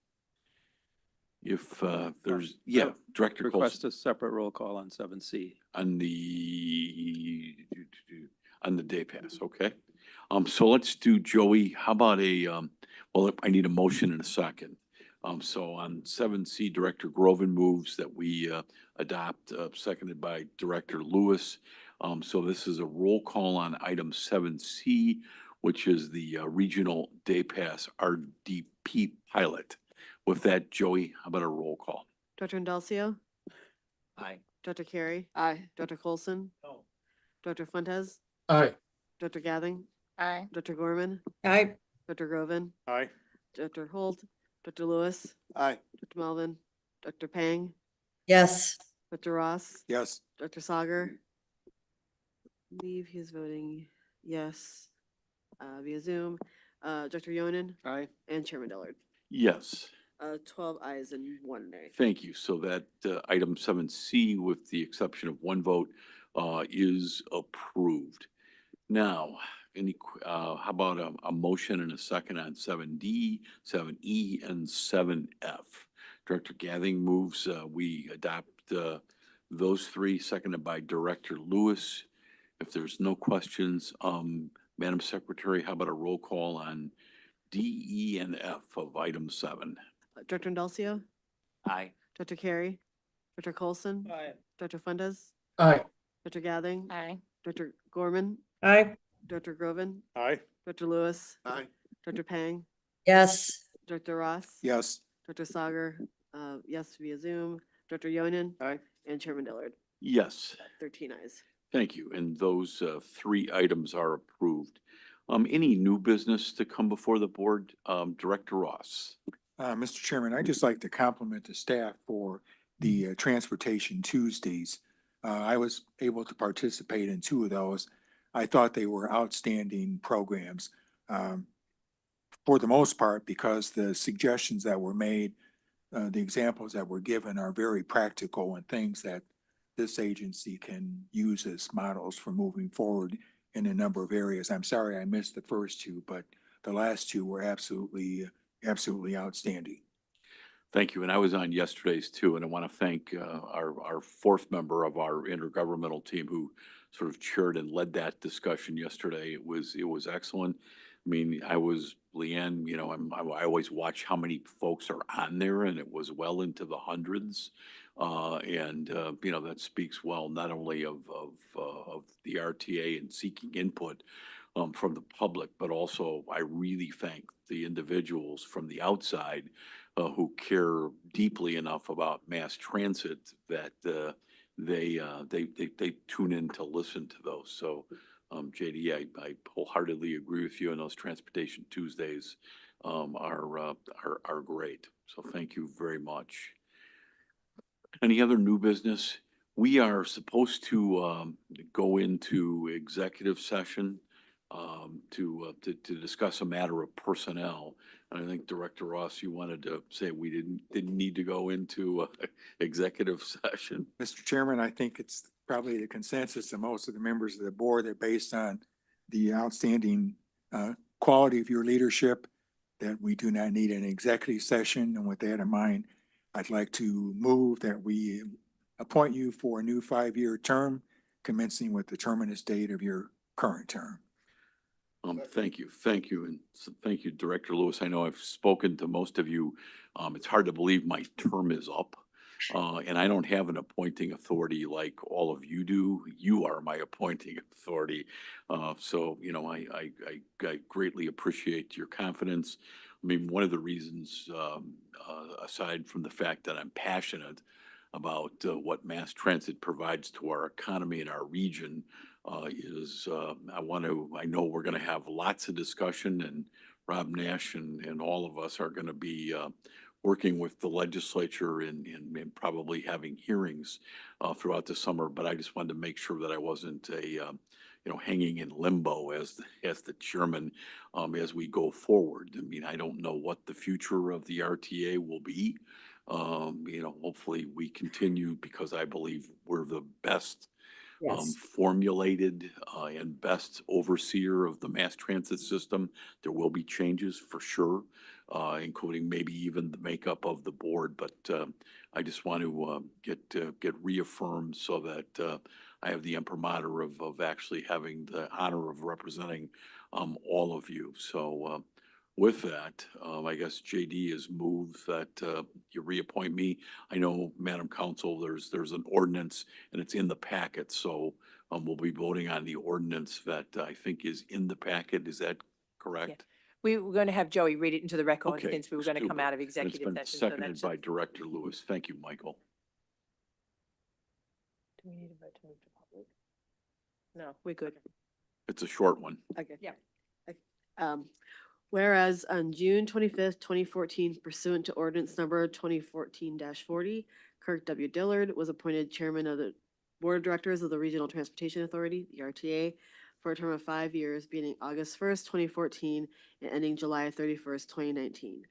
If there's, yeah, Director Colson. Request a separate roll call on 7C. On the day pass, okay? So let's do, Joey, how about well, I need a motion in a second. So on 7C, Director Groven moves that we adopt, seconded by Director Lewis. So this is a roll call on item 7C, which is the regional day pass RDP pilot. With that, Joey, how about a roll call? Director Indulcio, Aye. Director Carey, Aye. Director Colson, No. Director Fuentes, Aye. Director Gathing, Aye. Director Gorman, Aye. Director Groven, Aye. Director Holt, Director Lewis, Aye. Director Melvin, Director Pang, Yes. Director Ross, Yes. Director Sager. Believe he's voting yes via Zoom. Director Yonan Aye. and Chairman Dillard. Yes. 12 ayes and 1 nay. Thank you. So that item 7C, with the exception of one vote, is approved. Now, how about a motion and a second on 7D, 7E, and 7F? Director Gathing moves we adopt those three, seconded by Director Lewis. If there's no questions, Madam Secretary, how about a roll call on D, E, and F of item 7? Director Indulcio, Aye. Director Carey, Director Colson, Aye. Director Fuentes, Aye. Director Gathing, Aye. Director Gorman, Aye. Director Groven, Aye. Director Lewis, Aye. Director Pang, Yes. Director Ross. Yes. Director Sager, yes via Zoom, Director Yonan. Aye. And Chairman Dillard. Yes. 13 ayes. Thank you. And those three items are approved. Any new business to come before the board? Director Ross. Mr. Chairman, I'd just like to compliment the staff for the Transportation Tuesdays. I was able to participate in 2 of those. I thought they were outstanding programs, for the most part, because the suggestions that were made, the examples that were given are very practical and things that this agency can use as models for moving forward in a number of areas. I'm sorry I missed the first 2, but the last 2 were absolutely outstanding. Thank you. And I was on yesterday's too, and I want to thank our 4th member of our intergovernmental team who sort of chaired and led that discussion yesterday. It was excellent. I mean, Leanne, you know, I always watch how many folks are on there, and it was well into the hundreds. You know, that speaks well not only of the RTA and seeking input from the public, but also I really thank the individuals from the outside who care deeply enough about mass transit that they tune in to listen to those. So, JD, I wholeheartedly agree with you, and those Transportation Tuesdays are great. So thank you very much. Any other new business? We are supposed to go into executive session to discuss a matter of personnel. And I think Director Ross, you wanted to say we didn't need to go into executive session. Mr. Chairman, I think it's probably the consensus of most of the members of the board that based on the outstanding quality of your leadership, that we do not need an executive session. And with that in mind, I'd like to move that we appoint you for a new 5-year term, commencing with the terminus date of your current term. Thank you. And thank you, Director Lewis. I know I've spoken to most of you. It's hard to believe my term is up. And I don't have an appointing authority like all of you do. You are my appointing authority. So, you know, I greatly appreciate your confidence. I mean, one of the reasons, aside from the fact that I'm passionate about what mass transit provides to our economy and our region, is I know we're going to have lots of discussion, and Rob Nash and all of us are going to be working with the legislature and probably having hearings throughout the summer. But I just wanted to make sure that I wasn't hanging in limbo as the chairman as we go forward. I mean, I don't know what the future of the RTA will be. Hopefully we continue, because I believe we're the best formulated and best overseer of the mass transit system. There will be changes for sure, including maybe even the makeup of the board. But I just want to get reaffirmed so that I have the imprimatur of actually having the honor of representing all of you. So with that, I guess JD has moved that you reappoint me. I know, Madam Council, there's an ordinance and it's in the packet, so we'll be voting on the ordinance that I think is in the packet. Is that correct? We were going to have Joey read it into the record Okay, since we were let's going to do come that. out of And executive it's been session. So seconded that's by Director Lewis. Thank you, Michael. Do we need a vote to move to public? No, we're good. It's a short one. Okay. Yeah. Whereas on June 25th, 2014, pursuant to ordinance number 2014-40, Kirk W. Dillard was appointed chairman of the Board of Directors of the Regional Transportation Authority, the RTA, for a term of 5 years, beginning August 1st, 2014, and ending July 31st, 2019.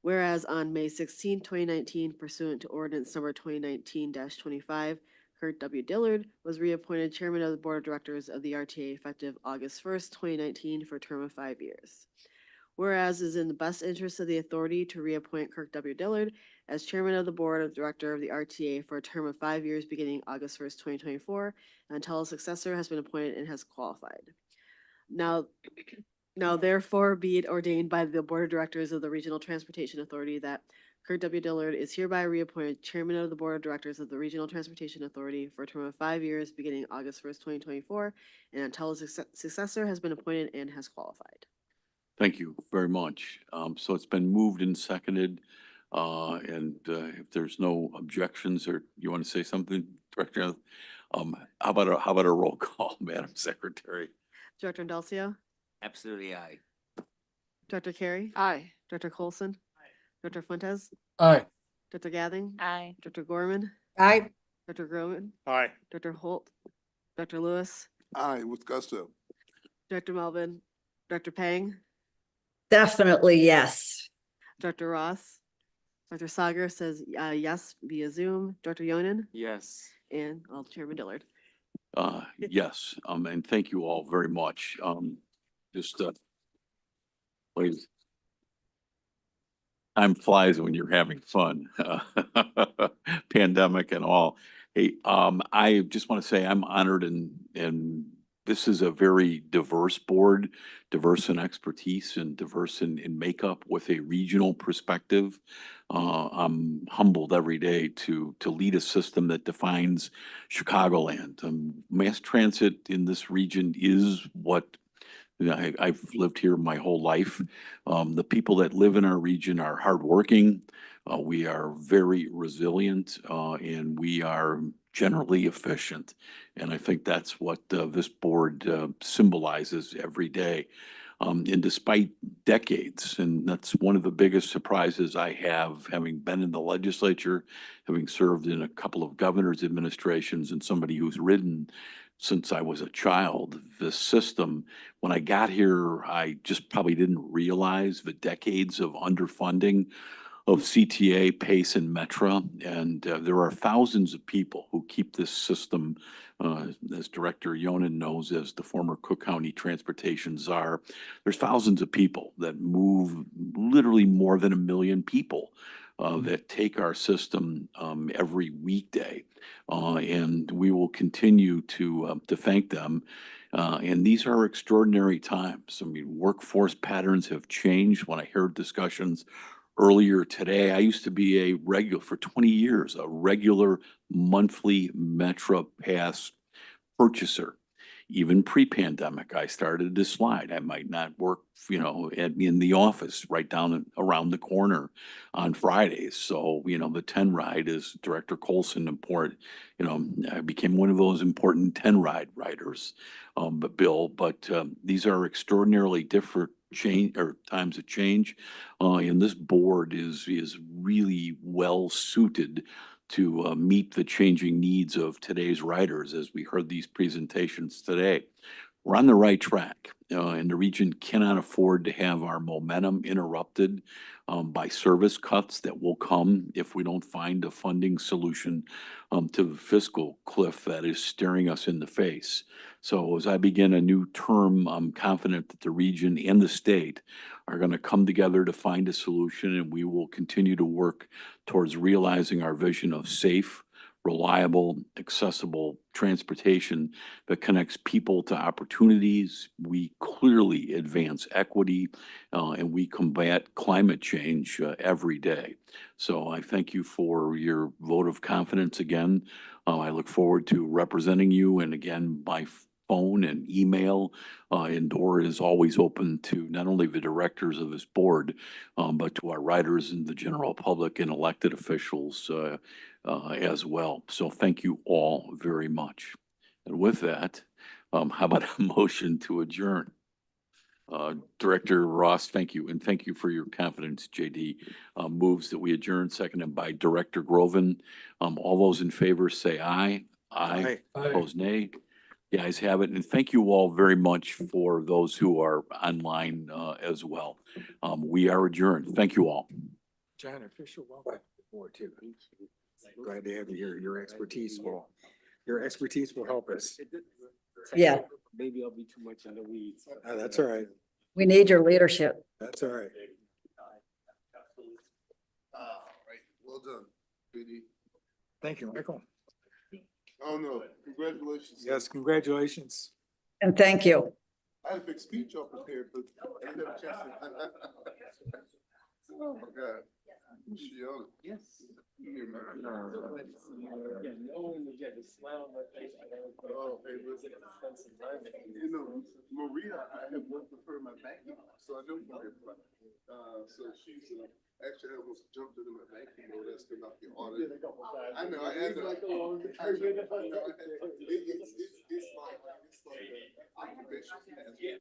Whereas on May 16, 2019, pursuant to ordinance number 2019-25, Kurt W. Dillard was reappointed chairman of the Board of Directors of the RTA effective August 1st, 2019, for a term of 5 years. Whereas it is in the best interest of the authority to reappoint Kirk W. Dillard as chairman of the Board of Director of the RTA for a term of 5 years beginning August 1st, 2024, until a successor has been appointed and has qualified. Now therefore be it ordained by the Board of Directors of the Regional Transportation Authority that Kurt W. Dillard is hereby reappointed chairman of the Board of Directors of the Regional Transportation Authority for a term of 5 years beginning August 1st, 2024, and until a successor has been appointed and has qualified. Thank you very much. So it's been moved and seconded. And if there's no objections, or you want to say something, Director? How about a roll call, Madam Secretary? Director Indalcio? Absolutely aye. Director Carey? Aye. Director Colson? Director Fuentes? Aye. Director Gathing? Aye. Director Gorman? Aye. Director Groman? Aye. Director Holt? Director Lewis? Aye, with gusto. Director Melvin? Director Pang? Definitely, yes. Director Ross? Dr. Sager says yes via Zoom. Director Yonan? Yes. And Chairman Dillard. Yes, and thank you all very much. Please. Time flies when you're having fun, pandemic and all. Hey, I just want to say I'm honored, and this is a very diverse board, diverse in expertise and diverse in makeup with a regional perspective. I'm humbled every day to lead a system that defines Chicagoland. Mass transit in this region is what I've lived here my whole life. The people that live in our region are hardworking. We are very resilient, and we are generally efficient. And I think that's what this board symbolizes every day. And despite decades, and that's one of the biggest surprises I have, having been in the legislature, having served in a couple of governor's administrations, and somebody who's ridden since I was a child. This system, when I got here, I just probably didn't realize the decades of underfunding of CTA, PACE, and Metra. And there are thousands of people who keep this system, as Director Yonan knows, as the former Cook County Transportation Czar. There's thousands of people that move, literally more than 1 million people that take our system every weekday. And we will continue to thank them. And these are extraordinary times. I mean, workforce patterns have changed. When I heard discussions earlier today, I used to be for 20 years, a regular monthly Metra Pass purchaser. Even pre-pandemic, I started to slide. I might not work, in the office right down around the corner on Fridays. So, the 10 ride, is Director Colson I became one of those important 10 ride riders, but these are extraordinarily different times of change. And this board is really well suited to meet the changing needs of today's riders, as we heard these presentations today. We're on the right track, and the region cannot afford to have our momentum interrupted by service cuts that will come if we don't find a funding solution to the fiscal cliff that is staring us in the face. So as I begin a new term, I'm confident that the region and the state are going to come together to find a solution, and we will continue to work towards realizing our vision of safe, reliable, accessible transportation that connects people to opportunities. We clearly advance equity, and we combat climate change every day. So I thank you for your vote of confidence again. I look forward to representing you, and again, by phone and email, and door is always open to not only the directors of this board, but to our riders and the general public and elected officials as well. So thank you all very much. And with that, how about a motion to adjourn? Director Ross, thank you. And thank you for your confidence, JD. Moves that we adjourn, seconded by Director Groven. All those in favor say aye. Aye. Opposed, nay. The ayes have it. And thank you all very much for those who are online as well. We are adjourned. Thank you all. John, official welcome to the board too. Glad to have you here. Your expertise will help us. Yeah, Maybe I'll be too much in the weeds. That's all right. we need your leadership. That's all right. Right, well done, PD. Thank you, Michael. Oh, no, congratulations. Yes, congratulations. And thank you. I had a big speech all prepared, but I didn't have a chance to. Oh, my God. Shiona. Yes. Here, man. Yeah, no one would get a smile on my face. Oh, hey, listen. Maria, I have worked with her in my banking, so I know Maria. So she's actually I almost jumped into my banking role, asking about the audit. I know, I had to. It's like, occupational hazard.